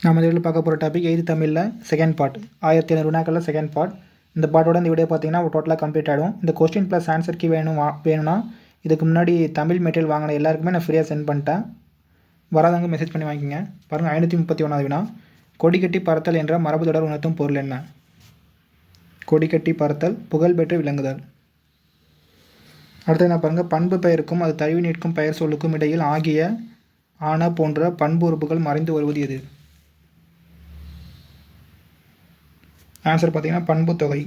நம்ம இதில் பார்க்க போகிற டாபிக் 8th தமிழில் செகண்ட் பார்ட் 1500 வினாக்களில் செகண்ட் பார்ட். இந்த பார்ட்டோட இந்த வீடியோ பார்த்தீங்கன்னா டோட்டலாக கம்ப்ளீட் ஆகிடும். இந்த கொஸ்டின் ப்ளஸ் ஆன்சர் கீ வேணும்னா இதுக்கு முன்னாடி தமிழ் மெட்டீரியல் வாங்கின எல்லாருக்குமே நான் ஃப்ரீயாக சென்ட் பண்ணிட்டேன். வராதவங்க மெசேஜ் பண்ணி வாங்கிக்கோங்க. பாருங்கள், 531 வினா. கொடி கட்டி பறத்தல் என்ற மரபு தொடர் உணர்த்தும் பொருள் என்ன? கொடி கட்டி பறத்தல், புகழ் பெற்று விளங்குதல். அடுத்து என்ன பாருங்கள், பண்பு பெயருக்கும் அது தழுவி நிற்கும் பெயர் சொல்லுக்கும் இடையில் ஆகிய ஆன போன்ற பண்பு உறுப்புகள் மறைந்து வருவது எது? ஆன்சர் பார்த்தீங்கன்னா பண்பு தொகை.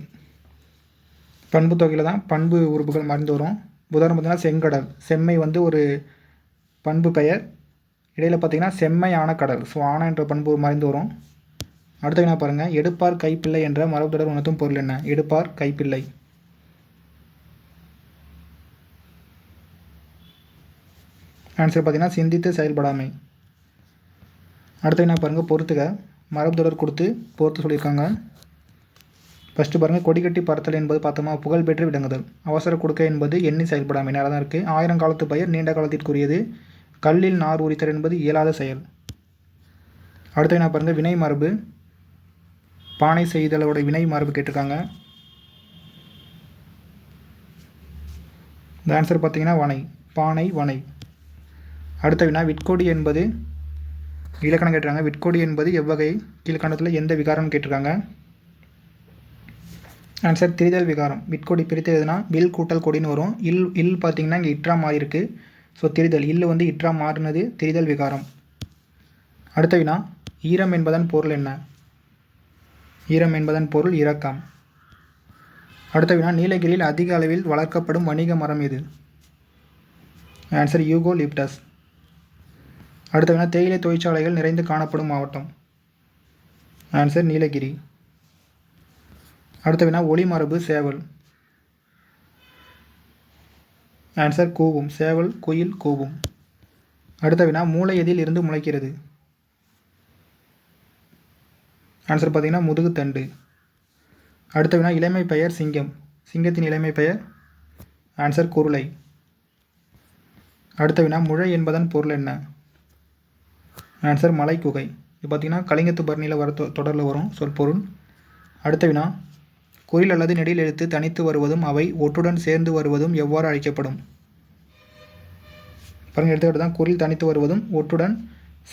பண்பு தொகையில் தான் பண்பு உறுப்புகள் மறைந்து வரும். உதாரணம் பார்த்தீங்கன்னா செங்கடல், செம்மை வந்து ஒரு பண்பு பெயர். இடையில் பார்த்தீங்கன்னா செம்மையான கடல், ஸோ ஆன என்ற பண்பு மறைந்து வரும். அடுத்த என்ன பாருங்கள், எடுப்பார் கைப்பிள்ளை என்ற மரபு தொடர் உணர்த்தும் பொருள் என்ன? எடுப்பார் கைப்பிள்ளை. ஆன்சர் பார்த்தீங்கன்னா சிந்தித்து செயல்படாமை. அடுத்து என்ன பாருங்கள், பொறுத்துக. மரபு தொடர் கொடுத்து பொறுத்து சொல்லியிருக்காங்க. ஃபஸ்ட்டு பாருங்கள், கொடி கட்டி பறத்தல் என்பது பார்த்தோமா புகழ் பெற்று விளங்குதல். அவசர கொடுக்க என்பது எண்ணி செயல்படாமை, நேரம் தான் இருக்குது. 1000 காலத்து பயிர் நீண்ட காலத்திற்குரியது. கல்லில் நார் உரித்தல் என்பது இயலாத செயல். அடுத்து என்ன பாருங்கள், வினை மரபு. பானை செய்தலோட வினை மரபு கேட்டிருக்காங்க. இந்த ஆன்சர் பார்த்தீங்கன்னா வனை, பானை வனை. அடுத்த வினா, விட்கோடி என்பது இலக்கணம் கேட்டிருக்காங்க. விட்கோடி என்பது எவ்வகை? கீழ்கண்டத்தில் எந்த விகாரம் கேட்டிருக்காங்க. ஆன்சர் திரிதல் விகாரம். விட்கொடி பிரித்து எதுனா வில் கூட்டல் கொடின்னு வரும். இல் பார்த்தீங்கன்னா இங்கே இற்றா மாறி இருக்குது. ஸோ திரிதல், இல்லு வந்து இற்றா மாறினது திரிதல் விகாரம். அடுத்த வினா, ஈரம் என்பதன் பொருள் என்ன? ஈரம் என்பதன் பொருள் இரக்கம். அடுத்த வினா, நீலகிரியில் அதிக அளவில் வளர்க்கப்படும் வணிக மரம் எது? ஆன்சர் யூகோலிப்டஸ். அடுத்த வினா, தேயிலை தொழிற்சாலைகள் நிறைந்து காணப்படும் மாவட்டம்? ஆன்சர் நீலகிரி. அடுத்த வினா, ஒளி மரபு சேவல். ஆன்சர் கூவும், சேவல் குயில் கூவும். அடுத்த வினா, மூளை எதில் இருந்து முளைக்கிறது? ஆன்சர் பார்த்தீங்கன்னா முதுகுத்தண்டு. அடுத்த வினா, இளமை பெயர் சிங்கம். சிங்கத்தின் இளமை பெயர்? ஆன்சர் குருளை. அடுத்த வினா, முழை என்பதன் பொருள் என்ன? ஆன்சர் மலைக்குகை. இது பார்த்தீங்கன்னா கலிங்கத்து பரணியில் வர தொடரில் வரும் சொற்பொருள். அடுத்த வினா, குறில் அல்லது நெடில் எழுத்து தனித்து வருவதும் அவை ஒட்டுடன் சேர்ந்து வருவதும் எவ்வாறு அழைக்கப்படும்? பாருங்கள், எடுத்துக்கிட்டு தான் குறில் தனித்து வருவதும் ஒட்டுடன்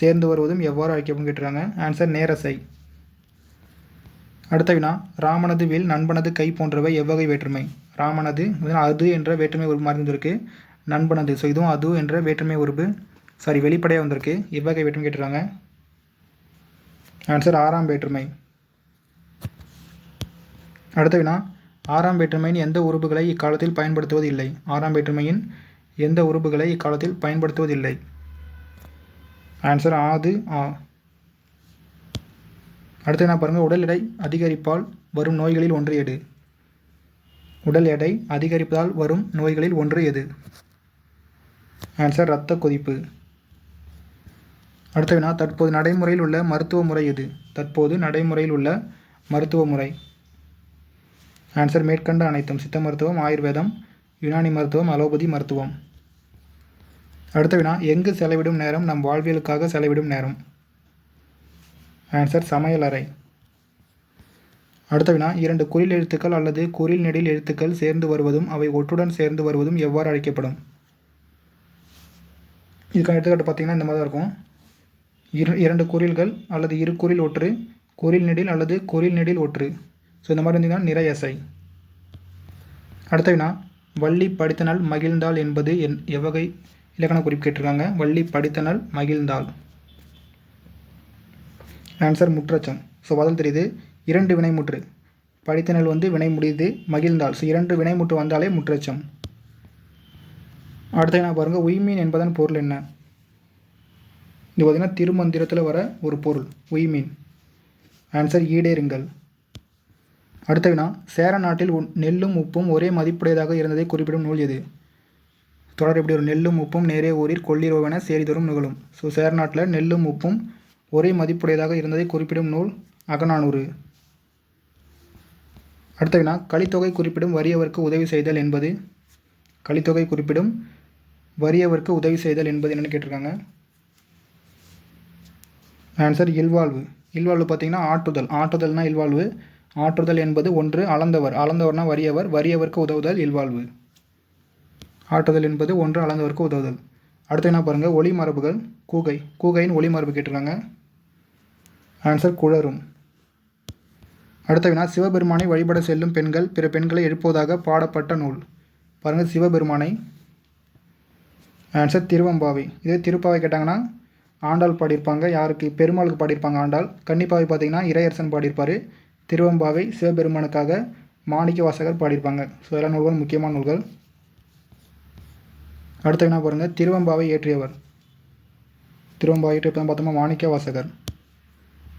சேர்ந்து வருவதும் எவ்வாறு அழைக்கப்படும் கேட்டுருக்காங்க. ஆன்சர் நேரசை. அடுத்த வினா, ராமனது வில் நண்பனது கை போன்றவை எவ்வகை வேற்றுமை? ராமனது அது என்ற வேற்றுமை உறுப்பு மாறி வந்திருக்கு. நண்பனது, ஸோ இதுவும் அது என்ற வேற்றுமை உறுப்பு வெளிப்படையாக வந்திருக்கு. எவ்வகை வேற்றுமை கேட்டுருக்காங்க. ஆன்சர் ஆறாம் வேற்றுமை. அடுத்த வினா, ஆறாம் வேற்றுமையின் எந்த உறுப்புகளை இக்காலத்தில் பயன்படுத்துவது இல்லை? ஆறாம் வேற்றுமையின் எந்த உறுப்புகளை இக்காலத்தில் பயன்படுத்துவதில்லை? ஆன்சர் ஆது ஆ. அடுத்து என்ன பாருங்கள், உடல் எடை அதிகரிப்பால் வரும் நோய்களில் ஒன்று எது? உடல் எடை அதிகரிப்பதால் வரும் நோய்களில் ஒன்று எது? ஆன்சர் இரத்த கொதிப்பு. அடுத்த வினா, தற்போது நடைமுறையில் உள்ள மருத்துவ முறை எது? தற்போது நடைமுறையில் உள்ள மருத்துவ முறை? ஆன்சர் மேற்கண்ட அனைத்தும். சித்த மருத்துவம், ஆயுர்வேதம், யுனானி மருத்துவம், அலோபதி மருத்துவம். அடுத்த வினா, எங்கு செலவிடும் நேரம் நம் வாழ்வியலுக்காக செலவிடும் நேரம்? ஆன்சர் சமையலறை. அடுத்த வினா, 2 குறில் எழுத்துக்கள் அல்லது குறில் நெடில் எழுத்துக்கள் சேர்ந்து வருவதும் அவை ஒட்டுடன் சேர்ந்து வருவதும் எவ்வாறு அழைக்கப்படும்? இதுக்கான எடுத்துக்காட்டு பார்த்தீங்கன்னா இந்த மாதிரி தான் இருக்கும். 2 குறில்கள் அல்லது இரு குறில் ஒற்று, குறில் நெடில் அல்லது குறில் நெடில் ஒற்று. ஸோ இந்த மாதிரி இருந்தீங்கன்னா நிறையசை. அடுத்த வினா, வள்ளி படித்தனள் மகிழ்ந்தாள் என்பது எவ்வகை இலக்கண குறிப்பு கேட்டிருக்காங்க. வள்ளி படித்தனள் மகிழ்ந்தாள். ஆன்சர் முற்றச்சம். ஸோ பதில் தெரியுது, 2 வினைமுற்று. படித்தனள் வந்து வினை முடியுது, மகிழ்ந்தாள், ஸோ 2 வினைமுற்று வந்தாலே முற்றச்சம். அடுத்த வினா பாருங்கள், உய்மீன் என்பதன் பொருள் என்ன? இது பார்த்திங்கன்னா திருமந்திரத்தில் வர ஒரு பொருள் உய்மீன். ஆன்சர் ஈடேறுங்கள். அடுத்த வினா, சேர நாட்டில் நெல்லும் உப்பும் ஒரே மதிப்புடையதாக இருந்ததை குறிப்பிடும் நூல் எது? தொடர் எப்படி ஒரு நெல்லும் உப்பும் நேரே ஊரில் கொள்ளிரோவென சேரிதரும் நிகழும். ஸோ சேர நாட்டில் நெல்லும் உப்பும் ஒரே மதிப்புடையதாக இருந்ததை குறிப்பிடும் நூல் அகநானூறு. அடுத்த வினா, கலித்தொகை குறிப்பிடும் வறியவர்க்கு உதவி செய்தல் என்பது? கலித்தொகை குறிப்பிடும் வறியவர்க்கு உதவி செய்தல் என்பது என்னென்னு கேட்டிருக்காங்க. ஆன்சர் இல்வாழ்வு. இல்வாழ்வு பார்த்தீங்கன்னா ஆட்டுதல். ஆட்டுதல்னா இல்வாழ்வு. ஆற்றுதல் என்பது ஒன்று அளந்தவர். அளந்தவர்னா வறியவர். வறியவருக்கு உதவுதல் இல்வாழ்வு. ஆட்டுதல் என்பது ஒன்று அளந்தவருக்கு உதவுதல். அடுத்து என்ன பாருங்கள், ஒளி மரபுகள். கூகை. கூகையின் ஒளி மரபு கேட்டிருக்காங்க. ஆன்சர் குழரும். அடுத்த வினா, சிவபெருமானை வழிபட செல்லும் பெண்கள் பிற பெண்களை எழுப்புவதாக பாடப்பட்ட நூல். பாருங்கள், சிவபெருமானை. ஆன்சர் திருவம்பாவை. இதே திருப்பாவை கேட்டாங்கன்னா ஆண்டாள் பாடியிருப்பாங்க. யாருக்கு? பெருமாளுக்கு பாடியிருப்பாங்க ஆண்டாள். கன்னிப்பாவை பார்த்தீங்கன்னா இறையரசன் பாடியிருப்பார். திருவம்பாவை சிவபெருமானுக்காக மாணிக்க வாசகர் பாடியிருப்பாங்க. ஸோ எல்லா நூல்கள் முக்கியமான நூல்கள். அடுத்த வினா பாருங்கள், திருவம்பாவை இயற்றியவர். திருவம்பாவை இயற்றியவர் பார்த்தோம்னா மாணிக்க வாசகர்.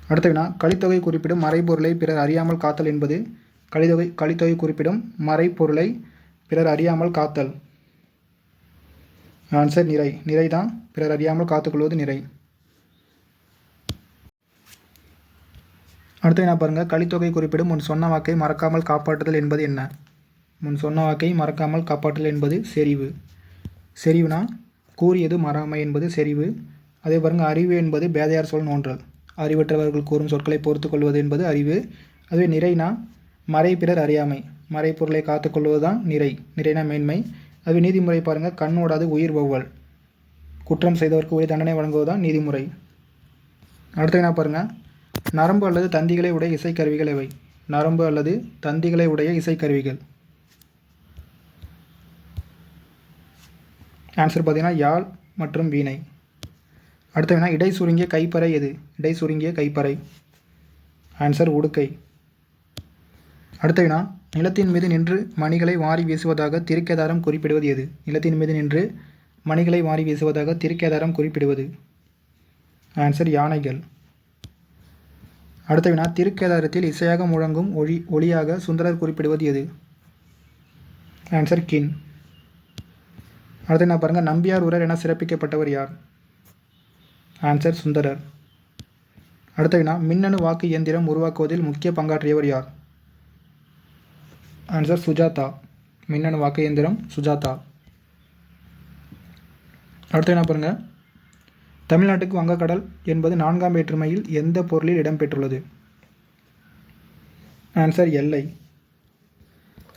அடுத்த வினா, கலித்தொகை குறிப்பிடும் மறைப்பொருளை பிறர் அறியாமல் காத்தல் என்பது. கலித்தொகை குறிப்பிடும் மறைப்பொருளை பிறர் அறியாமல் காத்தல். ஆன்சர் நிறை. நிறை தான் பிறர் அறியாமல் காத்துக்கொள்வது நிறை. அடுத்து என்ன பாருங்கள், கலித்தொகை குறிப்பிடும் முன் சொன்ன வாக்கை மறக்காமல் காப்பாற்றுதல் என்பது என்ன? முன் சொன்ன வாக்கை மறக்காமல் காப்பாற்றுதல் என்பது செறிவு. செறிவுனா கூறியது மறாமை என்பது செறிவு. அதே பாருங்கள், அறிவு என்பது பேதையார் சொல் நோன்றல். அறிவற்றவர்கள் கூறும் சொற்களை பொறுத்து கொள்வது என்பது அறிவு. அதுவே நிறைனா மறை பிறர் அறியாமை. மறைப்பொருளை காத்துக்கொள்வது தான் நிறை. நிறைனா மேன்மை. அதுவே நீதிமுறை பாருங்கள், கண்ணோடாது உயிர் வௌவல். குற்றம் செய்தவருக்கு உரிய தண்டனை வழங்குவது தான் நீதிமுறை. அடுத்து என்ன பாருங்கள், நரம்பு அல்லது தந்திகளை உடைய இசைக்கருவிகள் எவை? நரம்பு அல்லது தந்திகளை உடைய இசைக்கருவிகள். ஆன்சர் பார்த்தீங்கன்னா யாழ் மற்றும் வீணை. அடுத்த வினா, இடை சுருங்கிய கைப்பறை எது? இடை சுருங்கிய கைப்பறை. ஆன்சர் உடுக்கை. அடுத்த வினா, நிலத்தின் மீது நின்று மணிகளை வாரி வீசுவதாக திருக்கேதாரம் குறிப்பிடுவது எது? நிலத்தின் மீது நின்று மணிகளை வாரி வீசுவதாக திருக்கேதாரம் குறிப்பிடுவது. ஆன்சர் யானைகள். அடுத்த வினா, திருக்கேதாரத்தில் இசையாக முழங்கும் ஒளியாக சுந்தரர் குறிப்பிடுவது எது? ஆன்சர் கின். அடுத்து என்ன பாருங்கள், நம்பியார் உரர் என சிறப்பிக்கப்பட்டவர் யார்? ஆன்சர் சுந்தரர். அடுத்த வினா, மின்னணு வாக்கு இயந்திரம் உருவாக்குவதில் முக்கிய பங்காற்றியவர் யார்? ஆன்சர் சுஜாதா. மின்னணு வாக்கு இயந்திரம் சுஜாதா. அடுத்து என்ன பாருங்கள், தமிழ்நாட்டுக்கு வங்கக்கடல் என்பது 4ஆம் வேற்றுமையில் எந்த பொருளில் இடம்பெற்றுள்ளது? ஆன்சர் எல்லை.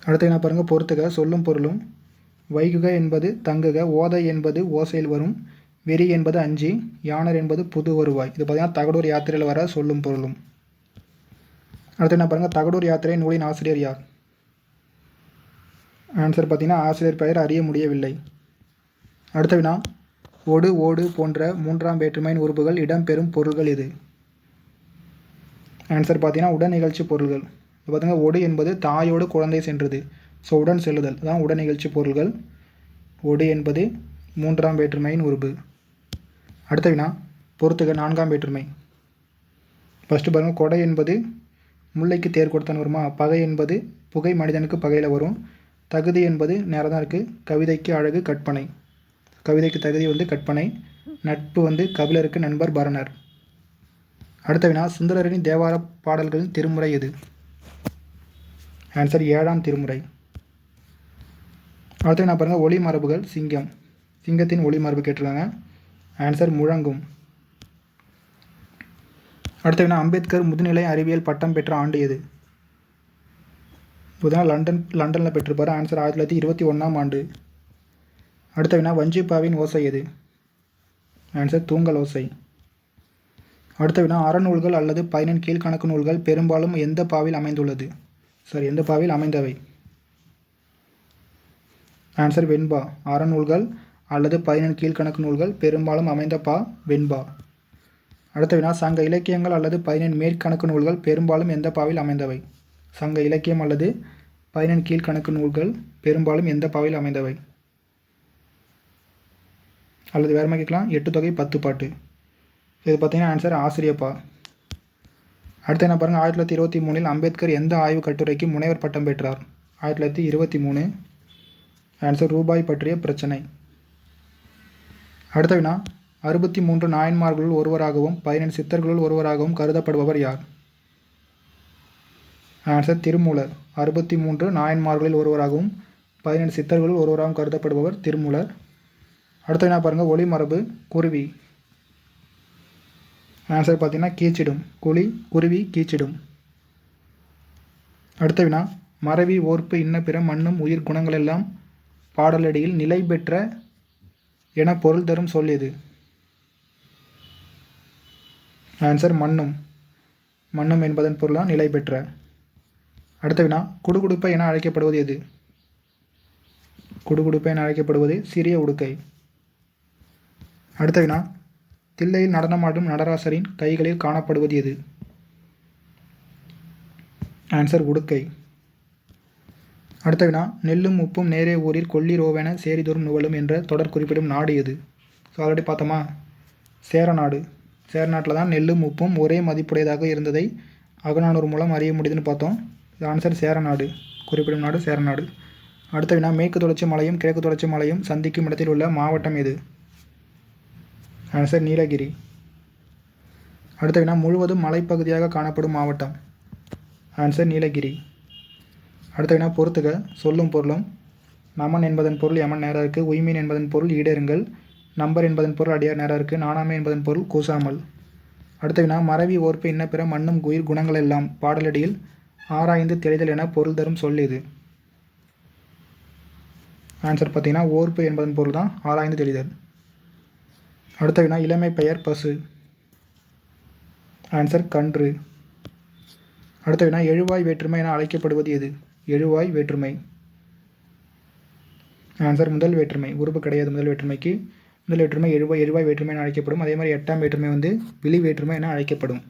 அடுத்து என்ன பாருங்கள், பொறுத்துக சொல்லும் பொருளும். வைகுக என்பது தங்குக, ஓதை என்பது ஓசையில் வரும், வெறி என்பது அஞ்சி, யானர் என்பது புது வருவாய். இது பார்த்தீங்கன்னா தகடூர் யாத்திரையில் வர சொல்லும் பொருளும். அடுத்து என்ன பாருங்கள், தகடூர் யாத்திரை நூலின் ஆசிரியர் யார்? ஆன்சர் பார்த்தீங்கன்னா ஆசிரியர் பெயர் அறிய முடியவில்லை. அடுத்த வினா, ஒடு ஓடு போன்ற 3ஆம் வேற்றுமையின் உறுப்புகள் இடம்பெறும் பொருள்கள் எது? ஆன்சர் பார்த்தீங்கன்னா உடன் நிகழ்ச்சி பொருள்கள். இது பார்த்தீங்கன்னா ஒடு என்பது தாயோடு குழந்தை சென்றது. ஸோ உடன் செல்லுதல் தான் உடன் நிகழ்ச்சி பொருள்கள். ஒடு என்பது 3ஆம் வேற்றுமையின் உறுப்பு. அடுத்த வினா, பொறுத்துக 4ஆம் வேற்றுமை. ஃபஸ்ட்டு பாருங்கள், கொடை என்பது முல்லைக்கு தேர் கொடுத்தன்னு வருமா? பகை என்பது புகை மனிதனுக்கு பகையில் வரும். தகுதி என்பது நேரம் தான் இருக்குது. கவிதைக்கு அழகு கற்பனை. கவிதைக்கு தகுதி வந்து கற்பனை. நட்பு வந்து கபிலருக்கு நண்பர் பரணர். அடுத்த வினா, சுந்தரரின் தேவார பாடல்களின் திருமுறை எது? ஆன்சர் 7ஆம் திருமுறை. அடுத்து என்ன பாருங்கள், ஒளி மரபுகள். சிங்கம். சிங்கத்தின் ஒளி மரபு கேட்டிருக்காங்க. ஆன்சர் முழங்கும். அடுத்த வினா, அம்பேத்கர் முதுநிலை அறிவியல் பட்டம் பெற்ற ஆண்டு எது? லண்டனில் பெற்றிருப்பார். ஆன்சர் 1921ஆம் ஆண்டு. அடுத்த வினா, வஞ்சிப்பாவின் ஓசை எது? ஆன்சர் தூங்கல் ஓசை. அடுத்த வினா, அறநூல்கள் அல்லது 11 கீழ்கணக்கு நூல்கள் பெரும்பாலும் எந்த பாவில் அமைந்துள்ளது? எந்த பாவில் அமைந்தவை? ஆன்சர் வெண்பா. அறநூல்கள் அல்லது 11 கீழ்கணக்கு நூல்கள் பெரும்பாலும் அமைந்த பா வெண்பா. அடுத்த வினா, சங்க இலக்கியங்கள் அல்லது 11 மேற்கணக்கு நூல்கள் பெரும்பாலும் எந்த பாவில் அமைந்தவை? சங்க இலக்கியம் அல்லது 11 கீழ்கணக்கு நூல்கள் பெரும்பாலும் எந்த பாவில் அமைந்தவை? அல்லது வேறு மாதிரி கேட்கலாம், 8 தொகை 10 பாட்டு. இது பார்த்தீங்கன்னா ஆன்சர் ஆசிரியப்பா. அடுத்து என்ன பாருங்கள், 1923இல் அம்பேத்கர் எந்த ஆய்வு கட்டுரைக்கு முனைவர் பட்டம் பெற்றார்? 1923. ஆன்சர் ரூபாய் பற்றிய பிரச்சனை. அடுத்த வினா, 63 நாயன்மார்களுள் ஒருவராகவும் 11 சித்தர்களுள் ஒருவராகவும் கருதப்படுபவர் யார்? ஆன்சர் திருமூலர். 63 நாயன்மார்களில் ஒருவராகவும் 11 சித்தர்களுள் ஒருவராகவும் கருதப்படுபவர் திருமூலர். அடுத்த வினா பாருங்கள், ஒளி மரபு. குருவி. ஆன்சர் பார்த்தீங்கன்னா கீச்சிடும். குருவி கீச்சிடும். அடுத்த வினா, மறவி ஓர்ப்பு இன்ன பிற மண்ணும் உயிர் குணங்களெல்லாம் பாடலடியில் நிலை பெற்ற என பொருள் தரும் சொல் எது? ஆன்சர் மண்ணும். மண்ணும் என்பதன் பொருளா நிலை பெற்ற. அடுத்த வினா, குடுகுடுப்பை என அழைக்கப்படுவது எது? குடுகுடுப்பை என அழைக்கப்படுவது சிறிய உடுக்கை. அடுத்த வினா, தில்லையில் நடனமாடும் நடராசரின் கைகளில் காணப்படுவது எது? ஆன்சர் உடுக்கை. அடுத்த வினா, நெல்லும் உப்பும் நேரே ஊரில் கொல்லிரோவென சேரிதொரும் நுவலும் என்ற தொடர் குறிப்பிடும் நாடு எது? ஸோ ஆல்ரெடி பார்த்தோமா, சேரநாடு. சேரநாட்டில் தான் நெல்லும் உப்பும் ஒரே மதிப்புடையதாக இருந்ததை அகநானூறு மூலம் அறிய முடியுதுன்னு பார்த்தோம். இது ஆன்சர் சேரநாடு. குறிப்பிடும் நாடு சேரநாடு. அடுத்த வினா, மேற்கு தொடர்ச்சி மலையும் கிழக்கு தொடர்ச்சி மலையும் சந்திக்கும் இடத்தில் உள்ள மாவட்டம் எது? ஆன்சர் நீலகிரி. அடுத்த வினா, முழுவதும் மலைப்பகுதியாக காணப்படும் மாவட்டம்? ஆன்சர் நீலகிரி. அடுத்த வினா, பொறுத்துக. சொல்லும் பொருளும். நமன் என்பதன் பொருள் யமன் நேராக இருக்குது. உய்மீன் என்பதன் பொருள் ஈடேறுங்கள். நம்பர் என்பதன் பொருள் அடியார் நேராக இருக்குது. நாணாமை என்பதன் பொருள் கூசாமல். அடுத்த வினா, மறவி ஓர்ப்பு இன்ன பிற மண்ணும் உயிர் குணங்கள் எல்லாம் பாடலடியில் ஆராய்ந்து தெளிதல் என பொருள் தரும் சொல் இது? ஆன்சர் பார்த்தீங்கன்னா ஓர்ப்பு என்பதன் பொருள் தான் ஆராய்ந்து தெளிதல். அடுத்த வினா, இளமை பெயர் பசு? ஆன்சர் கன்று. அடுத்த வினா, எழுவாய் வேற்றுமை என அழைக்கப்படுவது எது? எழுவாய் வேற்றுமை. ஆன்சர் முதல் வேற்றுமை. உறுப்பு கிடையாது முதல் வேற்றுமைக்கு. முதல் வேற்றுமை எழுவாய் வேற்றுமை என அழைக்கப்படும். அதே மாதிரி எட்டாம் வேற்றுமை வந்து விழி வேற்றுமை என அழைக்கப்படும்.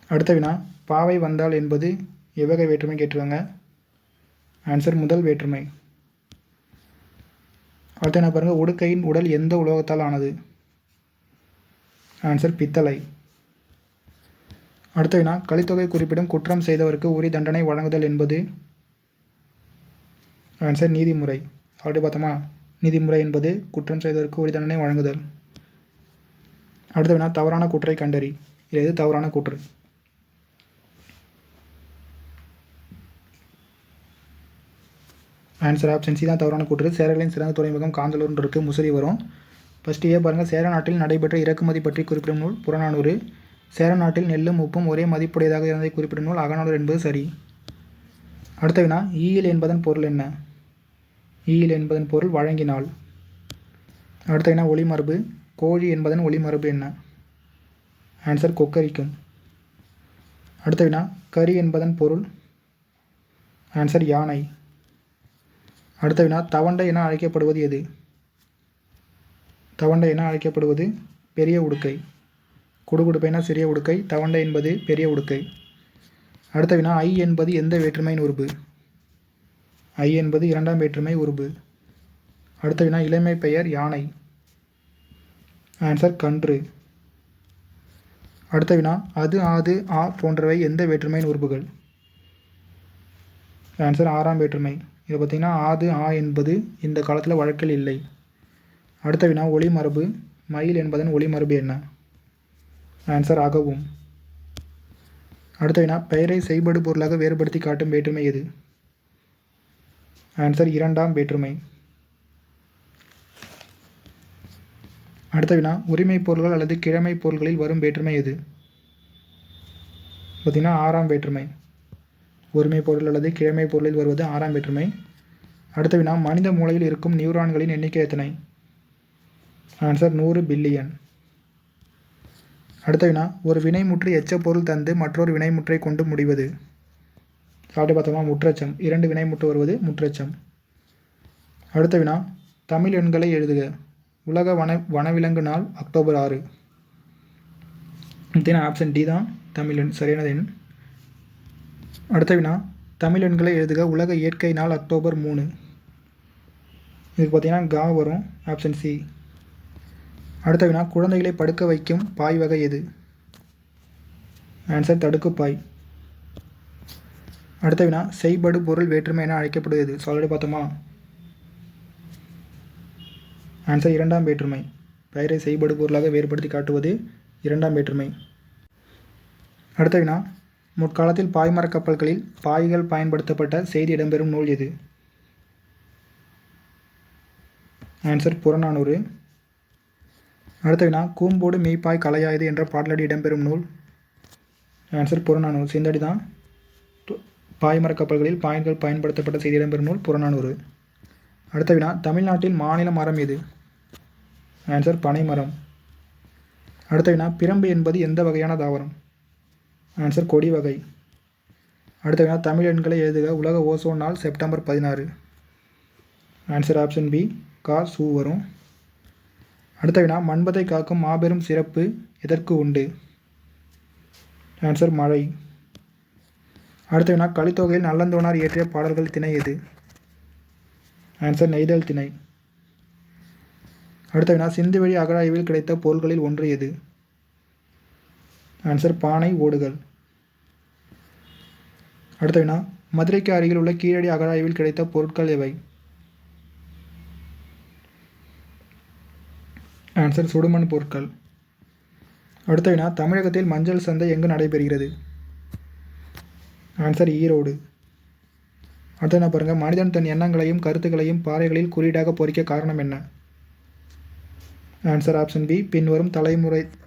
அடுத்த வினா, பாவை வந்தால் என்பது எவ்வகை வேற்றுமை கேட்டுருவாங்க. ஆன்சர் முதல் வேற்றுமை. அடுத்த என்ன பாருங்கள், உடுக்கையின் உடல் எந்த உலோகத்தால் ஆனது? ஆன்சர் பித்தளை. அடுத்த வினா, கலித்தொகை குறிப்பிடும் குற்றம் செய்தவருக்கு உரிய தண்டனை வழங்குதல் என்பது? ஆன்சர் நீதிமுறை. ஆல்ரெடி பார்த்தோமா, நீதிமுறை என்பது குற்றம் செய்தவருக்கு உரிய தண்டனை வழங்குதல். அடுத்த வினா, தவறான கூற்றை கண்டறி. இது தவறான கூற்று? ஆன்சர் ஆப்ஷன் சி தான் தவறான கூற்று. சேரர்களின் சிறந்த துறைமுகம் காந்தலூர்னு இருக்குது, முசிறி வரும். ஃபஸ்ட்டு ஏ பாருங்கள், சேர நாட்டில் நடைபெற்ற இறக்குமதி பற்றி குறிப்பிடும் நூல் புறநானூறு. சேர நாட்டில் நெல்லும் உப்பும் ஒரே மதிப்புடையதாக இருந்ததை குறிப்பிடும் நூல் அகநானூறு என்பது சரி. அடுத்த வினா, ஈயில் என்பதன் பொருள் என்ன? ஈயில் என்பதன் பொருள் வழங்கினால். அடுத்த வினா, ஒளிமரபு. கோழி என்பதன் ஒளிமரபு என்ன? ஆன்சர் கொக்கரிக்கும். அடுத்த வினா, கரி என்பதன் பொருள்? ஆன்சர் யானை. அடுத்த வினா, தவண்டை என அழைக்கப்படுவது எது? தவண்டை என அழைக்கப்படுவது பெரிய உடுக்கை. குடுகுடுப்பைனா சிறிய உடுக்கை, தவண்டை என்பது பெரிய உடுக்கை. அடுத்த வினா, ஐ என்பது எந்த வேற்றுமையின் உறுப்பு? ஐ என்பது இரண்டாம் வேற்றுமை உறுப்பு. அடுத்த வினா, இளமை பெயர் யானை. ஆன்சர் கன்று. அடுத்த வினா, அது ஆது ஆ போன்றவை எந்த வேற்றுமையின் உறுப்புகள்? ஆன்சர் ஆறாம் வேற்றுமை. இதை பார்த்திங்கன்னா ஆது ஆ என்பது இந்த காலத்தில் வழக்கில் இல்லை. அடுத்த வினா, ஒளிமரபு. மயில் என்பதன் ஒளிமரபு என்ன? ஆன்சர் ஆகவும். அடுத்த வினா, பெயரை செய்படு பொருளாக வேறுபடுத்தி காட்டும் வேற்றுமை எது? ஆன்சர் இரண்டாம் வேற்றுமை. அடுத்த வினா, உரிமை பொருள்கள் அல்லது கிழமை பொருள்களில் வரும் வேற்றுமை எது? பார்த்திங்கன்னா ஆறாம் வேற்றுமை. உரிமை பொருள் அல்லது கிழமை பொருளில் வருவது ஆறாம் வேற்றுமை. அடுத்த வினா, மனித மூளையில் இருக்கும் நியூரான்களின் எண்ணிக்கை எத்தனை? Answer 100 billion. அடுத்த வினா, ஒரு வினைமுற்று எச்ச பொருள் தந்து மற்றொரு வினைமுற்றை கொண்டு முடிவது? சாப்பிட்டு பார்த்தோமா, முற்றச்சம். 2 வினைமுற்று வருவது முற்றச்சம். அடுத்த வினா, தமிழ் எண்களை எழுதுக. உலக வனவிலங்கு நாள் அக்டோபர் 6. ஆப்ஷன் டி தான் தமிழ் எண், சரியானது எண். அடுத்த வினா, தமிழ் எண்களை எழுதுக. உலக இயற்கை நாள் அக்டோபர் 3. இதுக்கு பார்த்தீங்கன்னா கா வரும், ஆப்ஷன் சி. அடுத்த வினா, குழந்தைகளை படுக்க வைக்கும் பாய் வகை எது? ஆன்சர் தடுக்குப்பாய். அடுத்த வினா, செய்படு பொருள் வேற்றுமை என அழைக்கப்படுவது? ஆல்ரெடி பார்த்தோமா, ஆன்சர் இரண்டாம் வேற்றுமை. பெயரை செய்படு பொருளாக வேறுபடுத்தி காட்டுவது இரண்டாம் வேற்றுமை. அடுத்த வினா, முற்காலத்தில் பாய்மரக் கப்பல்களில் பாய்கள் பயன்படுத்தப்பட்ட செய்தி இடம்பெறும் நூல் எது? ஆன்சர் புறநானூறு. அடுத்த வினா கூம்போடு மெய்ப்பாய் கலையாயது என்ற பாடலடி இடம்பெறும் நூல். ஆன்சர் புறநானூறு. சிந்தடி தான் பாய்மரக் கப்பல்களில் பாயின்கள் பயன்படுத்தப்பட்ட செய்தி இடம்பெறும் நூல் புறநானூறு. அடுத்த வினா தமிழ்நாட்டில் மாநில மரம் எது? ஆன்சர் பனைமரம். அடுத்த வினா பிரம்பு என்பது எந்த வகையான தாவரம்? ஆன்சர் கொடி வகை. அடுத்த வினா தமிழ் எண்களை எழுதுக. உலக ஓசோன் நாள் செப்டம்பர் 16. ஆன்சர் ஆப்ஷன் பி கா சு வரும். அடுத்த வினா மண்பதை காக்கும் மாபெரும் சிறப்பு எதற்கு உண்டு? ஆன்சர் மழை. அடுத்த வினா கலித்தொகையில் நல்லந்தோனார் இயற்றிய பாடல்கள் திணை எது? ஆன்சர் நெய்தல் திணை. அடுத்த வினா சிந்துவெளி அகழாய்வில் கிடைத்த பொருள்களில் ஒன்று எது? ஆன்சர் பானை ஓடுகள். அடுத்த வினா மதுரைக்கு அருகில் உள்ள கீழடி அகழாய்வில் கிடைத்த பொருட்கள் எவை? ஆன்சர் சுடுமண் பொருட்கள். அடுத்த வினா தமிழகத்தில் மஞ்சள் சந்தை எங்கு நடைபெறுகிறது? ஆன்சர் ஈரோடு. அடுத்த என்ன பாருங்கள், மனிதன் தன் எண்ணங்களையும் கருத்துக்களையும் பாறைகளில் குறியீடாக பொறிக்க காரணம் என்ன? ஆன்சர் ஆப்ஷன் பி பின்வரும்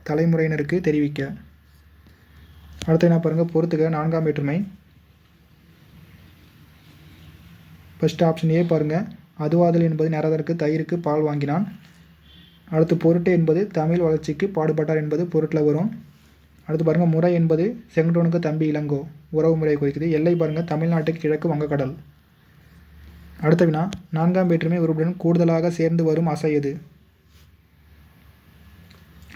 தலைமுறையினருக்கு தெரிவிக்க. அடுத்து என்ன பாருங்கள், பொறுத்துக்க 4ஆம் வேற்றுமை. ஃபர்ஸ்ட் ஆப்ஷன் ஏ பாருங்கள், அதுவாதல் என்பது நரதற்கு தயிருக்கு பால் வாங்கினான். அடுத்து பொருட்டு என்பது தமிழ் வளர்ச்சிக்கு பாடுபட்டார் என்பது பொருட்டில் வரும். அடுத்து பாருங்கள், முறை என்பது செங்கடோனுக்கு தம்பி இளங்கோ உறவு முறையை குறிக்குது. எல்லை பாருங்கள், தமிழ்நாட்டுக்கு கிழக்கு வங்கக்கடல். அடுத்த வினா 4ஆம் வேற்றுமை உறுப்புடன் கூடுதலாக சேர்ந்து வரும் அசை எது?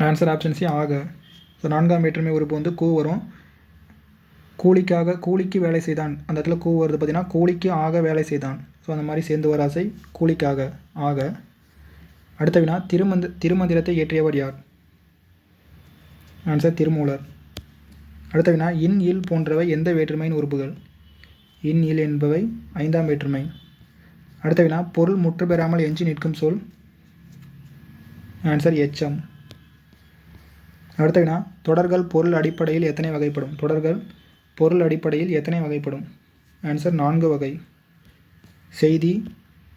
ஆன்சர் ஆப்ஷன் சி ஆக. ஸோ 4ஆம் வேற்றுமை உறுப்பு வந்து கூ வரும். கூலிக்கு வேலை செய்தான், அந்த இடத்துல கூ வருது பார்த்தீங்கன்னா, கூலிக்கு ஆக வேலை செய்தான். ஸோ அந்த மாதிரி சேர்ந்து வர ஆசை கூலிக்காக ஆக. அடுத்த வினா திருமந்திரத்தை இயற்றியவர் யார்? ஆன்சர் திருமூலர். அடுத்த வினா இன் இல் போன்றவை எந்த வேற்றுமையின் உறுப்புகள்? இன் இல் என்பவை 5ஆம் வேற்றுமை. அடுத்த வினா பொருள் முற்று பெறாமல் எஞ்சி நிற்கும் சொல்? ஆன்சர் எச்சம். அடுத்த வினா தொடர்கள் பொருள் அடிப்படையில் எத்தனை வகைப்படும்? தொடர்கள் பொருள் அடிப்படையில் எத்தனை வகைப்படும்? ஆன்சர் 4 வகை.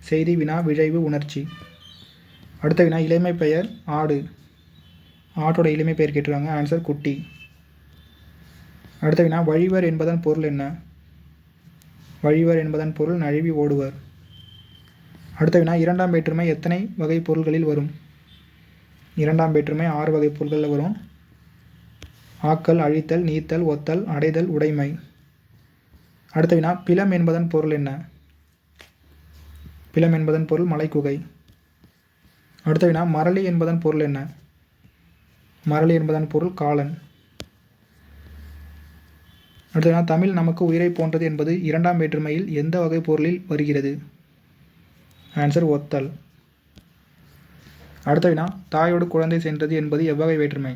செய்தி வினா விழைவு உணர்ச்சி. அடுத்த வினா இளமை பெயர் ஆடு. ஆட்டோட இளமை பெயர் கேட்டிருக்காங்க. ஆன்சர் குட்டி. அடுத்த வினா வழிவர் என்பதன் பொருள் என்ன? வழிவர் என்பதன் பொருள் நழுவி ஓடுவர். அடுத்த வினா 2ஆம் வேற்றுமை எத்தனை வகை பொருள்களில் வரும்? 2ஆம் வேற்றுமை 6 வகை பொருள்களில் வரும். ஆக்கல், அழித்தல், நீத்தல், ஒத்தல், அடைதல், உடைமை. அடுத்த வினா பிலம் என்பதன் பொருள் என்ன? பிலம் என்பதன் பொருள் மலைக்குகை. அடுத்த வினா மரளி என்பதன் பொருள் என்ன? மரளி என்பதன் பொருள் காலன். அடுத்த வினா தமிழ் நமக்கு உயிரை போன்றது என்பது 2ஆம் வேற்றுமையில் எந்த வகை பொருளில் வருகிறது? ஆன்சர் ஒத்தல். அடுத்த வினா தாயோடு குழந்தை சென்றது என்பது எவ்வகை வேற்றுமை?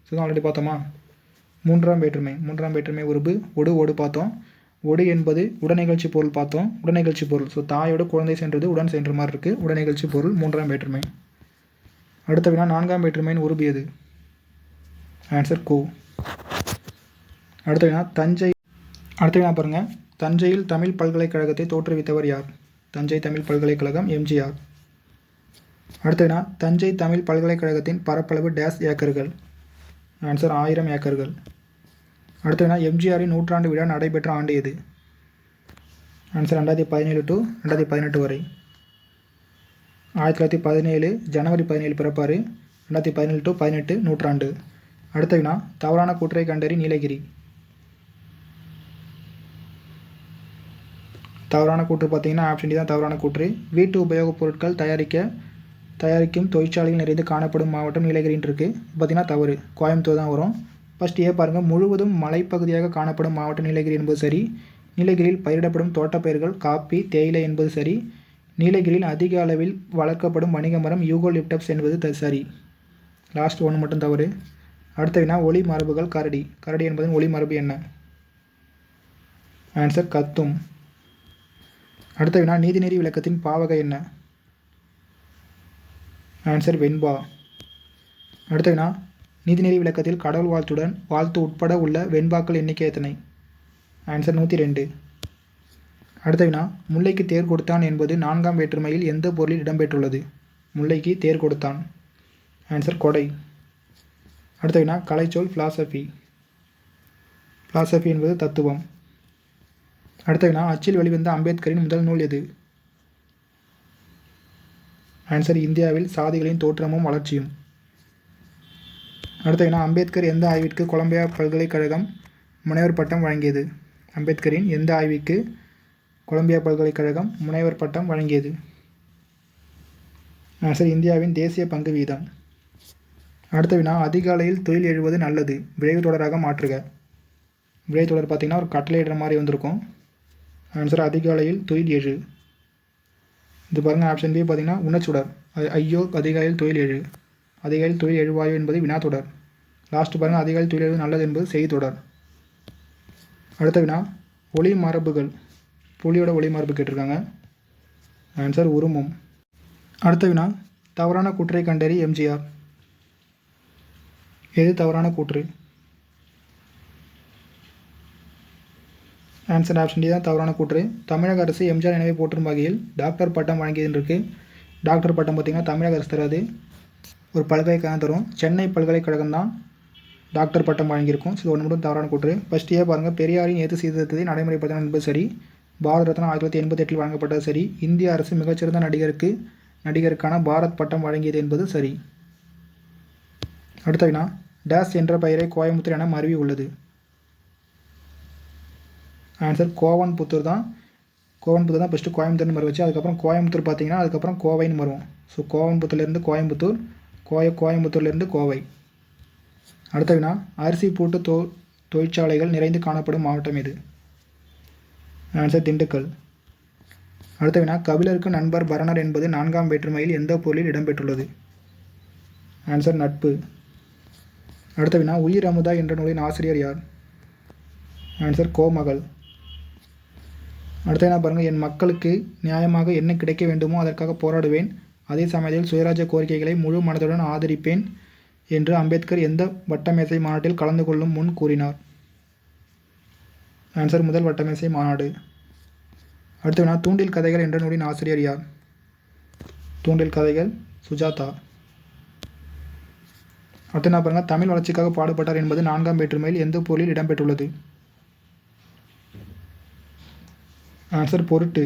ஸோ ஆல்ரெடி பார்த்தோமா, 3ஆம் வேற்றுமை. 3ஆம் வேற்றுமை உறுப்பு ஓடு பார்த்தோம். ஒடு என்பது உடனிகழ்ச்சி பொருள் பார்த்தோம். உடனிகழ்ச்சி பொருள். ஸோ தாயோடு குழந்தை சென்றது உடன் சென்ற மாதிரி இருக்குது. உடனிகழ்ச்சி பொருள் 3ஆம் வேற்றுமை. அடுத்த வினா 4ஆம் வேற்றுமையின் உறுப்பு எது? ஆன்சர் கூ. அடுத்த வினா அடுத்த வினா பாருங்கள், தஞ்சையில் தமிழ் பல்கலைக்கழகத்தை தோற்றுவித்தவர் யார்? தஞ்சை தமிழ் பல்கலைக்கழகம் எம்ஜிஆர். அடுத்த வினா தஞ்சை தமிழ் பல்கலைக்கழகத்தின் பரப்பளவு டேஸ் ஏக்கர்கள்? ஆன்சர் 1000 ஏக்கர்கள். அடுத்த வினா எம்ஜிஆரின் நூற்றாண்டு விழா நடைபெற்ற ஆண்டு எது? ஆன்சர் 2017 to 2018 வரை. 1917 ஜனவரி 17 பிறப்பார். 2017 to 18 நூற்றாண்டு. அடுத்த வினா தவறான கூற்றை கண்டறி நீலகிரி. தவறான கூற்று பார்த்தீங்கன்னா ஆப்ஷன் டி தான் தவறான கூற்று. வீட்டு உபயோகப் பொருட்கள் தயாரிக்கும் தொழிற்சாலைகள் நிறைந்து காணப்படும் மாவட்டம் நீலகிரின்னு இருக்குது. பார்த்தீங்கன்னா தவறு, கோயம்புத்தூர் தான் வரும். ஃபஸ்ட் ஏ பாருங்கள், முழுவதும் மலைப்பகுதியாக காணப்படும் மாவட்டம் நீலகிரி என்பது சரி. நீலகிரியில் பயிரிடப்படும் தோட்டப்பயிர்கள் காப்பி, தேயிலை என்பது சரி. நீலகிரியில் அதிக அளவில் வளர்க்கப்படும் வணிக மரம் யூகோலிப்டஸ் என்பது சரி. லாஸ்ட் ஒன்று மட்டும் தவறு. அடுத்த வினா ஒளி மரபுகள் கரடி. கரடி என்பதன் ஒளி மரபு என்ன? ஆன்சர் கத்தும். அடுத்த வினா நீதிநெறி விளக்கத்தின் பாவகை என்ன? ஆன்சர் வெண்பா. அடுத்த வினா நீதிநெறி விளக்கத்தில் கடவுள் வாழ்த்து உட்பட உள்ள வெண்பாக்கள் எண்ணிக்கை எத்தனை? ஆன்சர் 102. அடுத்த வினா முல்லைக்கு தேர் கொடுத்தான் என்பது 4ஆம் வேற்றுமையில் எந்த பொருளில் இடம்பெற்றுள்ளது? முல்லைக்கு தேர் கொடுத்தான். ஆன்சர் கொடை. அடுத்த வினா கலைச்சொல் ஃபிலாசபி. ஃபிலாசபி என்பது தத்துவம். அடுத்த வினா அச்சில் வெளிவந்த அம்பேத்கரின் முதல் நூல் எது? ஆன்சர் இந்தியாவில் சாதிகளின் தோற்றமும் வளர்ச்சியும். அடுத்த வினா அம்பேத்கர் எந்த ஆய்விற்கு கொலம்பியா பல்கலைக்கழகம் முனைவர் பட்டம் வழங்கியது? அம்பேத்கரின் எந்த ஆய்விற்கு கொலம்பியா பல்கலைக்கழகம் முனைவர் பட்டம் வழங்கியது? ஆன்சர் இந்தியாவின் தேசிய பங்கு வீதம். அடுத்த வினா அதிகாலையில் துயில் எழுவது நல்லது, விரைவு தொடராக மாற்றுக. விரைவு தொடர் பார்த்திங்கன்னா ஒரு கட்டளையிடுற மாதிரி வந்திருக்கும். ஆன்சர் அதிகாலையில் துயில் எழு. இது பாருங்கள் ஆப்ஷன் பி பார்த்திங்கன்னா உணச்சுடர். ஐயோ அதிகாலையில் துயில் எழு. அதிகாலையில் துயில் எழுவாயோ என்பது வினா தொடர். லாஸ்ட் பாருங்கள் அதிகாலையில் துயில் எழுவது நல்லது என்பது செய்தொடர். அடுத்த வினா ஒளி மரபுகள். புலியோட ஒளி மரபு கேட்டிருக்காங்க. ஆன்சர் உருமம். அடுத்த வினா தவறான கூற்றை கண்டறி எம்ஜிஆர். எது தவறான கூற்று? ஆன்சர் ஆப்ஷன் டி தான் தவறான கூற்று. தமிழக அரசு எம்ஜிஆர் நினைவை போற்றும் வகையில் டாக்டர் பட்டம் வழங்கியதுன்னு இருக்குது. டாக்டர் பட்டம் பார்த்திங்கன்னா தமிழக அரசு தராது, ஒரு பல்கலைக்கழகம் தரும். சென்னை பல்கலைக்கழகம் தான் டாக்டர் பட்டம் வழங்கியிருக்கும். ஸோ ஒன்று மட்டும் தவறான கூற்று. ஃபஸ்ட் இயர் பாருங்கள் பெரியாரின் எது சீர்திருத்தத்தை நடைமுறைப்படுத்தினார் என்பது சரி. பாரத ரத்னா 1988 வழங்கப்பட்டது சரி. இந்திய அரசு மிகச்சிறந்த நடிகருக்கான பாரத் பட்டம் வழங்கியது என்பது சரி. அடுத்த வினா டேஸ் என்ற பெயரை கோயம்புத்தூர் என மருவி உள்ளது. ஆன்சர் கோவன்புத்தூர் தான். கோவன்புத்தூர் தான் ஃபஸ்ட்டு கோயம்புத்தூர்னு மறுவச்சு. அதுக்கப்புறம் கோயம்புத்தூர் பார்த்தீங்கன்னா அதுக்கப்புறம் கோவைன்னு மருவும். ஸோ கோவன்புத்தூர்லேருந்து கோயம்புத்தூர், கோயம்புத்தூர்லேருந்து கோவை. அடுத்த வினா அரிசி பூட்டு தொழிற்சாலைகள் நிறைந்து காணப்படும் மாவட்டம் எது? ஆன்சர் திண்டுக்கல். அடுத்த வினா கபிலருக்கு நண்பர் பரணர் என்பது 4ஆம் வேற்றுமையில் எந்த பொருளில் இடம்பெற்றுள்ளது? ஆன்சர் நட்பு. அடுத்த வினா உயிர் அமுதா என்ற நூலின் ஆசிரியர் யார்? ஆன்சர் கோமகள். அடுத்த வினா பாருங்கள் என் மக்களுக்கு நியாயமாக என்ன கிடைக்க வேண்டுமோ அதற்காக போராடுவேன், அதே சமயத்தில் சுயராஜ்ய கோரிக்கைகளை முழு மனதுடன் ஆதரிப்பேன் என்று அம்பேத்கர் எந்த வட்டமேசை மாநாட்டில் கலந்து கொள்ளும் முன் கூறினார்? ஆன்சர் முதல் வட்டமேசை மாநாடு. அடுத்த வினா தூண்டில் கதைகள் என்ற நூலின் ஆசிரியர் யார்? தூண்டில் கதைகள் சுஜாதா. அடுத்த என்ன பாருங்கள் தமிழ் வளர்ச்சிக்காக பாடுபட்டார் என்பது 4ஆம் வேற்றுமையில் எந்த பொருளில் இடம்பெற்றுள்ளது? ஆன்சர் பொருட்டு.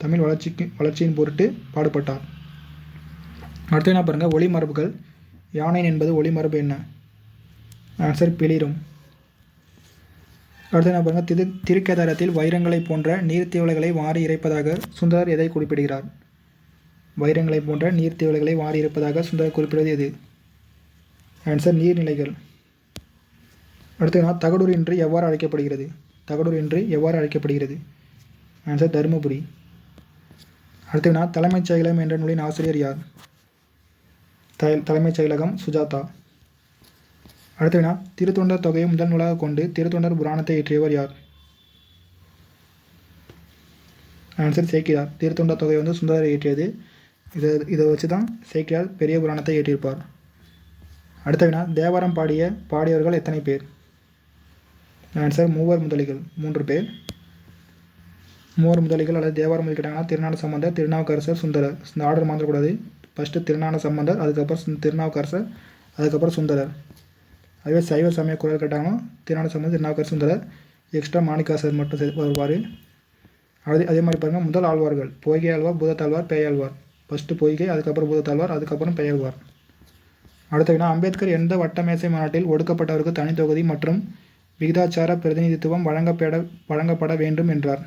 தமிழ் வளர்ச்சியின் பொருட்டு பாடுபட்டார். அடுத்து என்ன பாருங்கள் ஒளி மரபுகள். யானை என்பது ஒளி மரபு என்ன? ஆன்சர் பிளிரும். அடுத்து என்ன பாருங்கள் திருக்கேதாரத்தில் வைரங்களை போன்ற நீர்த்திவளைகளை வாரி இறைப்பதாக சுந்தரர் எதை குறிப்பிடுகிறார்? வைரங்களை போன்ற நீர்த்திவளைகளை வாரி இறைப்பதாக சுந்தரர் குறிப்பிடுவது எது? ஆன்சர் நீர்நிலைகள். அடுத்து என்ன தகடூர் என்று எவ்வாறு அழைக்கப்படுகிறது? தகடூர் என்று எவ்வாறு அழைக்கப்படுகிறது? ஆன்சர் தருமபுரி. அடுத்து வினா தலைமைச் செயலகம் என்ற நூலின் ஆசிரியர் யார்? தலைமைச் செயலகம் சுஜாதா. அடுத்த வினா திருத்தொண்டர் தொகையை முதல் நூலாக கொண்டு திருத்தொண்டர் புராணத்தை இயற்றியவர் யார்? ஆன்சர் சேக்கிழார். திருத்தொண்டர் தொகை சுந்தரர் இயற்றியது. இதை வச்சு தான் சேக்கிழார் பெரிய புராணத்தை இயற்றியிருப்பார். அடுத்த வினா தேவாரம் பாடியவர்கள் எத்தனை பேர்? ஆன்சர் மூவர் முதலிகள் 3 பேர். மூவர் முதலிகள் அல்லது தேவாரம் கேட்டாங்கன்னா திருஞான சம்பந்தர், திருநாவுக்கரசர், சுந்தரர். இந்த ஆர்டர் மாற்றக்கூடாது. ஃபஸ்ட்டு திருஞான சம்பந்தர், அதுக்கப்புறம் திருநாவுக்கரசர், அதுக்கப்புறம் சுந்தரர். அதுவே சைவ சமய குரல் கேட்டாங்கன்னா திருஞான சம்பந்தர், திருநாவுக்கரசர், சுந்தரர். எக்ஸ்ட்ரா மாணிக்காசர் மட்டும் வருவார். அதே மாதிரி பாருங்கள் முதல் ஆழ்வார்கள் பொய்கை ஆழ்வார், பூதத்தாழ்வார், பேயாழ்வார். ஃபஸ்ட்டு பொய்கை, அதுக்கப்புறம் பூதத்தாழ்வார், அதுக்கப்புறம் பேயாழ்வார். அடுத்த வினா அம்பேத்கர் எந்த வட்டமேசை மாநாட்டில் ஒடுக்கப்பட்டவருக்கு தனித்தொகுதி மற்றும் விகிதாச்சார பிரதிநிதித்துவம் வழங்கப்பட வேண்டும் என்றார்?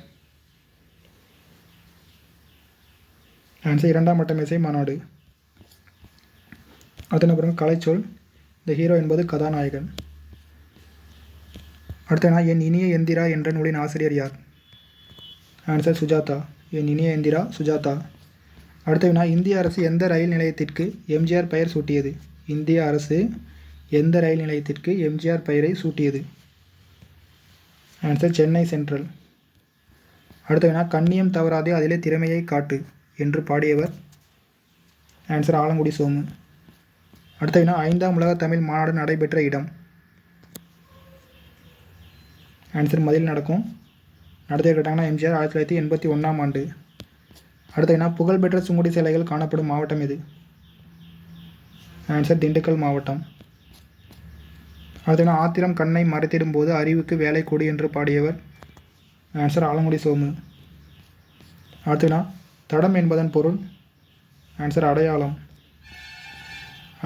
ஆன்சர் 2ஆம் வட்டமேசை மாநாடு. அடுத்த பிறகு கலைச்சொல். இந்த ஹீரோ என்பது கதாநாயகன். அடுத்த என் இனிய எந்திரா என்ற நூலின் ஆசிரியர் யார்? ஆன்சர் சுஜாதா. என் இனிய எந்திரா சுஜாதா. அடுத்த வினா இந்திய அரசு எந்த ரயில் நிலையத்திற்கு எம்ஜிஆர் பெயர் சூட்டியது? இந்திய அரசு எந்த ரயில் நிலையத்திற்கு எம்ஜிஆர் பெயரை சூட்டியது? Answer Chennai central. அடுத்த வினா கண்ணியம் தவறாதே அதிலே திறமையை காட்டு என்று பாடியவர்? ஆன்சர் ஆலங்குடி சோமு. அடுத்த வினா 5ஆம் உலக தமிழ் மாநாடு நடைபெற்ற இடம்? ஆன்சர் மதில் நடக்கும். நடத்தி கேட்டாங்கன்னா எம்ஜிஆர் 1981ஆம் ஆண்டு. அடுத்த வினா புகழ்பெற்ற சுங்குடி சிலைகள் காணப்படும் மாவட்டம் எது? ஆன்சர் திண்டுக்கல் மாவட்டம். அடுத்து ஆத்திரம் கண்ணை மறைத்திடும் போது அறிவுக்கு வேலை கொடு என்று பாடியவர்? ஆன்சர் ஆலங்குடி சோமு. அடுத்து தடம் என்பதன் பொருள்? ஆன்சர் அடையாளம்.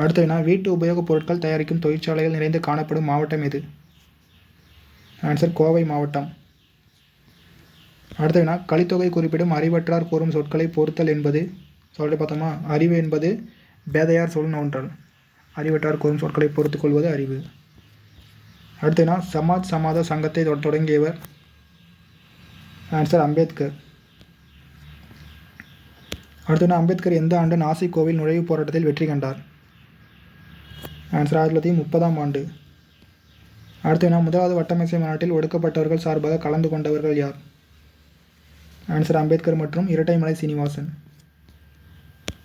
அடுத்து வீட்டு உபயோகப் பொருட்கள் தயாரிக்கும் தொழிற்சாலைகள் நிறைந்து காணப்படும் மாவட்டம் எது? ஆன்சர் கோவை மாவட்டம். அடுத்து கலித்தொகை குறிப்பிடும் அறிவற்றார் கூறும் சொற்களை பொறுத்தல் என்பது? சொல்லிட்டு பார்த்தோமா, அறிவு என்பது பேதையார் சொல் நோன்றல். அறிவற்றார் கூறும் சொற்களை பொறுத்து கொள்வது அறிவு. அடுத்து சமாஜ் சமாத சங்கத்தை தொடங்கியவர்? ஆன்சர் அம்பேத்கர். அடுத்து அம்பேத்கர் எந்த ஆண்டு நாசிக் கோவில் நுழைவுப் போராட்டத்தில் வெற்றி கண்டார்? ஆன்சர் 1930ஆம் ஆண்டு. அடுத்து முதலாவது வட்டமேசை மாநாட்டில் ஒடுக்கப்பட்டவர்கள் சார்பாக கலந்து கொண்டவர்கள் யார்? ஆன்சர் அம்பேத்கர் மற்றும் இரட்டைமலை சீனிவாசன்.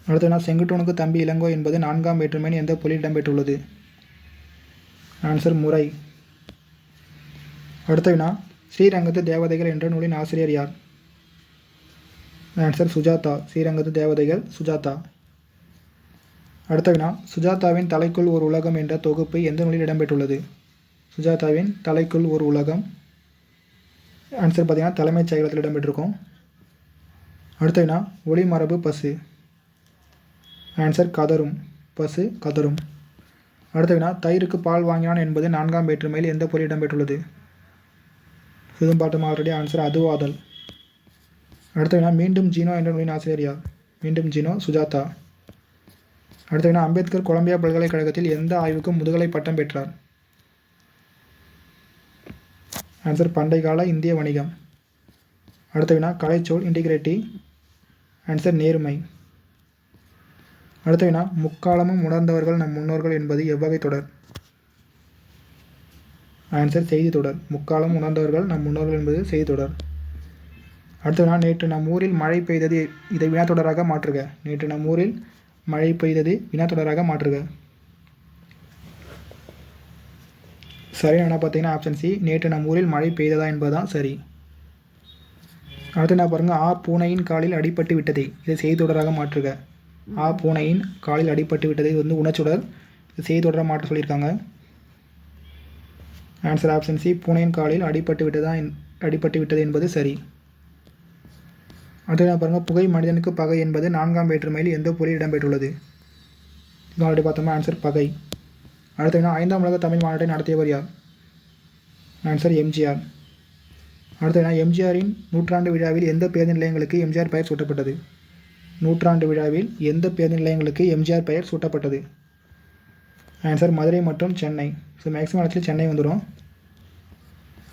அடுத்து செங்குட்டுவனுக்கு தம்பி இளங்கோ என்பது 4ஆம் வேற்றுமையின் எந்த பொருளில் இடம்பெற்றுள்ளது? ஆன்சர் முறை. அடுத்த ஸ்ரீரங்கத்து தேவதைகள் என்ற நூலின் ஆசிரியர் யார்? ஆன்சர் சுஜாதா. ஸ்ரீரங்கத்து தேவதைகள் சுஜாதா. அடுத்த சுஜாதாவின் தலைக்குள் ஒரு உலகம் என்ற தொகுப்பு எந்த நூலில் இடம்பெற்றுள்ளது? சுஜாதாவின் தலைக்குள் ஒரு உலகம். ஆன்சர் பார்த்தீங்கன்னா தலைமைச் செயலகத்தில் இடம்பெற்றிருக்கும். அடுத்த ஒளிமரபு பசு. ஆன்சர் கதரும். பசு கதரும். அடுத்த தயிருக்கு பால் வாங்கினான் என்பது 4ஆம் வேற்றுமையில் எந்த பொருள் இடம்பெற்றுள்ளது? சிதம்பாட்டம் ஆல்ரெடி. ஆன்சர் அதுவாதல். அடுத்த மீண்டும் ஜீனோ என்ற நூலின் ஆசிரியர் யார்? மீண்டும் ஜீனோ சுஜாதா. அடுத்த அம்பேத்கர் கொலம்பியா பல்கலைக்கழகத்தில் எந்த ஆய்வுக்கு முதுகலை பட்டம் பெற்றார்? ஆன்சர் பண்டைக்கால இந்திய வணிகம். அடுத்த கலைச்சொல் இன்டிகிரேட்டி. ஆன்சர் நேர்மை. அடுத்த முக்காலமும் உணர்ந்தவர்கள் நம் முன்னோர்கள் என்பது எவ்வகை தொடர்? ஆன்சர் செய்தி தொடர். முக்காலம் உணர்ந்தவர்கள் நம் முன்னோர்கள் என்பது செய்தி தொடர். அடுத்த நேற்று நம் ஊரில் மழை பெய்தது, இதை வினாத்தொடராக மாற்றுக. நேற்று நம் ஊரில் மழை பெய்தது வினாத்தொடராக மாற்றுக. சரியான பார்த்தீங்கன்னா ஆப்ஷன் சி, நேற்று நம் ஊரில் மழை பெய்ததா என்பதுதான் சரி. அடுத்து பாருங்கள், ஆ பூனையின் காலில் அடிபட்டு விட்டதே, இதை செய்தித்தொடராக மாற்றுக. ஆ பூனையின் காலில் அடிபட்டு விட்டதை இது உணச்சொடர், இது செய்தித்தொடராக மாற்ற சொல்லியிருக்காங்க. ஆன்சர் ஆப்ஷன் சி, பூனையின் காலில் அடிபட்டு விட்டது என்பது சரி. அடுத்து பாருங்கள், புகை மனிதனுக்கு பகை என்பது 4ஆம் வேற்றுமையில் எந்த பொருளில் இடம்பெற்றுள்ளது? இது ஆல்ரெடி பார்த்தோம்னா ஆன்சர் பகை. அடுத்து 5ஆம் உலக தமிழ் மாநாட்டை நடத்தியவர் யார்? ஆன்சர் எம்ஜிஆர். அடுத்து எம்ஜிஆரின் நூற்றாண்டு விழாவில் எந்த பேருந்து நிலையங்களுக்கு எம்ஜிஆர் பெயர் சூட்டப்பட்டது? நூற்றாண்டு விழாவில் எந்த பேருந்து நிலையங்களுக்கு எம்ஜிஆர் பெயர் சூட்டப்பட்டது? ஆன்சர் மதுரை மற்றும் சென்னை. ஸோ மேக்ஸிமம் இடத்துல சென்னை வந்துடும்.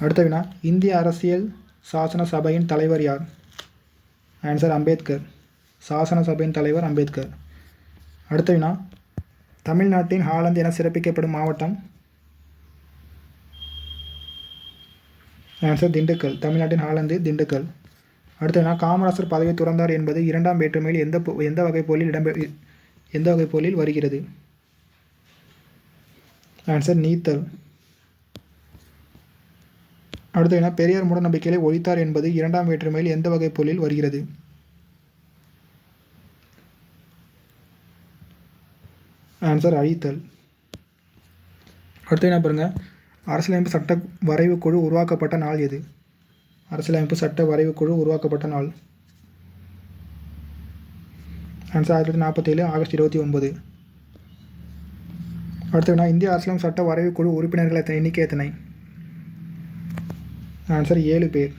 அடுத்த இந்திய அரசியல் சாசன சபையின் தலைவர் யார்? ஆன்சர் அம்பேத்கர். சாசன சபையின் தலைவர் அம்பேத்கர். அடுத்த தமிழ்நாட்டின் ஹாலந்து என சிறப்பிக்கப்படும் மாவட்டம்? ஆன்சர் திண்டுக்கல். தமிழ்நாட்டின் ஹாலந்து திண்டுக்கல். அடுத்த காமராசர் பதவி துறந்தார் என்பது 2ஆம் வேற்றுமையில் எந்த வகை பொருளில் வருகிறது? ஆன்சர் நீத்தல். அடுத்த பெரியார் மூட நம்பிக்கைகளை ஒழித்தார் என்பது 2ஆம் வேற்றுமையில் எந்த வகை பொருளில் வருகிறது? ஆன்சர் அழித்தல். அடுத்து பாருங்க, அரசியலமைப்பு சட்ட வரைவு குழு உருவாக்கப்பட்ட நாள் எது? அரசியலமைப்பு சட்ட வரைவு குழு உருவாக்கப்பட்ட நாள்? Answer 1947 August 29. அடுத்து இந்திய அரசியலமைப்பு சட்ட வரைவு குழு உறுப்பினர்கள் எண்ணிக்கை எத்தனை? ஆன்சர் 7 பேர்.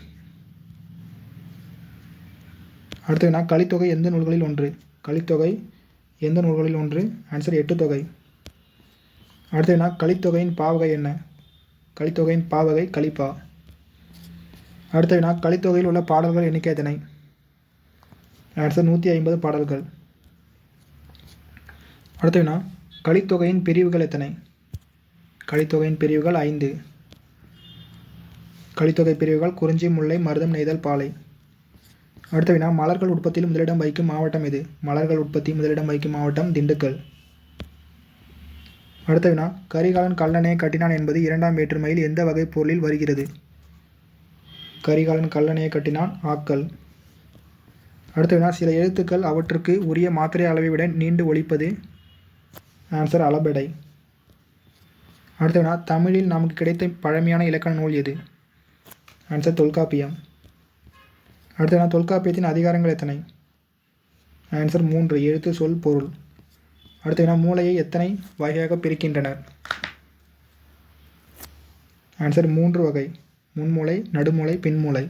அடுத்து கலித்தொகை எந்த நூல்களில் ஒன்று? கலித்தொகை எந்த நூல்களில் ஒன்று? ஆன்சர் 8 தொகை. அடுத்து கலித்தொகையின் பாவகை என்ன? கலித்தொகையின் பாவகை கலிப்பா. அடுத்த கலித்தொகையில் உள்ள பாடல்கள் எண்ணிக்கை எத்தனை? ஆன்சர் 150 பாடல்கள். அடுத்த கலித்தொகையின் பிரிவுகள் எத்தனை? கலித்தொகையின் பிரிவுகள் 5. கலித்தொகை பிரிவுகள் குறிஞ்சி, முல்லை, மருதம், நெய்தல், பாலை. அடுத்த மலர்கள் உற்பத்தியில் முதலிடம் வகிக்கும் மாவட்டம் எது? மலர்கள் உற்பத்தி முதலிடம் வகிக்கும் மாவட்டம் திண்டுக்கல். அடுத்த கரிகாலன் கல்லணையை கட்டினான் என்பது 2ஆம் வேற்றுமையில் எந்த வகை பொருளில் வருகிறது? கரிகாலன் கல்லணையை கட்டினான் ஆக்கல். அடுத்த சில எழுத்துக்கள் அவற்றுக்கு உரிய மாத்திரை அளவை விட நீண்டு ஒலிப்பது? ஆன்சர் அளபெடை. அடுத்த வினா, தமிழில் நமக்கு கிடைத்த பழமையான இலக்கண நூல் எது? ஆன்சர் தொல்காப்பியம். அடுத்த வினா, தொல்காப்பியத்தின் அதிகாரங்கள் எத்தனை? ஆன்சர் 3: எழுத்து, சொல், பொருள். அடுத்த வினா, மூளையை எத்தனை வகையாக பிரிக்கின்றனர்? ஆன்சர் 3 வகை: முன்மூளை, நடுமூளை, பின்மூளை.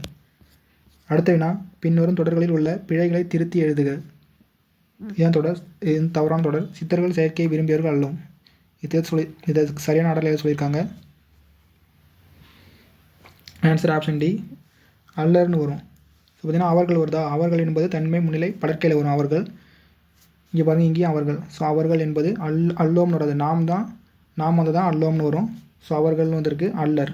அடுத்த வினா, பின்வரும் தொடர்களில் உள்ள பிழைகளை திருத்தி எழுதுக. இதன் தொடர், இது தவறான தொடர். சித்தர்கள் செயற்கையை விரும்பியவர்கள் அல்லோம். இதை சரியான ஆர்டரில் சொல்லியிருக்காங்க. ஆன்சர் ஆப்ஷன் டி, அல்லர்னு வரும். ஸோ பார்த்தீங்கன்னா அவர்கள் வருதா? அவர்கள் என்பது தன்மை முன்னிலை படற்கையில் வரும். அவர்கள் இங்கே பாருங்கள், இங்கேயும் அவர்கள். ஸோ அவர்கள் என்பது அல்லோம்னு வராது. நாம் வந்து தான் அல்லோம்னு வரும். ஸோ அவர்கள்னு வந்திருக்கு, அல்லர்.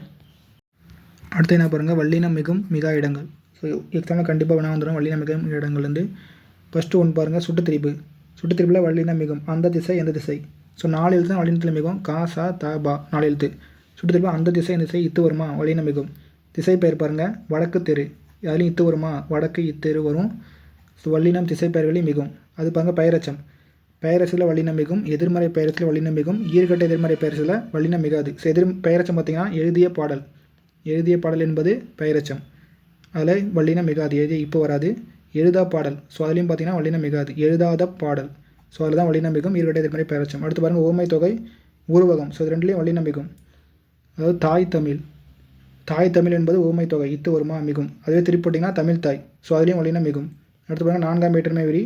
அடுத்து என்ன பாருங்கள், வல்லினம் மிகும் மிகா இடங்கள். ஸோ எக்ஸாம்பிள் கண்டிப்பாக வேணா வந்துடும். வல்லினம் மிகும் மிகா இடங்கள் வந்து ஃபஸ்ட்டு ஒன்று பாருங்கள், சுட்டுத்திரிப்பு. சுட்டுத்திரிப்பில் வல்லினம் மிகும் அந்த திசை எந்த திசை? ஸோ 4 எழுத்து தான் வல்லினத்தில் மிகும். கா, சா, த, பா 4 எழுத்து. சுட்டுத்திரிப்பு அந்த திசை எந்த திசை? இத்து வருமா? வல்லினம் மிகும். திசை பெயர் பாருங்கள், வடக்கு தெரு. அதுலேயும் இத்து வருமா? வடக்கு இத்தெரு வரும். ஸோ வல்லினம் திசை பெயர்களில் மிகும். அது பாருங்கள் பெயரச்சம். பெயரச்சில் வல்லினம் மிகும். எதிர்மறை பெயரச்சில் வல்லினம் மிகும். ஈர்கட்ட எதிர்மறை பெயரச்சில் வல்லினம் மிகாது. ஸோ பெயரச்சம் பார்த்திங்கன்னா எழுதிய பாடல். எழுதிய பாடல் என்பது பெயரச்சம். அதில் வல்லினம் மிகாது. எழுதிய இப்போ வராது. எழுதா பாடல். ஸோ அதுலேயும் பார்த்திங்கன்னா வல்லினம் மிகாது. எழுதாத பாடல். ஸோ அதில் தான் வல்லினம் மிகும். ஈர்கட்ட எதிர்மறை பெயரச்சம். அடுத்து பாருங்கள், ஓமை தொகை, உருவகம். ஸோ இது ரெண்டுலேயும் வல்லினம் மிகும். அதாவது தாய் தமிழ். தாய் தமிழ் என்பது ஓமை தொகை. இத்து வருமா? மிகும். அதுவே திருப்பி போட்டிங்கன்னா தமிழ் தாய். ஸோ அதுலேயும் வல்லினம் மிகும். அடுத்து பாருங்கள், 4ஆம் வேற்றுமை விரி.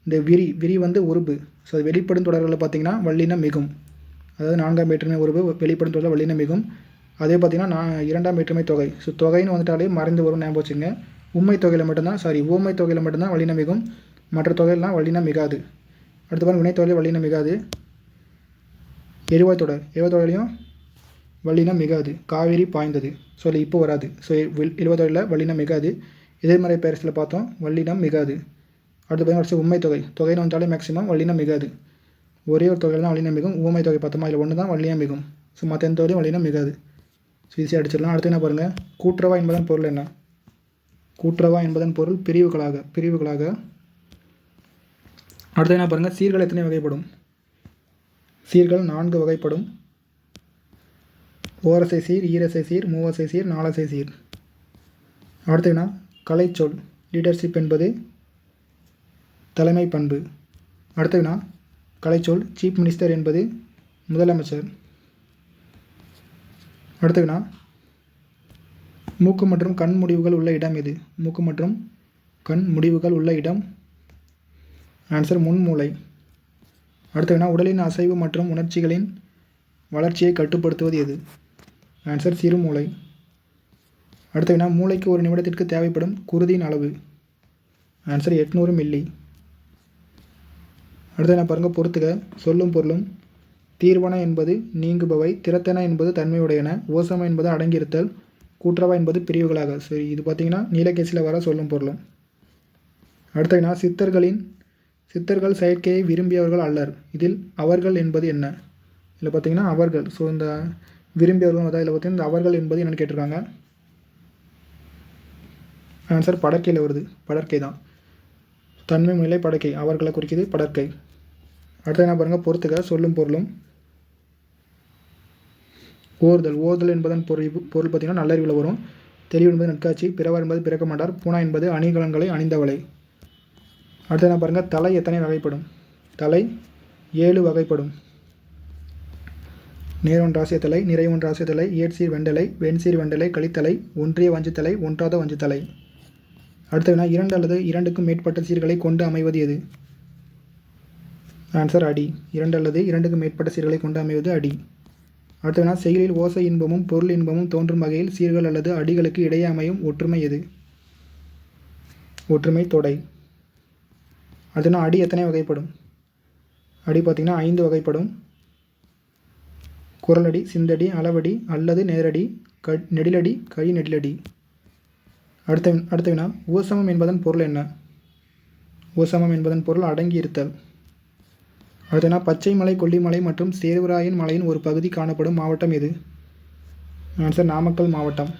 இந்த விரி வந்து உருபு. ஸோ அது வெளிப்படும் தொடர்களில் பார்த்திங்கன்னா வல்லினம் மிகும். அதாவது 4ஆம் வேற்றுமை உருபு வெளிப்படும் தொடரில் வல்லினம் மிகும். அதே பார்த்திங்கன்னா 2ஆம் வேற்றுமை தொகை. ஸோ தொகைன்னு வந்துட்டாலே மறைந்து வரும், ஞாபகம் வச்சுங்க. ஓமை தொகையில் மட்டும்தான் வல்லினம் மிகும். மற்ற தொகையெல்லாம் வல்லினம் மிகாது. அடுத்து பாருங்கள், வினைத்தொகையில் வல்லினம் மிகாது. எரிவாய் தொடர்லையும் வல்லினம் மிகாது. காவேரி பாய்ந்தது. ஸோ அதில் இப்போ வராது. ஸோ எரிவாய் தொடரில் வல்லினம் மிகாது. எதிர்மறை பெயர்ச்சியில் பார்த்தோம், வல்லினம் மிகாது. அடுத்து பார்த்தீங்கன்னா உண்மை தொகைன்னு வந்தாலே மேக்ஸிமம் வல்லினம் மிகாது. ஒரே ஒரு தொகையில் தான் வல்லினம் மிகும். ஊமை தொகை பார்த்தோமா, இதில் ஒன்று தான் வல்லினம் மிகும். ஸோ மற்ற எந்த தொகையிலும் வல்லினம் மிகாது. ஸோ ஈஸியாக அடிச்சிடலாம். அடுத்து என்ன பாருங்கள், கூட்டுறவா என்பதன் பொருள் என்ன? கூட்டுறவா என்பதன் பொருள் பிரிவுகளாக. அடுத்து என்ன பாருங்கள், சீர்கள் எத்தனை வகைப்படும்? சீர்கள் 4 வகைப்படும். ஓரசை சீர், ஈரசை சீர், மூவசை சீர், 4சை சீர். அடுத்து என்ன, கலைச்சொல். லீடர்ஷிப் என்பது தலைமை பண்பு. அடுத்து என்ன, கலைச்சொல். சீஃப் மினிஸ்டர் என்பது முதலமைச்சர். அடுத்து வினா, மூக்கு மற்றும் கண் முடிவுகள் உள்ள இடம் எது? மூக்கு மற்றும் கண் முடிவுகள் உள்ள இடம். ஆன்சர் முன்மூளை. அடுத்த வினா, உடலின் அசைவு மற்றும் உணர்ச்சிகளின் வளர்ச்சியை கட்டுப்படுத்துவது எது? ஆன்சர் சிறுமூளை. அடுத்த வினா, மூளைக்கு ஒரு நிமிடத்திற்கு தேவைப்படும் குருதியின் அளவு. Answer 800 milli. அடுத்த என்ன பாருங்கள், பொறுத்துக. சொல்லும் பொருளும். தீர்வன என்பது நீங்குபவை, திறத்தன என்பது தன்மையுடையன, ஓசம என்பது அடங்கியிருத்தல், கூற்றவா என்பது பிரிவுகளாக. சரி, இது பார்த்தீங்கன்னா நீலகேசியில் வர சொல்லும் பொருளும். அடுத்த வினா, சித்தர்கள் செயற்கையை விரும்பியவர்கள் அல்லர். இதில் அவர்கள் என்பது என்ன? இதில் பார்த்தீங்கன்னா அவர்கள். ஸோ இந்த விரும்பியவர்கள் தான். இதில் பார்த்தீங்கன்னா இந்த அவர்கள் என்பது என்னென்னு கேட்டிருக்காங்க. ஆன்சர் படற்கையில் வருது. படற்கை தான். தன்மை முன்னிலை படற்கை. அவர்களை குறிக்கிது படற்கை. அடுத்த என்ன பாருங்கள், பொறுத்துக. சொல்லும் பொருளும். ஓர்தல் என்பதன் பொருள் பார்த்திங்கன்னா நல்லறிவில் வரும். தெளிவு என்பது நட்காட்சி, பிறவர் என்பது பிறக்க மாட்டார், பூனா என்பது அணிகலன்களை அணிந்தவளை. அடுத்து என்ன பாருங்கள், தலை எத்தனை வகைப்படும்? தலை 7 வகைப்படும். நேரொன் ராசிய தலை, நிறைவொன் ராசிய தலை, ஏற்சீர் வெண்டலை, வெண்சீர் வெண்டலை, கலித்தலை, ஒன்றிய வஞ்சித்தலை, ஒன்றாத வஞ்சித்தலை. அடுத்த வினா, 2 அல்லது 2க்கும் மேற்பட்ட சீர்களை கொண்டு அமைவது எது? ஆன்சர் அடி. 2 அல்லது 2க்கும் மேற்பட்ட சீர்களை கொண்டு அமைவது அடி. அடுத்த வினா, செயலில் ஓசை இன்பமும் பொருள் இன்பமும் தோன்றும் வகையில் சீர்கள் அல்லது அடிகளுக்கு இடையே அமையும் ஒற்றுமை எது? ஒற்றுமை தொடை. அடுத்தனா, அடி எத்தனை வகைப்படும்? அடி பார்த்திங்கன்னா 5 வகைப்படும். குரலடி, சிந்தடி, அளவடி அல்லது நேரடி, நெடிலடி, கழி நெடிலடி. அடுத்த வினா, ஓசமம் என்பதன் பொருள் என்ன? ஓசமம் என்பதன் பொருள் அடங்கி இருத்தல். அடுத்தனா, பச்சை மலை, கொல்லிமலை மற்றும் சேர்வராயன் மலையின் ஒரு பகுதி காணப்படும் மாவட்டம் எது? ஆன்சர் நாமக்கல் மாவட்டம்.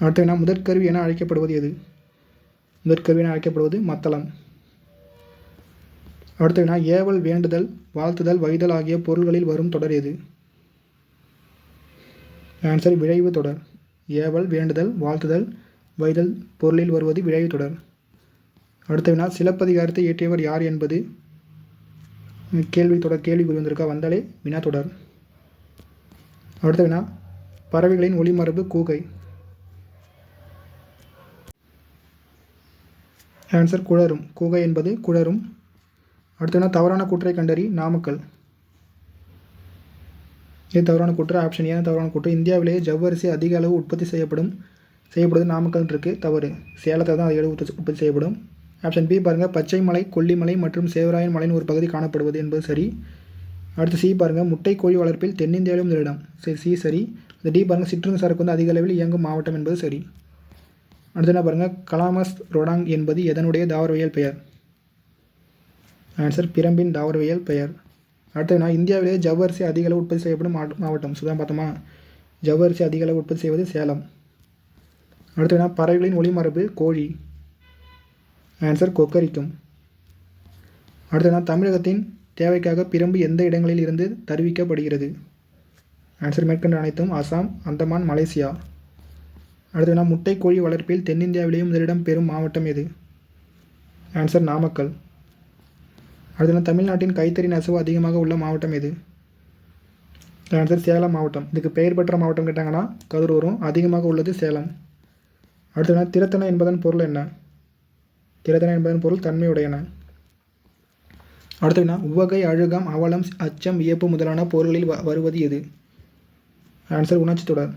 அடுத்த வினா, முதற்கருவி என அழைக்கப்படுவது எது? முதற்கருவி என அழைக்கப்படுவது மத்தளம். அடுத்த வினா ஏவல், வேண்டுதல், வாழ்த்துதல், வைதல் ஆகிய பொருள்களில் வரும் தொடர் எது? ஆன்சர் விழைவு தொடர். ஏவல், வேண்டுதல், வாழ்த்துதல், வைதல் பொருளில் வருவது விழைவு தொடர். அடுத்த வினா சிலப்பதிகாரத்தை இயற்றியவர் யார் என்பது கேள்வி தொடர். கேள்விக்குறி வந்திருக்கா? வந்தாலே வினா தொடர். அடுத்த வினா பறவைகளின் ஒளிமரபு கூகை. ஆன்சர் குழரும். கூகை என்பது குழரும். அடுத்த வினா தவறான கூற்றை கண்டறி. நாமக்கல். இது தவறான கூற்று. ஆப்ஷன் ஏ தவறான கூற்று. இந்தியாவிலேயே ஜவ்வரிசி அதிக அளவு உற்பத்தி செய்யப்படுது நாமக்கல் இருக்கு. தவறு. சேலத்தில் தான் அதிக அளவு உற்பத்தி செய்யப்படும். ஆப்ஷன் பி பாருங்கள், பச்சை மலை, கொல்லிமலை மற்றும் சேவராயன் மலையின் ஒரு பகுதி காணப்படுவது என்பது சரி. அடுத்து சி பாருங்கள், முட்டை கோழி வளர்ப்பில் தென்னிந்தியாவிலும் முதலிடம். சி சரி. இந்த டி பாருங்கள், சிற்றுந்து சரக்கு வந்து அதிக அளவில் இயங்கும் மாவட்டம் என்பது சரி. அடுத்து என்ன பாருங்கள், கலாமஸ் ரொடாங் என்பது எதனுடைய தாவரவியல் பெயர்? ஆன்சர் பிரம்பின் தாவரவியல் பெயர். அடுத்து இந்தியாவிலேயே ஜவ்வரிசி அதிக அளவு உற்பத்தி செய்யப்படும் மாவட்டம். சுதான் பார்த்தோமா, ஜவ்வரிசி அதிக அளவு உற்பத்தி செய்வது சேலம். அடுத்து பறவைகளின் ஒளிமரபு கோழி. ஆன்சர் கொக்கரிக்கும். அடுத்து தமிழகத்தின் தேவைக்காக பிரம்பு எந்த இடங்களில் இருந்து தருவிக்கப்படுகிறது? ஆன்சர் மேற்கண்ட அனைத்தும் அசாம், அந்தமான், மலேசியா. அடுத்து முட்டை கோழி வளர்ப்பில் தென்னிந்தியாவிலேயும் முதலிடம் பெறும் மாவட்டம் எது? ஆன்சர் நாமக்கல். அடுத்து தமிழ்நாட்டின் கைத்தறி நெசவு அதிகமாக உள்ள மாவட்டம் எது? ஆன்சர் சேலம் மாவட்டம். இதுக்கு பெயர் பெற்ற மாவட்டம் கேட்டாங்கன்னா கரூர் வரும். அதிகமாக உள்ளது சேலம். அடுத்து திறத்தன என்பதன் பொருள் என்ன? திறத்தன என்பதன் பொருள் தன்மையுடையன. அடுத்து உவகை, அழுகம், அவலம், அச்சம், வியப்பு முதலான பொருள்களில் வருவது எது? ஆன்சர் உணர்ச்சி தொடர்.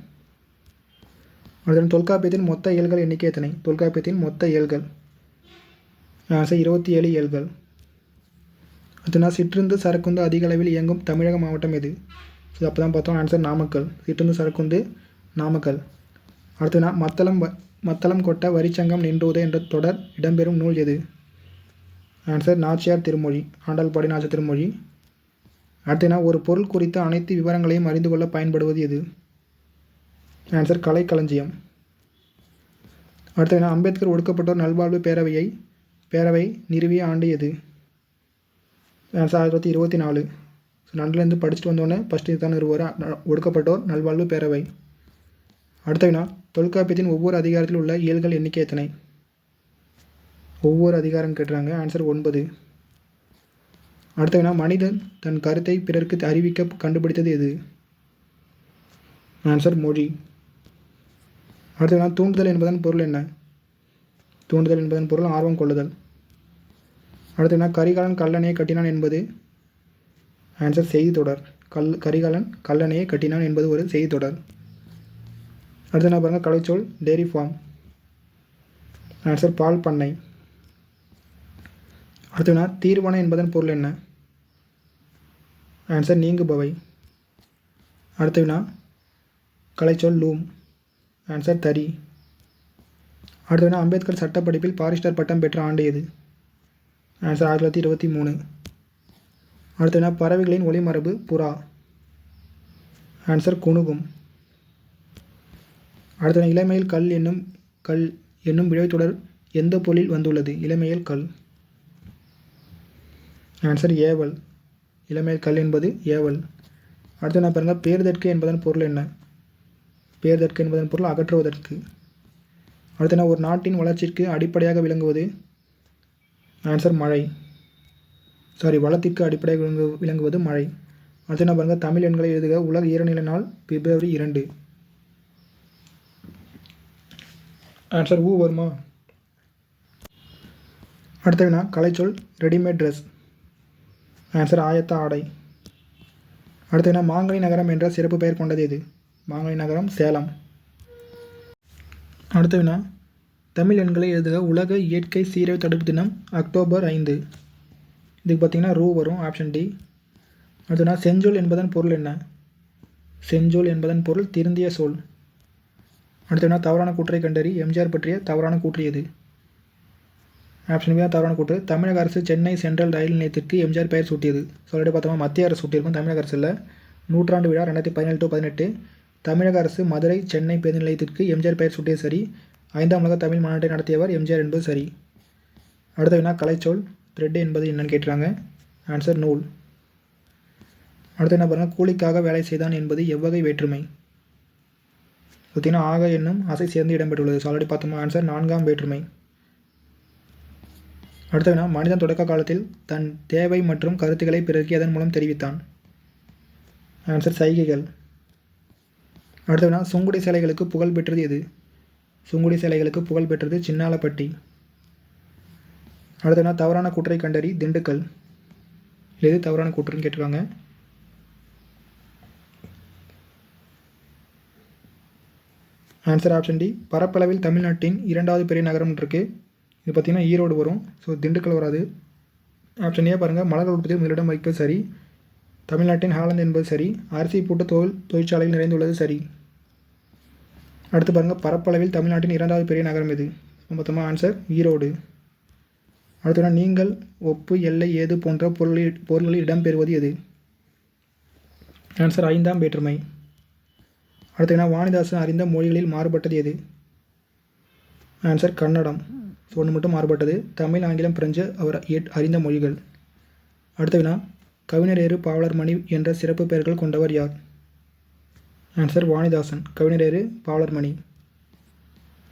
அடுத்து தொல்காப்பியத்தின் மொத்த இயல்கள் எண்ணிக்கை எத்தனை? தொல்காப்பியத்தின் மொத்த இயல்கள் ஆன்சர் 27 இயல்கள். அடுத்து சிற்றுந்து சரக்குந்து அதிக அளவில் இயங்கும் தமிழக மாவட்டம் எது? ஸோ அப்போ தான் பார்த்தோம். ஆன்சர் நாமக்கல். சிற்றுந்து சரக்குந்து நாமக்கல். அடுத்து மத்தளம் கொட்ட வரிச்சங்கம் நின்றுவதே என்ற தொடர் இடம்பெறும் நூல் எது? ஆன்சர் நாச்சியார் திருமொழி. ஆண்டாள்பாடி நாச்சியார் திருமொழி. அடுத்து ஒரு பொருள் குறித்த அனைத்து விவரங்களையும் அறிந்து கொள்ள பயன்படுவது எது? ஆன்சர் கலைக்களஞ்சியம். அடுத்து அம்பேத்கர் ஒடுக்கப்பட்டோர் நல்வாழ்வு பேரவை நிறுவிய ஆண்டு எது? ஆன்சர் 1924. ஸோ நன்றிலேருந்து படிச்சுட்டு வந்தோடனே ஃபஸ்ட்டு இதுதான் நிறுவுவார், ஒடுக்கப்பட்டோர் நல்வாழ்வு பேரவை. அடுத்த தொல்காப்பியத்தின் ஒவ்வொரு அதிகாரத்தில் உள்ள இயல்கள் எண்ணிக்கை எத்தனை? ஒவ்வொரு அதிகாரம் கேட்டுறாங்க. ஆன்சர் 9. அடுத்த மனிதன் தன் கருத்தை பிறருக்கு அறிவிக்க கண்டுபிடித்தது எது? ஆன்சர் மொழி. அடுத்த தூண்டுதல் என்பதன் பொருள் என்ன? தூண்டுதல் என்பதன் பொருள் ஆர்வம் கொள்ளுதல். அடுத்த கரிகாலன் கல்லணையை கட்டினான் என்பது? ஆன்சர் செய்தி தொடர். கரிகாலன் கல்லணையை கட்டினான் என்பது ஒரு செய்தி தொடர். அடுத்து பாருங்கள், கலைச்சொல் டெய்ரி ஃபார்ம். ஆன்சர் பால் பண்ணை. அடுத்து தீர்வான என்பதன் பொருள் என்ன? ஆன்சர் நீங்குபவை. அடுத்து கலைச்சொல் லூம். ஆன்சர் தறி. அடுத்து அம்பேத்கர் சட்டப்படிப்பில் பாரிஸ்டர் பட்டம் பெற்ற ஆண்டு எது? ஆன்சர் 1923. அடுத்து பறவைகளின் ஒளிமரபு புறா. ஆன்சர் குணுகும். அடுத்த இளமையில் கல் என்னும் விழைத்தொடர் எந்த பொருளில் வந்துள்ளது? இளமையில் கல். ஆன்சர் ஏவல். இளமையில் கல் என்பது ஏவல். அடுத்து பாருங்கள், பேர்தற்கு என்பதன் பொருள் என்ன? பேர்தற்கு என்பதன் பொருள் அகற்றுவதற்கு. அடுத்து ஒரு நாட்டின் வளர்ச்சிக்கு அடிப்படையாக விளங்குவது? ஆன்சர் மழை. வளத்திற்கு அடிப்படையாக விளங்குவது மழை. அடுத்து பாருங்கள், தமிழ் எண்களை எழுதுக. உலக ஈரநிலை நாள் பிப்ரவரி 2. ஆன்சர் ஊ வருமா? அடுத்த கலைச்சொல் ரெடிமேட் ட்ரெஸ். ஆன்சர் ஆயத்த ஆடை. அடுத்து மாங்கனி நகரம் என்ற சிறப்பு பெயர் கொண்டது எது? மாங்கனி நகரம் சேலம். அடுத்த தமிழ் எண்களை எழுதுக. உலக இயற்கை சீரழிவு தடுப்பு தினம் அக்டோபர் 5. இதுக்கு பார்த்தீங்கன்னா ரூ வரும். Option D. அடுத்து செஞ்சொல் என்பதன் பொருள் என்ன? செஞ்சொல் என்பதன் பொருள் திருந்திய சொல். அடுத்து தவறான கூற்றை கண்டறி. எம்ஜிஆர் பற்றிய தவறான கூற்று எது? ஆப்ஷன் பி தான் தவறான கூற்று. தமிழக அரசு சென்னை சென்ட்ரல் ரயில் நிலையத்திற்கு எம்ஜிஆர் பெயர் சூட்டியது. ஆல்ரெடி பார்த்தோமா, மத்திய அரசு சூட்டியிருக்கும், தமிழக அரசு இல்லை. 100ஆண்டு விழா 2017-18. தமிழக அரசு மதுரை சென்னை பேருந்து நிலையத்திற்கு எம்ஜிஆர் பெயர் சூட்டியது சரி. 5ஆம் உலக தமிழ் மாநாட்டை நடத்தியவர் எம்ஜிஆர் என்பது சரி. அடுத்த கலைச்சொல் த்ரெட் என்பது என்னன்னு கேட்டுறாங்க. ஆன்சர் நூல். அடுத்து என்ன பாருங்கள், கூலிக்காக வேலை செய்தான் என்பது எவ்வகை வேற்றுமை? பார்த்தீங்கன்னா ஆக என்னும் அசை சேர்ந்து இடம்பெற்றுள்ளது. ஸோ ஆல்ரெடி பார்த்தோமா, ஆன்சர் 4ஆம் வேற்றுமை. அடுத்ததுனா மனிதன் தொடக்க காலத்தில் தன் தேவை மற்றும் கருத்துக்களை பிறருக்கு அதன் மூலம் தெரிவித்தான். ஆன்சர் சைகைகள். அடுத்ததுனா சுங்குடி சேலைகளுக்கு புகழ் பெற்றது எது? சுங்குடி சேலைகளுக்கு புகழ் பெற்றது சின்னாலப்பட்டி. அடுத்ததுனா தவறான கூற்றை கண்டறி திண்டுக்கல். எது தவறான கூற்றுன்னு கேட்டிருக்காங்க. Answer option D. பரப்பளவில் தமிழ்நாட்டின் 2வது பெரிய நகரம் இருக்குது. இது பார்த்திங்கன்னா ஈரோடு வரும். ஸோ திண்டுக்கல் வராது. ஆப்ஷன் ஏ பாருங்கள், மலர்கள் உற்பத்தி முதலிடம் வைப்பது சரி. தமிழ்நாட்டின் ஹாலந்து என்பது சரி. அரிசி பூட்டு தொழிற்சாலையில் நிறைந்துள்ளது சரி. அடுத்து பாருங்கள், பரப்பளவில் தமிழ்நாட்டின் 2வது பெரிய நகரம் எது? மொத்தமாக ஆன்சர் ஈரோடு. அடுத்தது நீங்கள், ஒப்பு, எல்லை, ஏது போன்ற பொருள்களில் இடம்பெறுவது எது? ஆன்சர் 5ஆம் வேற்றுமை. அடுத்து வாணிதாசன் அறிந்த மொழிகளில் மாறுபட்டது எது? ஆன்சர் கன்னடம். ஸோ ஒன்று மட்டும் மாறுபட்டது. தமிழ், ஆங்கிலம், பிரெஞ்சு அவர் அறிந்த மொழிகள். அடுத்த வினா, கவிஞரேறு பாவலர்மணி என்ற சிறப்பு பெயர்கள் கொண்டவர் யார்? ஆன்சர் வாணிதாசன். கவிஞரேறு பாவலர்மணி.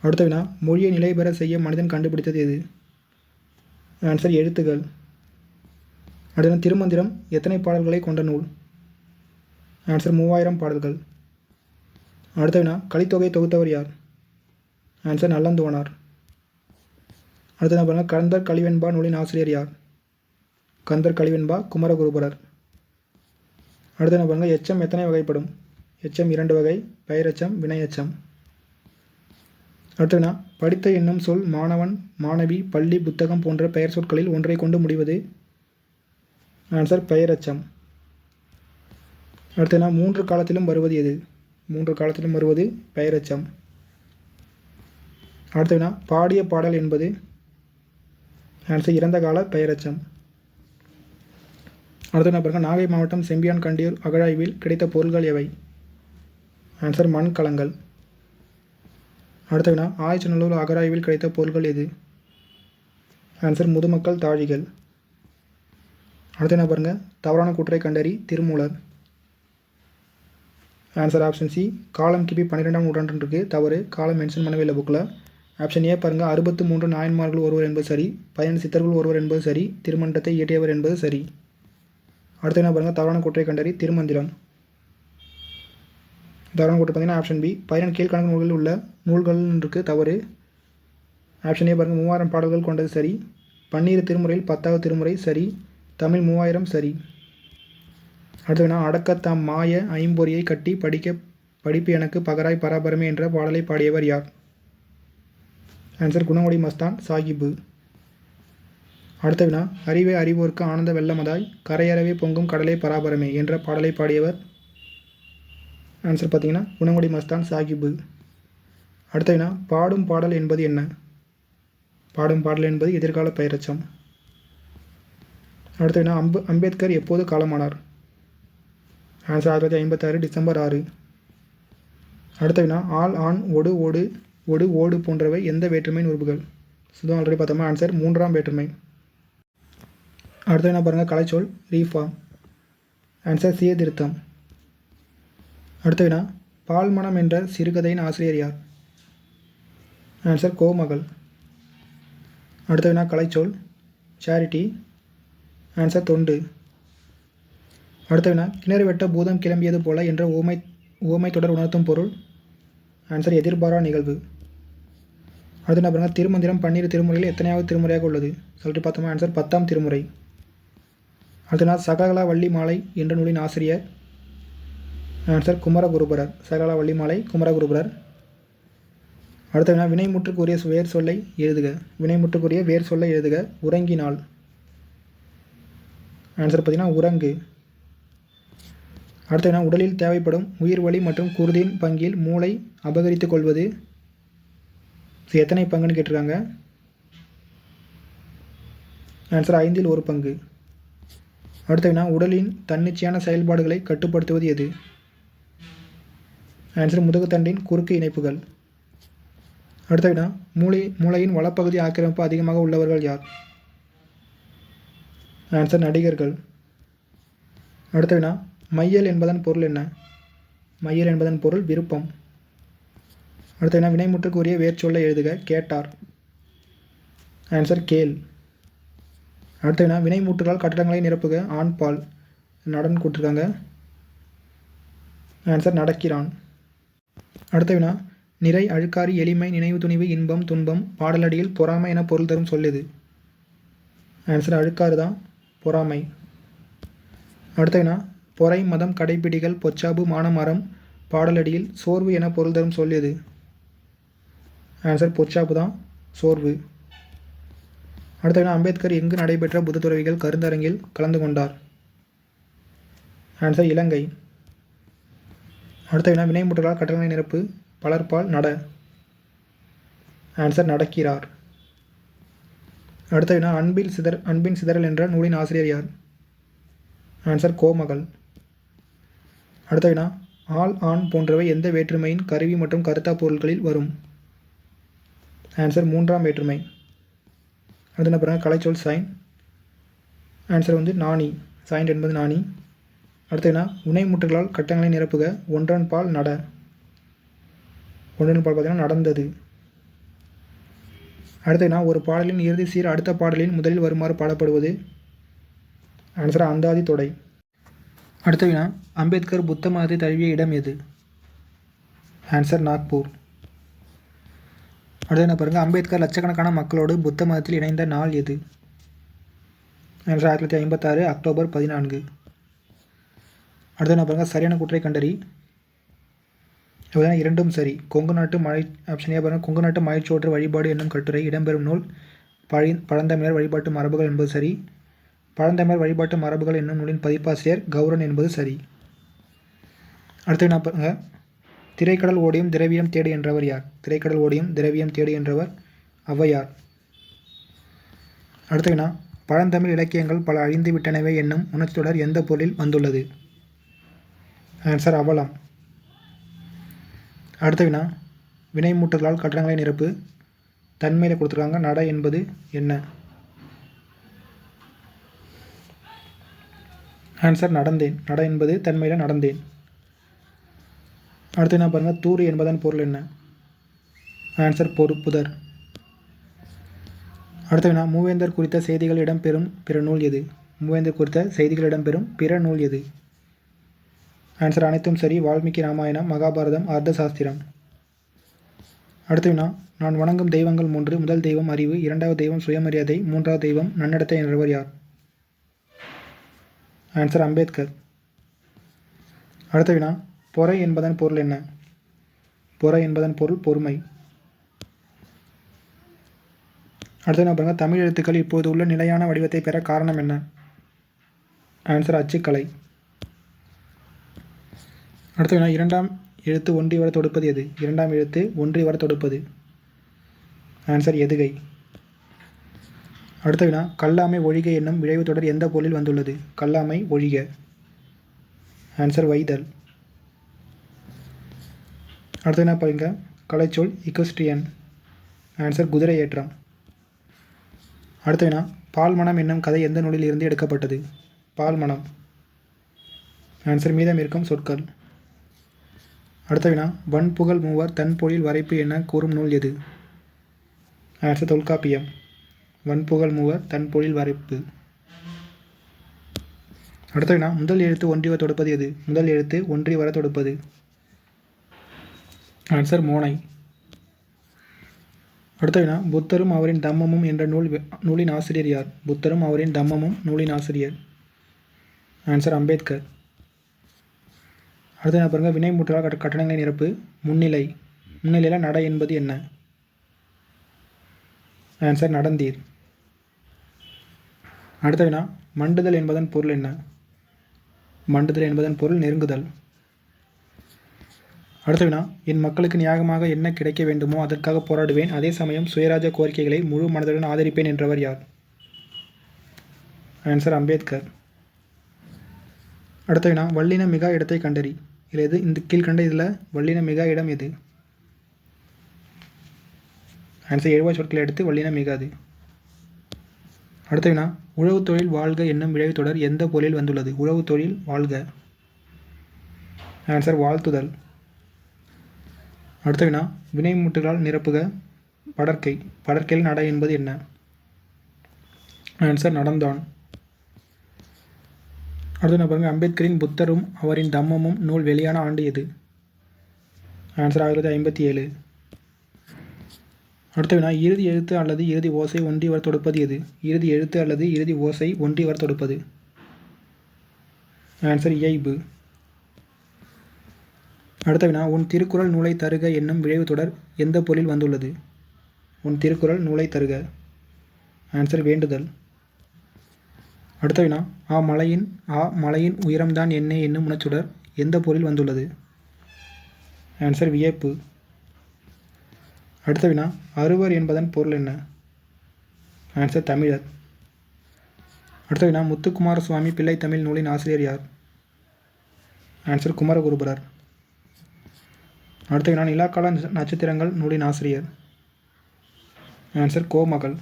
அடுத்த வினா, மொழியை நிலை பெற செய்ய மனிதன் கண்டுபிடித்தது எது? ஆன்சர் எழுத்துகள். அடுத்த திருமந்திரம் எத்தனை பாடல்களை கொண்ட நூல்? ஆன்சர் 3000 பாடல்கள். அடுத்த வினா, கலித்தொகை தொகுத்தவர் யார்? ஆன்சர் நல்லந்துவனார். அடுத்த பாருங்கள், கந்தர் கலிவெண்பா நூலின் ஆசிரியர் யார்? கந்தர் கலிவெண்பா குமரகுருபரர். அடுத்த பாருங்கள், எச்சம் எத்தனை வகைப்படும்? எச்சம் 2 வகை, பெயரெச்சம், வினையச்சம். அடுத்த வினா, படித்த என்னும் சொல் மாணவன், மாணவி, பள்ளி, புத்தகம் போன்ற பெயர் சொற்களில் ஒன்றை கொண்டு முடிவது? ஆன்சர் பெயரெச்சம். அடுத்த வினா, 3 காலத்திலும் வருவது எது? 3 காலத்திலும் வருவது பெயரெச்சம். அடுத்த வினா, பாடிய பாடல் என்பது? ஆன்சர் இறந்த கால பெயரெச்சம். அடுத்த பாருங்கள், நாகை மாவட்டம் செம்பியான் கண்டியூர் அகழாய்வில் கிடைத்த பொருள்கள் எவை? ஆன்சர் மண்கலங்கள். அடுத்த வினா, ஆயச்சநல்லூர் அகழாய்வில் கிடைத்த பொருள்கள் எது? ஆன்சர் முதுமக்கள் தாழிகள். அடுத்த பாருங்கள், தவறான கூற்றை கண்டறி திருமூலர். Answer option C. காலம் கிபி 12ஆம் நூற்றாண்டு இருக்குது. தவறு, காலம் மென்ஷன் பண்ணவே இல்லை புக்கில். ஆப்ஷன் ஏ பாருங்கள், 63 நாயன்மார்கள் ஒருவர் என்பது சரி. 15 சித்தர்கள் ஒருவர் என்பது சரி. திருமண்டத்தை இயற்றியவர் என்பது சரி. அடுத்து என்ன பாருங்கள், தவறான கூற்றை கண்டறி திருமந்திரம். தவறான கூற்று பார்த்தீங்கன்னா ஆப்ஷன் பி. 15 கீழ்கணக்கு நூல்களில் உள்ள நூல்கள் இருக்குது. தவறு. ஆப்ஷன் ஏ பாருங்கள், 3000 பாடல்கள் கொண்டது சரி. 12 திருமுறையில் 10வது திருமுறை சரி. தமிழ் 3000 சரி. அடுத்து வினா, அடக்கத்தாம் மாய ஐம்பொறியை கட்டி படிப்பு எனக்கு பகராய் பராபரமே என்ற பாடலை பாடியவர் யார்? ஆன்சர் குணங்குடி மஸ்தான் சாஹிபு. அடுத்த வினா, அறிவே அறிவோர்க்கு ஆனந்த வெள்ளமதாய் கரையறவே பொங்கும் கடலே பராபரமே என்ற பாடலை பாடியவர்? ஆன்சர் பார்த்தீங்கன்னா குணங்குடி மஸ்தான் சாஹிபு. அடுத்த வினா, பாடும் பாடல் என்பது என்ன? பாடும் பாடல் என்பது எதிர்கால பெயரெச்சம். அடுத்த வினா, அம்பேத்கர் எப்போது காலமானார்? Answer 1956 December 6. அடுத்த வினா, ஆல், ஆண், ஒடு, ஓடு, ஒடு, ஓடு போன்றவை எந்த வேற்றுமையின் உறுப்புகள்? சுதம் ஆல்ரெடி பார்த்தோமா, ஆன்சர் 3ஆம் வேற்றுமை. அடுத்த என்ன பாருங்கள், கலைச்சொல் ரீஃபார்ம். ஆன்சர் சீர்திருத்தம். அடுத்த வினா, பால்மணம் என்ற சிறுகதையின் ஆசிரியர் யார்? ஆன்சர் கோமகள். அடுத்த வினா, கலைச்சொல் சேரிட்டி. ஆன்சர் தொண்டு. அடுத்த வினா, கிணறு வெட்ட பூதம் கிளம்பியது போல என்ற ஓமை தொடர் உணர்த்தும் பொருள்? ஆன்சர் எதிர்பாரா நிகழ்வு. அடுத்த என்ன பாருங்கள், திருமந்திரம் 12 திருமுறையில் எத்தனையாவது திருமுறையாக உள்ளது? சொல்லிட்டு பார்த்தோமா, ஆன்சர் 10ஆம் திருமுறை. அடுத்த சகலகலா வள்ளி மாலை என்ற நூலின் ஆசிரியர்? ஆன்சர் குமரகுருபரர். சகலகலா வள்ளி மாலை குமரகுருபரர். அடுத்த வினா, வினைமுற்றுக்குரிய வேர் சொல்லை எழுதுக. வினைமுற்றுக்குரிய வேர் சொல்லை எழுதுக. உறங்கினாள். ஆன்சர் பார்த்தீங்கன்னா உறங்கு. அடுத்த வினா, உடலில் தேவைப்படும் உயிர் வலி மற்றும் குருதியின் பங்கில் மூளை அபகரித்துக் கொள்வது எத்தனை பங்குன்னு கேட்டிருக்காங்க. ஆன்சர் 5இல் 1 பங்கு. அடுத்த வினா, உடலின் தன்னிச்சையான செயல்பாடுகளை கட்டுப்படுத்துவது எது? ஆன்சர் முதுகுத்தண்டின் குறுக்கு இணைப்புகள். அடுத்த வினா, மூளையின் வலப்பகுதி ஆக்கிரமிப்பு அதிகமாக உள்ளவர்கள் யார்? ஆன்சர் நடிகர்கள். அடுத்த வினா, மையல் என்பதன் பொருள் என்ன? மையல் என்பதன் பொருள் விருப்பம். அடுத்த வினா, வினைமுற்றுக்கு உரிய வேர்ச்சொல்லை எழுதுக. கேட்டார். ஆன்சர் கேள். அடுத்த வினா, வினைமுற்றுகளால் கட்டடங்களை நிரப்புக. ஆண்பால். நடன் கொடுத்துருக்காங்க. ஆன்சர் நடக்கிறான். அடுத்த வினா, நிறை, அழுக்காறு, எளிமை, நினைவு துணிவு, இன்பம், துன்பம், பாடலடியில் பொறாமை என பொருள் தரும் சொல் எது? ஆன்சர் அழுக்காறு தான் பொறாமை. அடுத்த வினா, பொறை, மதம், கடைப்பிடிகள், பொச்சாப்பு, மானம், அறம், பாடலடியில் சோர்வு என பொருள் தரும் சொல் எது? ஆன்சர் பொச்சாப்பு தான் சோர்வு. அடுத்த வினா, அம்பேத்கர் எங்கு நடைபெற்ற புத்த துறவிகள் கருந்தரங்கில் கலந்து கொண்டார்? ஆன்சர் இலங்கை. அடுத்த வினா, வினைமுற்றுகளால் கட்டளை நிரப்பு. பலர்பால் நட. ஆன்சர் நடக்கிறார். அடுத்த வினா, அன்பின் சிதறல் என்ற நூலின் ஆசிரியர் யார்? ஆன்சர் கோமகள். அடுத்த வினா, ஆள், ஆண் போன்றவை எந்த வேற்றுமையின் கருவி மற்றும் கருத்தா பொருட்களில் வரும்? ஆன்சர் மூன்றாம் வேற்றுமை. அடுத்த என்ன பாருங்கள், கலைச்சொல் சைன். ஆன்சர் நாணி. சைன் என்பது நாணி. அடுத்த வினா, வினைமுற்றுகளால் கட்டங்களை நிரப்புக. ஒன்றன் பால் நட. ஒன்றன் பால் பார்த்தீங்கன்னா நடந்தது. அடுத்த வினா, ஒரு பாடலின் இறுதி சீர் அடுத்த பாடலின் முதலில் வருமாறு பாடப்படுவது? ஆன்சர் அந்தாதி தொடை. அடுத்த வினா, அம்பேத்கர் புத்த மதத்தை தழுவிய இடம் எது? ஆன்சர் நாக்பூர். அடுத்த என்ன பாருங்கள், அம்பேத்கர் லட்சக்கணக்கான மக்களோடு புத்த மதத்தில் இணைந்த நாள் எது? Answer 1956 October 14. அடுத்த என்ன பாருங்கள், சரியான கூற்றை கண்டறி. இரண்டும் சரி. கொங்கு நாட்டு மழை ஆப்ஷன் ஏ பாருங்கள், கொங்கு நாட்டு மழைச்சோற்று வழிபாடு என்னும் கட்டுரை இடம்பெறும் நூல் பழந்தமிழர் வழிபாட்டு மரபுகள் என்பது சரி. பழந்தமிழர் வழிபாட்டு மரபுகள் என்னும் நூலின் பதிப்பாசிரியர் கௌரன் என்பது சரி. அடுத்து என்ன பாருங்கள், திரைக்கடல் ஓடியும் திரவியம் தேடு என்றவர் யார்? திரைக்கடல் ஓடியும் திரவியம் தேடு என்றவர் ஔவையார். அடுத்த வினா, பழந்தமிழ் இலக்கியங்கள் பல அழிந்து விட்டனவே என்னும் உணர்ச்சித்தொடர் எந்த பொருளில் வந்துள்ளது? ஆன்சர் அவலம். அடுத்த வினா, வினைமுற்றுகளால் கட்டடங்களை நிரப்பு. தன்மையில் கொடுத்துருக்காங்க. நட என்பது என்ன? ஆன்சர் நடந்தேன். நட என்பது தன்மையில் நடந்தேன். அடுத்து என்ன பாருங்கள், தூறு என்பதன் பொருள் என்ன? ஆன்சர் பொறுப்புதர். அடுத்த வினா, மூவேந்தர் குறித்த செய்திகள் இடம்பெறும் பிற நூல் எது? மூவேந்தர் குறித்த செய்திகள் இடம்பெறும் பிற நூல் எது? ஆன்சர் அனைத்தும் சரி. வால்மீகி ராமாயணம், மகாபாரதம், அர்த்த சாஸ்திரம். அடுத்த வினா, நான் வணங்கும் தெய்வங்கள் 3. முதல் தெய்வம் அறிவு, இரண்டாவது தெய்வம் சுயமரியாதை, மூன்றாவது தெய்வம் நன்னடத்தை என்றவர் யார்? ஆன்சர் அம்பேத்கர். அடுத்த வினா, பொறை என்பதன் பொருள் என்ன? பொறை என்பதன் பொருள் பொறுமை. அடுத்த என்ன பாருங்கள், தமிழ் எழுத்துக்கள் இப்போது உள்ள நிலையான வடிவத்தை பெற காரணம் என்ன? ஆன்சர் அச்சுக்கலை. அடுத்த வினா, இரண்டாம் எழுத்து ஒன்றி வர தொடுப்பது எது? இரண்டாம் எழுத்து ஒன்றி வர தொடுப்பது. ஆன்சர் எதுகை. அடுத்த வினா, கல்லாமை ஒழிக என்னும் விழைவு தொடர் எந்த பொருளில் வந்துள்ளது? கல்லாமை ஒழிக. ஆன்சர் வைதல். அடுத்த வினா பாருங்க, கலைச்சொல் இக்வெஸ்ட்ரியன். ஆன்சர் குதிரை ஏற்றம். அடுத்த வினா, பால்மணம் என்னும் கதை எந்த நூலில் இருந்து எடுக்கப்பட்டது? பால்மணம். ஆன்சர் மீதம் இருக்கும் சொற்கள். அடுத்த வினா, வன்புகழ் மூவர் தன்பொழில் வரைப்பு என கூறும் நூல் எது? ஆன்சர் தொல்காப்பியம். வன்புகழ் மூவர் தன்பொழில் வரைப்பு. அடுத்த வினா, முதல் எழுத்து ஒன்றி வர தொடுப்பது எது? முதல் எழுத்து ஒன்றி வர தொடுப்பது. ஆன்சர் மோனை. அடுத்த வினா, புத்தரும் அவரின் தம்மமும் என்ற நூலின் ஆசிரியர் யார்? புத்தரும் அவரின் தம்மமும் நூலின் ஆசிரியர். ஆன்சர் அம்பேத்கர். அடுத்த என்ன பாருங்கள், வினைமுற்றால் கட்டணங்களை நிரப்பு. முன்னிலை. முன்னிலையில் நட என்பது என்ன? ஆன்சர் நடந்தீர். அடுத்த வினா, மண்டுதல் என்பதன் பொருள் என்ன? மண்டுதல் என்பதன் பொருள் நெருங்குதல். அடுத்த வினா, என் மக்களுக்கு நியாயமாக என்ன கிடைக்க வேண்டுமோ அதற்காக போராடுவேன், அதே சமயம் சுயராஜ்ய கோரிக்கைகளை முழு மனதுடன் ஆதரிப்பேன் என்றவர் யார்? ஆன்சர் அம்பேத்கர். அடுத்த வினா, வல்லின மிகா இடத்தை கண்டறி. இதில் எது இந்த கீழ்கண்ட இதில் வல்லின மிகா இடம் எது? ஆன்சர் 7 சொற்களை எடுத்து வல்லின மிகாது. அடுத்த வினா, உழவு தொழில் வாழ்க என்னும் விளைவுத்தொடர் எந்த பொருளில் வந்துள்ளது? உழவு தொழில் வாழ்க. ஆன்சர் வாழ்த்துதல். அடுத்த வினா, வினைமுட்டுகளால் நிரப்புக. படர்க்கை. படர்க்கையில் நட என்பது என்ன? ஆன்சர் நடந்தான். அடுத்து பாருங்க, அம்பேத்கரின் புத்தரும் அவரின் தம்மமும் நூல் வெளியான ஆண்டு எது? ஆன்சர் 1957. அடுத்த வினா, இறுதி எழுத்து அல்லது இறுதி ஓசை ஒன்றி வர தொடுப்பது எது? இறுதி எழுத்து அல்லது இறுதி ஓசை ஒன்றி வர தொடுப்பது? ஆன்சர் இயைபு. அடுத்த வினா, உன் திருக்குறள் நூலை தருக என்னும் விழைவு தொடர் எந்த பொருளில் வந்துள்ளது? உன் திருக்குறள் நூலை தருக. ஆன்சர் வேண்டுதல். அடுத்த வினா, மலையின் உயரம்தான் என்ன என்னும் உணச்சுடர் எந்த பொருளில் வந்துள்ளது? ஆன்சர் வியப்பு. அடுத்த வினா, அறுவர் என்பதன் பொருள் என்ன? ஆன்சர் தமிழர். அடுத்த வினா, முத்துக்குமார சுவாமி பிள்ளை தமிழ் நூலின் ஆசிரியர் யார்? ஆன்சர் குமரகுருபரர். அடுத்த வினா, நிலாக்கால நட்சத்திரங்கள் நூலின் ஆசிரியர்? ஆன்சர் கோமகள்.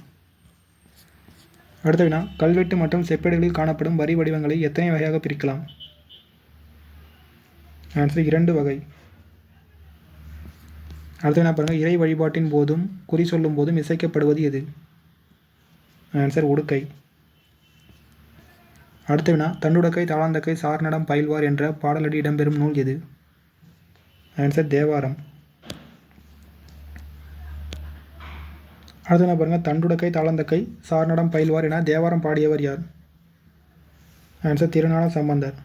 அடுத்த வினா, கல்வெட்டு மற்றும் செப்பேடுகளில் காணப்படும் வரி வடிவங்களை எத்தனை வகையாக பிரிக்கலாம்? ஆன்சர் 2 வகை. அடுத்த வினா பாருங்கள், இறை வழிபாட்டின் போதும் குறி சொல்லும் போதும் இசைக்கப்படுவது எது? ஆன்சர் உடுக்கை. அடுத்த வினா, தண்டுடக்கை தாளாந்தக்கை சார்நடம் பயில்வார் என்ற பாடலடி இடம்பெறும் நூல் எது? ஆன்சர் தேவாரம். அடுத்த வினா பாருங்கள், தண்டுடக்கை தாளாந்தக்கை சார்நடம் பயில்வார் என தேவாரம் பாடியவர் யார்? ஆன்சர் திருஞான சம்பந்தர்.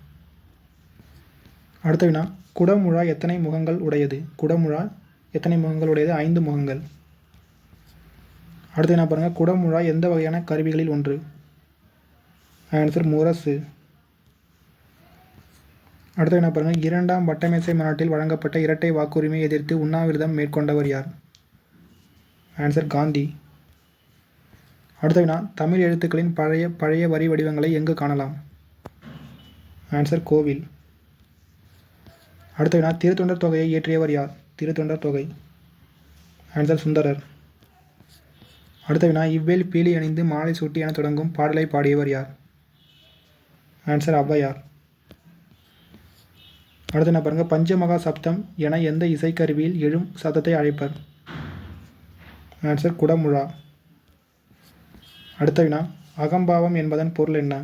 அடுத்த வினா, குடமுழா எத்தனை முகங்கள் உடையது? குடமுழா எத்தனை முகங்கள் உடையது? 5 முகங்கள். அடுத்து என்ன பாருங்கள், குடமுழா எந்த வகையான கருவிகளில் ஒன்று? ஆன்சர் முரசு. அடுத்து என்ன பாருங்கள், 2ஆம் வட்டமேசை மாநாட்டில் வழங்கப்பட்ட இரட்டை வாக்குரிமையை எதிர்த்து உண்ணாவிரதம் மேற்கொண்டவர் யார்? ஆன்சர் காந்தி. அடுத்த வினா, தமிழ் எழுத்துக்களின் பழைய வரி வடிவங்களை எங்கு காணலாம்? ஆன்சர் கோவில். அடுத்த வினா, திருத்தொண்டர் தொகையை இயற்றியவர் யார்? திருத்தொண்டர் தொகை. ஆன்சர் சுந்தரர். அடுத்த வினா, இவ்வேல் பீலி அணிந்து மாலை சூட்டி என தொடங்கும் பாடலை பாடியவர் யார்? ஆன்சர் ஔவையார். அடுத்து என்ன பாருங்கள், பஞ்சமகா சப்தம் என எந்த இசைக்கருவியில் எழும் சத்தத்தை அழைப்பர்? ஆன்சர் குடமுழா. அடுத்த வினா, அகம்பாவம் என்பதன் பொருள் என்ன?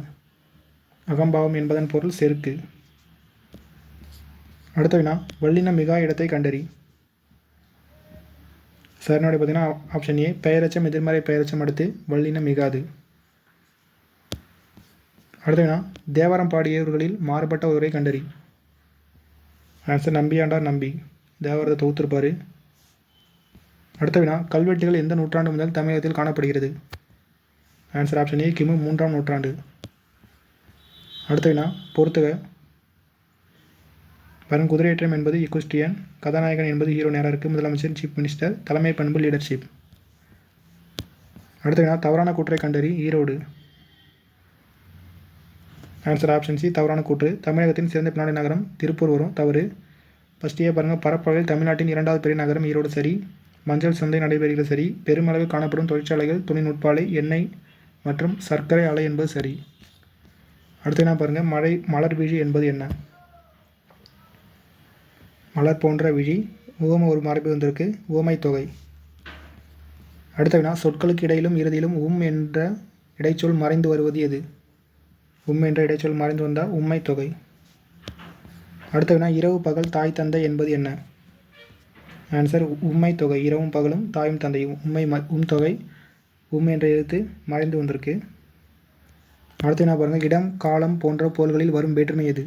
அகம்பாவம் என்பதன் பொருள் செருக்கு. அடுத்த வினா, வல்லின மிகா இடத்தை கண்டறி. சரினுடைய பார்த்தீங்கன்னா ஆப்ஷன் ஏ, பெயரச்சம் எதிர்மறை பெயரச்சம் அடுத்து வல்லினம் மிகாது. அடுத்த வினா, தேவாரம் பாடியவர்களில் மாறுபட்ட ஒருவரை கண்டறி. ஆன்சர் நம்பியாண்டார் நம்பி. தேவாரத்தை தொகுத்திருப்பார். அடுத்த வினா, கல்வெட்டுகள் எந்த நூற்றாண்டு முதல் தமிழகத்தில் காணப்படுகிறது? ஆன்சர் ஆப்ஷன் ஏ, கிமு 3ஆம் நூற்றாண்டு. அடுத்த வினா, பொறுத்துக. பாருங்கள், குதிரையேற்றம் என்பது இக்குஸ்டியன், கதாநாயகன் என்பது ஹீரோ நேரம் இருக்குது, முதலமைச்சர் சீஃப் மினிஸ்டர், தலைமை பண்பு லீடர்ஷிப். அடுத்த வினா, தவறான கூற்றை கண்டறி. ஈரோடு. ஆன்சர் ஆப்ஷன் சி, தவறான கூற்று. தமிழகத்தின் சிறந்த பின்னாடி நகரம் திருப்பூர் வரும், தவறு. ஃபஸ்ட் ஏ பாருங்கள், பரப்பளவில் தமிழ்நாட்டின் 2வது பெரிய நகரம் ஈரோடு, சரி. மஞ்சள் சந்தை நடைபெறுகிறது, சரி. பெருமளவில் காணப்படும் தொழிற்சாலைகள் தொழில்நுட்பாலை, எண்ணெய் மற்றும் சர்க்கரை ஆலை என்பது சரி. அடுத்து என்ன பாருங்கள், மலர் விழி என்பது என்ன? மலர் போன்ற விழி. உவமை ஒரு மரபு வந்திருக்கு, உவமை தொகை. அடுத்த வினா, சொற்களுக்கு இடையிலும் இறுதியிலும் என்ற இடைச்சொல் மறைந்து வருவது எது? என்ற இடைச்சொல் மறைந்து வந்தால் உம்மை தொகை. அடுத்த வினா, இரவு பகல் தாய் தந்தை என்பது என்ன? ஆன்சர் உம்மை தொகை. இரவும் பகலும் தாயும் தந்தையும் உம்மை தொகை. என்ற எழுத்து மறைந்து வந்திருக்கு. அடுத்து என்ன பாருங்கள், இடம் காலம் போன்ற பொருள்களில் வரும் வேற்றுமை எது?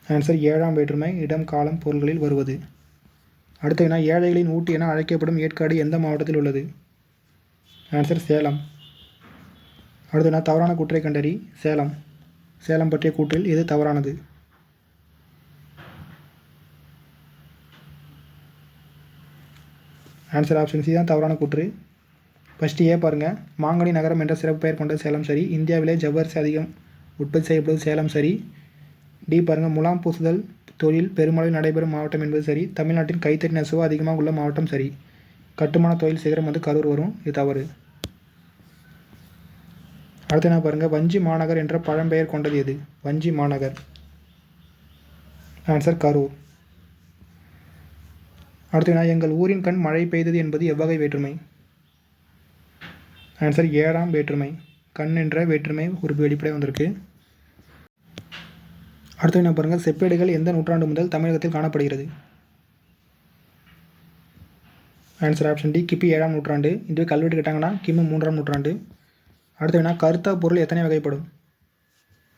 ஆன்சர் 7ஆம் வேற்றுமை, இடம் காலம் பொருள்களில் வருவது. அடுத்த வினா, ஏழைகளின் ஊட்டி என அழைக்கப்படும் ஏற்காடு எந்த மாவட்டத்தில் உள்ளது? ஆன்சர் சேலம். அடுத்த வினா, தவறான கூற்றை கண்டறி. சேலம். சேலம் பற்றிய கூற்றில் எது தவறானது? ஆன்சர் ஆப்ஷன் சி தான் தவறான கூற்று. ஃபஸ்ட்டு ஏ பாருங்கள், மாங்கனி நகரம் என்ற சிறப்பு பெயர் கொண்ட சேலம் சரி. இந்தியாவிலே ஜவ்வரிசி அதிகம் உற்பத்தி செய்யப்படுவது சேலம் சரி. டி பாருங்கள், முலாம் பூசுதல் தொழில் பெருமளவில் நடைபெறும் மாவட்டம் என்பது சரி. தமிழ்நாட்டின் கைத்தறி நெசவு அதிகமாக உள்ள மாவட்டம் சரி. கட்டுமான தொழில் சிகரம் வந்து கரூர் வரும், இது தவறு. அடுத்து என்ன பாருங்கள், வஞ்சி மாநகர் என்ற பழம்பெயர் கொண்டது எது? வஞ்சி மாநகர். ஆன்சர் கரூர். அடுத்து என்ன, எங்கள் ஊரின் கண் மழை பெய்தது என்பது எவ்வகை வேற்றுமை? ஆன்சர் 7ஆம் வேற்றுமை. கண் என்ற வேற்றுமை உறுப்பு வெளிப்படை வந்திருக்கு. அடுத்து என்ன பாருங்கள், செப்பேடுகள் எந்த நூற்றாண்டு முதல் தமிழகத்தில் காணப்படுகிறது? ஆன்சர் ஆப்ஷன் டி, கிபி 7ஆம் நூற்றாண்டு. இதுவே கல்வெட்டு கேட்டாங்கன்னா கிமு 3ஆம் நூற்றாண்டு. அடுத்து என்ன, கருத்தா பொருள் எத்தனை வகைப்படும்?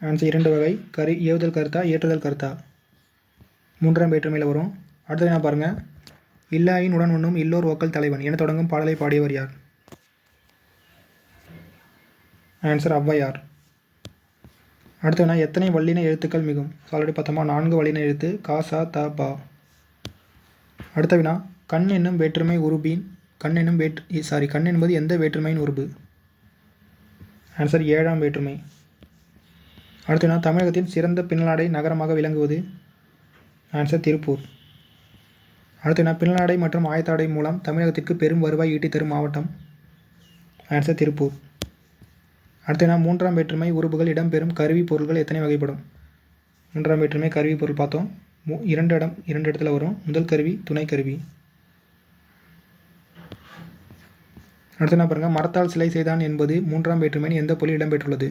ஆன்சர் 2 வகை. ஏவுதல் கருத்தா, ஏற்றுதல் கருத்தா. 3ஆம் வேற்றுமையில் வரும். அடுத்து என்ன பாருங்கள், இல்லாயின் உடன் உண்ணும் இல்லோர் ஓக்கல் தலைவன் என தொடங்கும் பாடலை பாடியவர் யார்? ஆன்சர் ஔவையார். அடுத்து என்ன, எத்தனை வல்லின எழுத்துக்கள் மிகும்? ஆல்ரெடி பார்த்தோமா, 4 வல்லின எழுத்து கா சா த பா. அடுத்த வினா, கண் என்னும் வேற்றுமை உருபின் கண் என்பது எந்த வேற்றுமையின் உருபு? ஆன்சர் 7ஆம் வேற்றுமை. அடுத்து வினா, தமிழகத்தின் சிறந்த பின்னலாடை நகரமாக விளங்குவது? ஆன்சர் திருப்பூர். அடுத்து என்ன, பின்னலாடை மற்றும் ஆயத்தாடை மூலம் தமிழகத்திற்கு பெரும் வருவாய் ஈட்டி தரும் மாவட்டம்? ஆன்சர் திருப்பூர். அடுத்து என்ன, 3ஆம் வேற்றுமை உறுப்புகள் இடம்பெறும் கருவி பொருள்கள் எத்தனை வகைப்படும்? 3ஆம் வேற்றுமை கருவி பொருள் பார்த்தோம். 2 இடத்துல வரும். முதல் கருவி, துணை கருவி. அடுத்து என்ன பாருங்கள், மரத்தால் சிலை செய்தான் என்பது 3ஆம் வேற்றுமையின் எந்த பொருளில் இடம்பெற்றுள்ளது?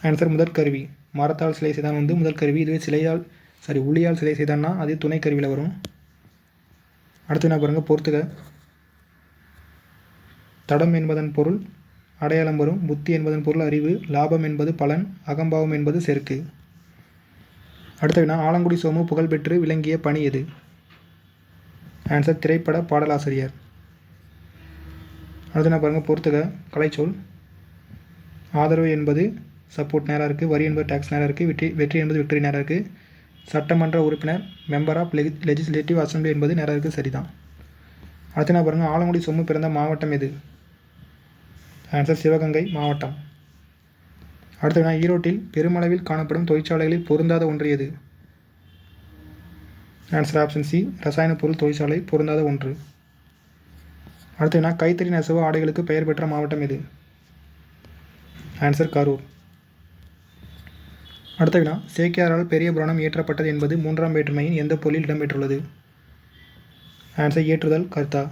ஆன்சர் முதற் கருவி. மரத்தால் சிலை செய்தான் வந்து முதல் கருவி. இதுவே உளியால் சிலை செய்தான்னா அது துணை கருவியில் வரும். அடுத்து என்ன பாருங்கள், பொறுத்துக. தடம் என்பதன் பொருள் அடையாளம் வரும். புத்தி என்பதன் பொருள் அறிவு. லாபம் என்பது பலன். அகம்பாவம் என்பது செருக்கு. அடுத்த வினா, ஆலங்குடி சோமு புகழ்பெற்று விளங்கிய பணி எது? ஆன்சர் திரைப்பட பாடலாசிரியர். அடுத்து என்ன பாருங்கள், பொறுத்துக. கலைச்சொல். ஆதரவு என்பது சப்போர்ட் நேராக இருக்குது. வரி என்பது டேக்ஸ் நேராக இருக்குது. வெற்றி என்பது விக்டரி நேராக இருக்குது. சட்டமன்ற உறுப்பினர் மெம்பர் ஆஃப் லெஜிஸ்லேட்டிவ் அசம்பிளி என்பது நேராக இருக்குது. சரிதான். அடுத்து என்ன பாருங்கள், ஆலங்குடி சோமு பிறந்த மாவட்டம் எது? ஆன்சர் சிவகங்கை மாவட்டம். அடுத்த வினா, ஈரோட்டில் பெருமளவில் காணப்படும் தொழிற்சாலைகளில் பொருந்தாத ஒன்று எது? ஆன்சர் ஆப்ஷன் சி, ரசாயன பொருள் தொழிற்சாலை பொருந்தாத ஒன்று. அடுத்த வினா, கைத்தறி நெசவு ஆடைகளுக்கு பெயர் பெற்ற மாவட்டம் எது? ஆன்சர் கரூர். அடுத்த வினா, சேக்கியாரால் பெரிய புராணம் இயற்றப்பட்டது என்பது 3ஆம் வேற்றுமையின் எந்த பொருளில் இடம்பெற்றுள்ளது? ஆன்சர் ஏற்றுதல் கர்த்தா.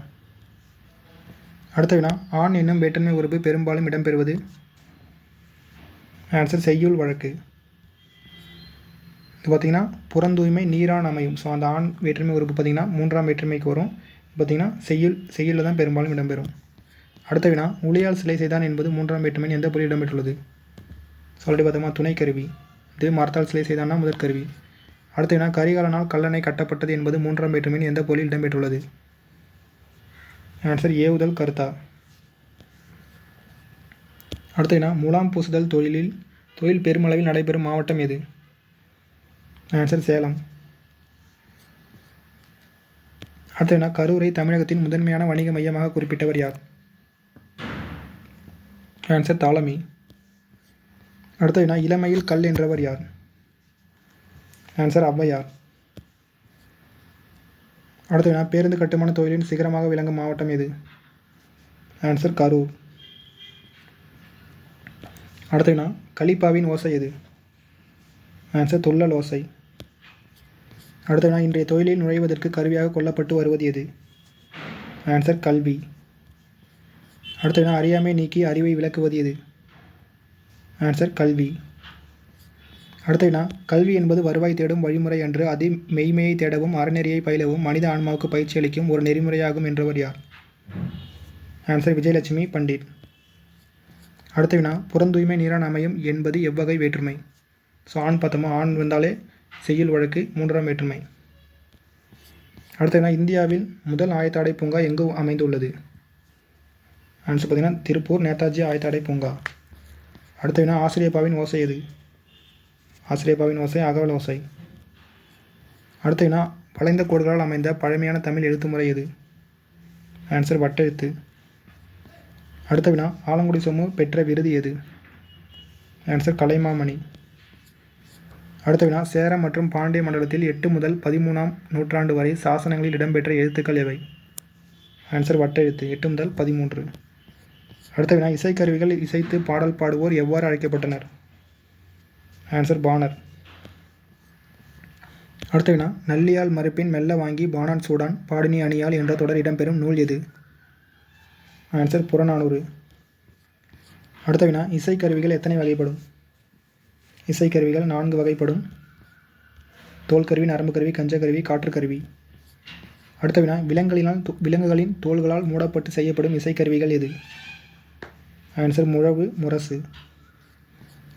அடுத்த வினா, ஆண் என்னும் வேற்றுமை உறுப்பு பெரும்பாலும் இடம்பெறுவது? ஆன்சர் செய்யுள் வழக்கு. இது பார்த்திங்கன்னா புறந்தூய்மை நீரான் அமையும். ஸோ அந்த ஆண் வேற்றுமை உறுப்பு பார்த்திங்கன்னா 3ஆம் வேற்றுமைக்கு வரும். பார்த்திங்கன்னா செய்யுளில் தான் பெரும்பாலும் இடம்பெறும். அடுத்த வினா, உளியால் சிலை செய்தான் என்பது 3ஆம் வேற்றுமையின் எந்த பொருளில் இடம்பெற்றுள்ளது? ஆல்ரெடி பார்த்தோமா, துணை கருவி. இது மரத்தால் சிலை செய்தான்னா முதற் கருவி. அடுத்த வினா, கரிகாலனால் கல்லணை கட்டப்பட்டது என்பது 3ஆம் வேற்றுமையின் எந்த பொருளில் இடம்பெற்றுள்ளது? ஆன்சர் ஏவுதல் கர்த்தா. அடுத்த வினா, முலாம் பூசுதல் தொழில் பெருமளவில் நடைபெறும் மாவட்டம் எது? ஆன்சர் சேலம். அடுத்த வினா, கரூரை தமிழகத்தின் முதன்மையான வணிக மையமாக குறிப்பிட்டவர் யார்? ஆன்சர் தாலமி. அடுத்த வினா, இளமையில் கல் என்றவர் யார்? ஆன்சர் ஔவையார். அடுத்த வினா, பேருந்து கட்டுமான தொழிலின் சிகரமாக விளங்கும் மாவட்டம் எது? ஆன்சர் கரூர். அடுத்த வினா, கலிப்பாவின் ஓசை எது? ஆன்சர் துள்ளல் ஓசை. அடுத்த வினா, இன்றைய தொழிலில் நுழைவதற்கு கருவியாக கொள்ளப்பட்டு வருவது எது? ஆன்சர் கல்வி. அடுத்த வினா, அறியாமை நீக்கி அறிவை விளக்குவது எது? ஆன்சர் கல்வி. அடுத்த வினா, கல்வி என்பது வருவாய் தேடும் வழிமுறை அன்று, அது மெய்மையை தேடவும் அறநெறியை பயிலவும் மனித ஆன்மாவுக்கு பயிற்சி அளிக்கும் ஒரு நெறிமுறையாகும் என்றவர் யார்? ஆன்சர் விஜயலட்சுமி பண்டிட். அடுத்த வினா, புறந்தூய்மை நீரான் அமையும் என்பது எவ்வகை வேற்றுமை? ஸோ ஆண் பார்த்தோமா, ஆண் வந்தாலே செய்யுள் வழக்கு 3ஆம் வேற்றுமை. அடுத்த வினா, இந்தியாவில் முதல் ஆயத்தாடை பூங்கா எங்கு அமைந்துள்ளது? ஆன்சர் பார்த்தீங்கன்னா திருப்பூர் நேதாஜி ஆயத்தாடை பூங்கா. அடுத்த வினா, ஆசிரியப்பாவின் ஓசை எது? ஆசிரியப்பாவின் ஓசை அகவல் ஓசை. அடுத்த வினா, வளைந்த கோடுகளால் அமைந்த பழமையான தமிழ் எழுத்து முறை எது? ஆன்சர் வட்டெழுத்து. அடுத்த வினா, ஆலங்குடி சோமு பெற்ற விருது எது? ஆன்சர் கலைமாமணி. அடுத்த வினா, சேர மற்றும் பாண்டிய மண்டலத்தில் 8 முதல் 13ஆம் நூற்றாண்டு வரை சாசனங்களில் இடம்பெற்ற எழுத்துக்கள் எவை? ஆன்சர் வட்டெழுத்து 8 முதல் 13. அடுத்த வினா இசைக்கருவிகள் இசைத்து பாடல் பாடுவோர் எவ்வாறு அழைக்கப்பட்டனர்? ஆன்சர் பாணர். அடுத்த வினா நல்லியால் மறுப்பின் மெல்ல வாங்கி பாணான் சூடான் பாடினி அணியால் என்ற தொடர் இடம்பெறும் நூல் எது? ஆன்சர் புறநானூறு. அடுத்த வினா இசைக்கருவிகள் எத்தனை வகைப்படும்? இசைக்கருவிகள் 4 வகைப்படும். தோல்கருவி, நரம்பு கருவி, கஞ்சக்கருவி, காற்றுக்கருவி. அடுத்த வினா விலங்குகளின் தோள்களால் மூடப்பட்டு செய்யப்படும் இசைக்கருவிகள் எது? ஆன்சர் முழவு, முரசு.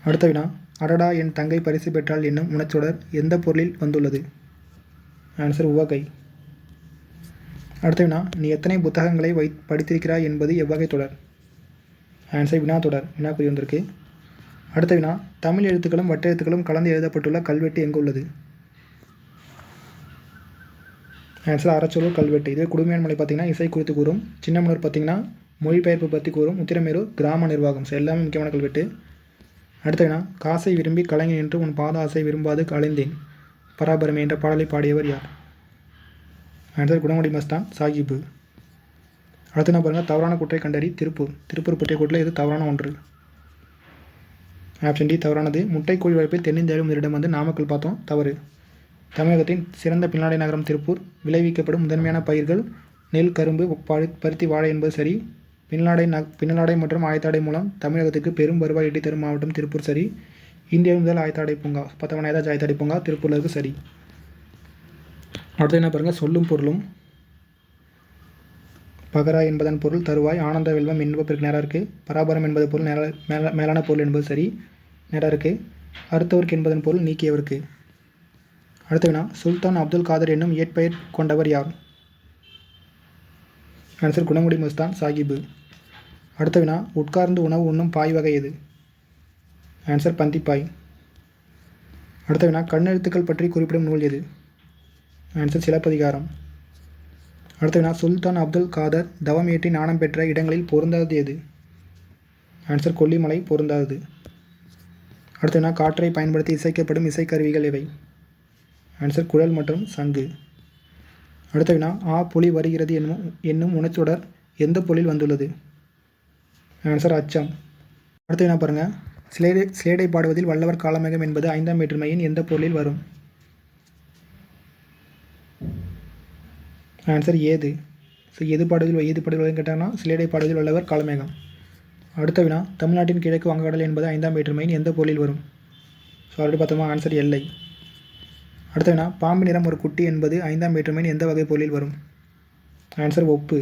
அடுத்த வினா அடடா என் தங்கை பரிசு பெற்றாள் என்னும் உணச்சொடர் எந்த பொருளில் வந்துள்ளது? ஆன்சர் உவகை. அடுத்த வினா நீ எத்தனை புத்தகங்களை படித்திருக்கிறாய் என்பது எவ்வகை தொடர்? ஆன்சர் வினா தொடர். வினாக்குறி வந்திருக்கு. அடுத்த வினா தமிழ் எழுத்துக்களும் வட்டெழுத்துக்களும் கலந்து எழுதப்பட்டுள்ள கல்வெட்டு எங்கு உள்ளது? ஆன்சர் அறச்சொல் கல்வெட்டு. இதே குடுமையான்மலை பார்த்தீங்கன்னா இசை குறித்து கூறும். சின்னமனூர் பார்த்தீங்கன்னா மொழிபெயர்ப்பு பற்றி கூறும். உத்திரமேரூர் கிராம நிர்வாகம். எல்லாமே முக்கியமான கல்வெட்டு. அடுத்த வினா காசை விரும்பி கலைஞன் என்று உன் பாத ஆசை விரும்பாது கலைந்தேன் பராபரமே என்ற பாடலை பாடியவர் யார்? ஆன்சர் குணங்குடி மஸ்தான் சாஹிபு. அடுத்து என்ன பாருங்கள், தவறான குற்றை கண்டறி. திருப்பூர் பற்றிய கூட்டில் இது தவறான ஒன்று. ஆப்ஷன் டி தவறானது. முட்டைக்கோழி வளர்ப்பில் தென்னிந்தியாவில் முதலிடம் வந்து நாமக்கல் பார்த்தோம், தவறு. தமிழகத்தின் சிறந்த பின்னலாடை நகரம் திருப்பூர். விளைவிக்கப்படும் முதன்மையான பயிர்கள் நெல், கரும்பு, பருத்தி, வாழை என்பது சரி. பின்னலாடை மற்றும் ஆயத்தாடை மூலம் தமிழகத்துக்கு பெரும் வருவாய் ஈட்டி தரும் மாவட்டம் திருப்பூர் சரி. இந்தியாவின் முதல் ஆயத்தாடை பூங்கா 19 ஆயத்தாடை பூங்கா திருப்பூரில் இருக்கு சரி. அடுத்து என்ன பாருங்கள், சொல்லும் பொருளும். பகரா என்பதன் பொருள் தருவாய். ஆனந்த வெல்வம் என்பதற்கு நேராக இருக்குது. பராபரம் என்பது பொருள் மேலான பொருள் என்பது சரி, நேராக இருக்குது. அறுத்தவருக்கு என்பதன் பொருள் நீக்கியவருக்கு. அடுத்த வினா சுல்தான் அப்துல் காதர் என்னும் இயற்பெயர் கொண்டவர் யார்? ஆன்சர் குணங்குடி மஸ்தான் சாஹிபு. அடுத்த வினா உட்கார்ந்து உணவு உண்ணும் பாய் வகை எது? ஆன்சர் பந்திப்பாய். அடுத்த வினா கண்ணெழுத்துக்கள் பற்றி குறிப்பிடும் நூல் எது? ஆன்சர் சிலப்பதிகாரம். அடுத்த வினா சுல்தான் அப்துல் காதர் தவம் ஏற்றி ஞானம் பெற்ற இடங்களில் பொருந்தாதது எது? ஆன்சர் கொல்லிமலை பொருந்தாதது. அடுத்த வினா காற்றை பயன்படுத்தி இசைக்கப்படும் இசைக்கருவிகள் எவை? ஆன்சர் குழல் மற்றும் சங்கு. அடுத்த வினா புலி வருகிறது என்னும் உணச்சொடர் எந்த பொருளில் வந்துள்ளது? ஆன்சர் அச்சம். அடுத்த வினா பாருங்கள், சிலேடை பாடுவதில் வல்லவர் காலமேகம் என்பது 5ஆம் வேற்றுமையின் எந்த பொருளில் வரும்? ஆன்சர் ஏது. எது பாடுவதில் கேட்டாங்கன்னா சிலேடை பாடுவதில் வல்லவர் காலமேகம். அடுத்த வினா தமிழ்நாட்டின் கிழக்கு வங்கக்கடல் என்பது 5ஆம் வேற்றுமையின் எந்த பொருளில் வரும்? ஆல்ரெடி பார்த்தோமா, ஆன்சர் எல்லை. அடுத்த வினா பாம்பு நிறம் ஒரு குட்டி என்பது 5ஆம் வேற்றுமையின் எந்த வகை பொருளில் வரும்? ஆன்சர் ஒப்பு.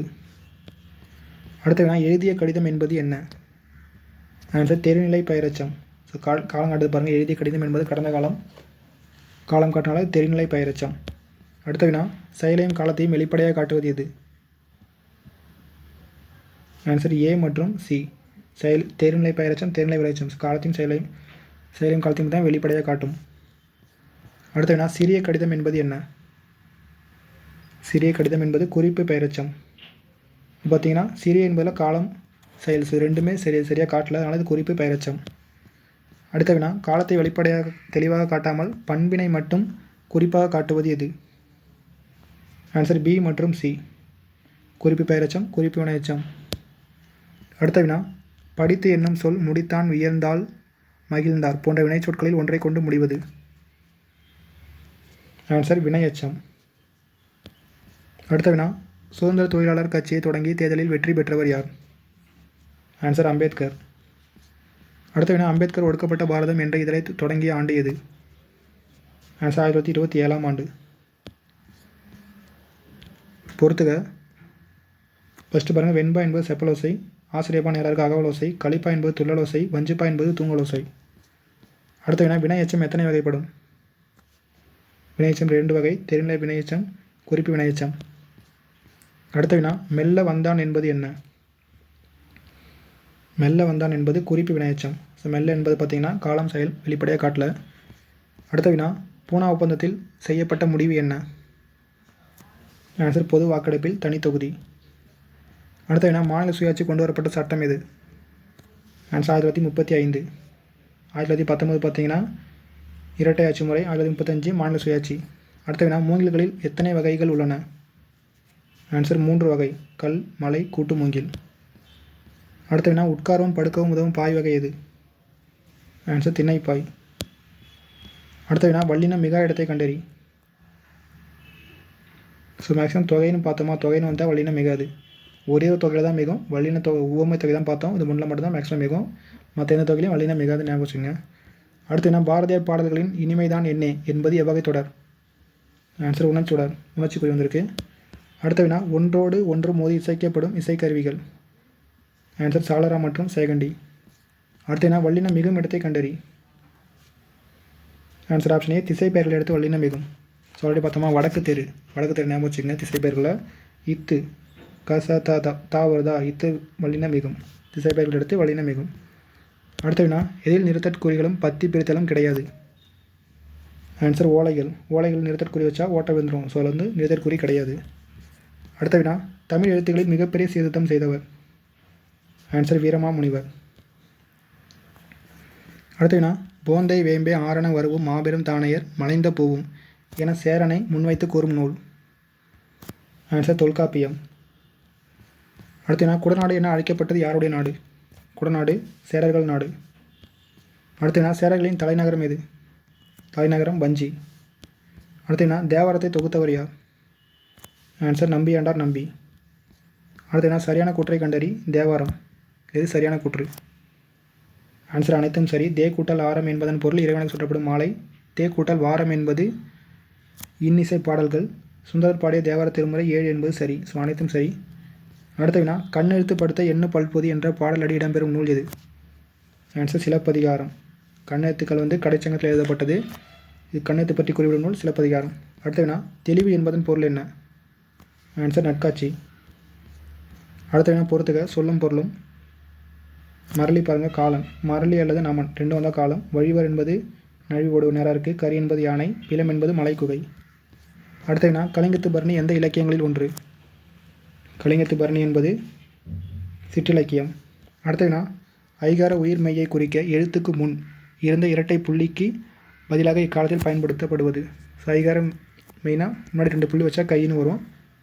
அடுத்த வினா எழுதிய கடிதம் என்பது என்ன? ஆன்சர் தெரிநிலை பெயரெச்சம். காலம் காட்டுறது பாருங்கள், எழுதிய கடிதம் என்பது கடந்த காலம் காட்டினால தெரிநிலை பெயரெச்சம். அடுத்த வினா செயலையும் காலத்தையும் வெளிப்படையாக காட்டுவது எது? ஆன்சர் ஏ மற்றும் சி. தெரிநிலை பெயரெச்சம், தெரிநிலை விளைச்சம். காலத்தையும் செயலையும் காலத்தையும் தான் வெளிப்படையாக காட்டும். அடுத்த வினா சிறிய கடிதம் என்பது என்ன? சிறிய கடிதம் என்பது குறிப்பு பெயரெச்சம். பார்த்தீங்கன்னா சிறிய என்பதில் காலம், செயல் ரெண்டுமே சரியாக காட்டல, அதனால் இது குறிப்பு பெயரெச்சம். அடுத்த வினா காலத்தை வெளிப்படையாக தெளிவாக காட்டாமல் பண்பினை மட்டும் குறிப்பாக காட்டுவது எது? ஆன்சர் பி மற்றும் சி. குறிப்பு பெயரெச்சம், குறிப்பு வினையெச்சம். அடுத்த வினா படித்து என்னும் சொல் முடித்தான், உயர்ந்தால், மகிழ்ந்தார் போன்ற வினைச்சொற்களில் ஒன்றை கொண்டு முடிவது? ஆன்சர் வினையெச்சம். அடுத்த வினா சுதந்திர தொழிலாளர் கட்சியை தொடங்கி தேர்தலில் வெற்றி பெற்றவர் யார்? ஆன்சர் அம்பேத்கர். அடுத்த வினா அம்பேத்கர் ஒடுக்கப்பட்ட பாரதம் என்ற இதழை தொடங்கிய ஆண்டு எது? ஆன்சர் 1927ஆம் ஆண்டு. பொறுத்துக. ஃபஸ்ட்டு பாருங்கள், வெண்பா என்பது செப்பலோசை, ஆசிரியப்பா நேராருக்கு அகவலோசை, கலிப்பா என்பது துள்ளலோசை, வஞ்சிப்பா என்பது தூங்கலோசை. அடுத்த வினா வினையெச்சம் எத்தனை வகைப்படும்? வினையெச்சம் 2 வகை, தெரிநிலை வினையெச்சம், குறிப்பு வினையெச்சம். அடுத்த வினா மெல்ல வந்தான் என்பது என்ன? மெல்ல வந்தான் என்பது குறிப்பு வினையெச்சம். மெல்ல என்பது பார்த்திங்கன்னா காலம், செயல் வெளிப்படையாக காட்டல. அடுத்த வினா பூனா ஒப்பந்தத்தில் செய்யப்பட்ட முடிவு என்ன? ஆன்சர் பொது வாக்கெடுப்பில் தனித்தொகுதி. அடுத்த வினா மாநில சுயாட்சி கொண்டு வரப்பட்ட சட்டம் எது? ஆன்சர் 1935. 1919 பார்த்தீங்கன்னா இரட்டை ஆட்சி முறை. 1935 மாநில சுயாட்சி. அடுத்த வினா மூங்கில்களில் எத்தனை வகைகள் உள்ளன? ஆன்சர் 3 வகை, கல், மலை, கூட்டு மூங்கில். அடுத்த வினா உட்காரவும் படுக்கவும் உதவும் பாய் வகை எது? ஆன்சர் திண்ணைப்பாய். அடுத்த வினா வல்லினம் மிகா இடத்தை கண்டறி. ஸோ மேக்ஸிமம் தொகைன்னு பார்த்தோமா, தொகைன்னு வந்தால் வல்லினம் மிகாது. ஒரே ஒரு தொகையில் தான் மிகும். வல்லின தொகை உவமை தொகை தான் பார்த்தோம். இது முன்னில் மட்டும் தான் மேக்ஸிமம் மிகும். மற்ற எந்த தொகையிலையும் வல்லினம் மிகாது ஞாபகம் வச்சுங்க. அடுத்து என்ன பாரதியார் பாடல்களின் இனிமைதான் என்னே என்பது எவ்வகை தொடர்? ஆன்சர் உணர்ச்சொடர். உணர்ச்சி குறி வந்திருக்கு. அடுத்த வினா ஒன்றோடு ஒன்று மோதி இசைக்கப்படும் இசைக்கருவிகள். ஆன்சர் சாளரா மற்றும் சேகண்டி. அடுத்து என்ன வல்லினம் மிகும் இடத்தை கண்டறி. ஆன்சர் ஆப்ஷன் ஏ திசை பெயர்களை எடுத்து வல்லினம் மிகும். ஸோ ஆல்ரெடி பார்த்தோமா வடக்கு தெரு ஞாபகம் வச்சுங்க. திசை பெயர்களை இத்து கச தா வருதா, இத்து வல்லினம் மிகும். திசை பெயர்கள் எடுத்து வல்லினம் மிகும். அடுத்த வினா எதில் நிறுத்தற்குறிகளும் பத்தி பிரித்தலும் கிடையாது. ஆன்சர் ஓலைகள் நிறுத்தற்குறி வச்சா ஓட்ட விழுந்துடும். ஸோ அதில் நிறுத்தற்குறி கிடையாது. அடுத்த வினா தமிழ் எழுத்துக்களில் மிகப்பெரிய சீர்திருத்தம் செய்தவர். ஆன்சர் வீரமாமுனிவர். அடுத்த வினா போந்தை வேம்பே ஆரண வரவும் மாபெரும் தானையர் மலைந்த பூவும் என சேரனை முன்வைத்து கூறும் நூல். ஆன்சர் தொல்காப்பியம். அடுத்த வினா குடநாடு என அழைக்கப்பட்டது யாருடைய நாடு? குடநாடு சேரர்கள் நாடு. அடுத்த வினா சேரர்களின் தலைநகரம் எது? தலைநகரம் வஞ்சி. அடுத்த வினா தேவாரத்தை தொகுத்தவர் யார்? ஆன்சர் நம்பியாண்டார் நம்பி. அடுத்த வினா சரியான கூற்றை கண்டறி. தேவாரம் எது சரியான கூற்று? ஆன்சர் அனைத்தும் சரி. தே கூட்டல் ஆரம் என்பதன் பொருள் இறைவனுக்கு சுற்றப்படும் மாலை. தே கூட்டல் வாரம் என்பது இன்னிசை பாடல்கள். சுந்தரர் பாடிய தேவார திருமுறை 7 என்பது சரி. ஸோ அனைத்தும் சரி. அடுத்த வினா கண்ணெழுத்து படுத்த எண்ணு பல்பொதி என்ற பாடல் அடி இடம்பெறும் நூல் எது? ஆன்சர் சிலப்பதிகாரம். கண்ணெழுத்துக்கள் கடைச்சங்கத்தில் எழுதப்பட்டது. இது கண்ணெழுத்து பற்றி குறிப்பிடும் நூல் சிலப்பதிகாரம். அடுத்த வினா தெளிவு என்பதன் பொருள் என்ன? ஆன்சர் நட்காட்சி. அடுத்த வினா பொறுத்துக சொல்லும் பொருளும். மரளி பாருங்கள் காலன். மரளி அல்லது நமன் ரெண்டும் வந்தால் காலம். வழிவர் என்பது நழுவி ஓடுவது நேராக இருக்குது. கரி என்பது யானை. பிலம் என்பது மலைக்குகை. அடுத்த வினா கலிங்கத்து பரணி எந்த இலக்கியங்களில் ஒன்று? கலிங்கத்து பரணி என்பது சிற்றிலக்கியம். அடுத்த வினா ஐகார உயிர் மெய்யை குறிக்க எழுத்துக்கு முன் இருந்த இரட்டை புள்ளிக்கு பதிலாக இக்காலத்தில் பயன்படுத்தப்படுவது. ஸோ ஐகார மெய்னா முன்னாடி 2 புள்ளி வச்சா கைன்னு வரும்.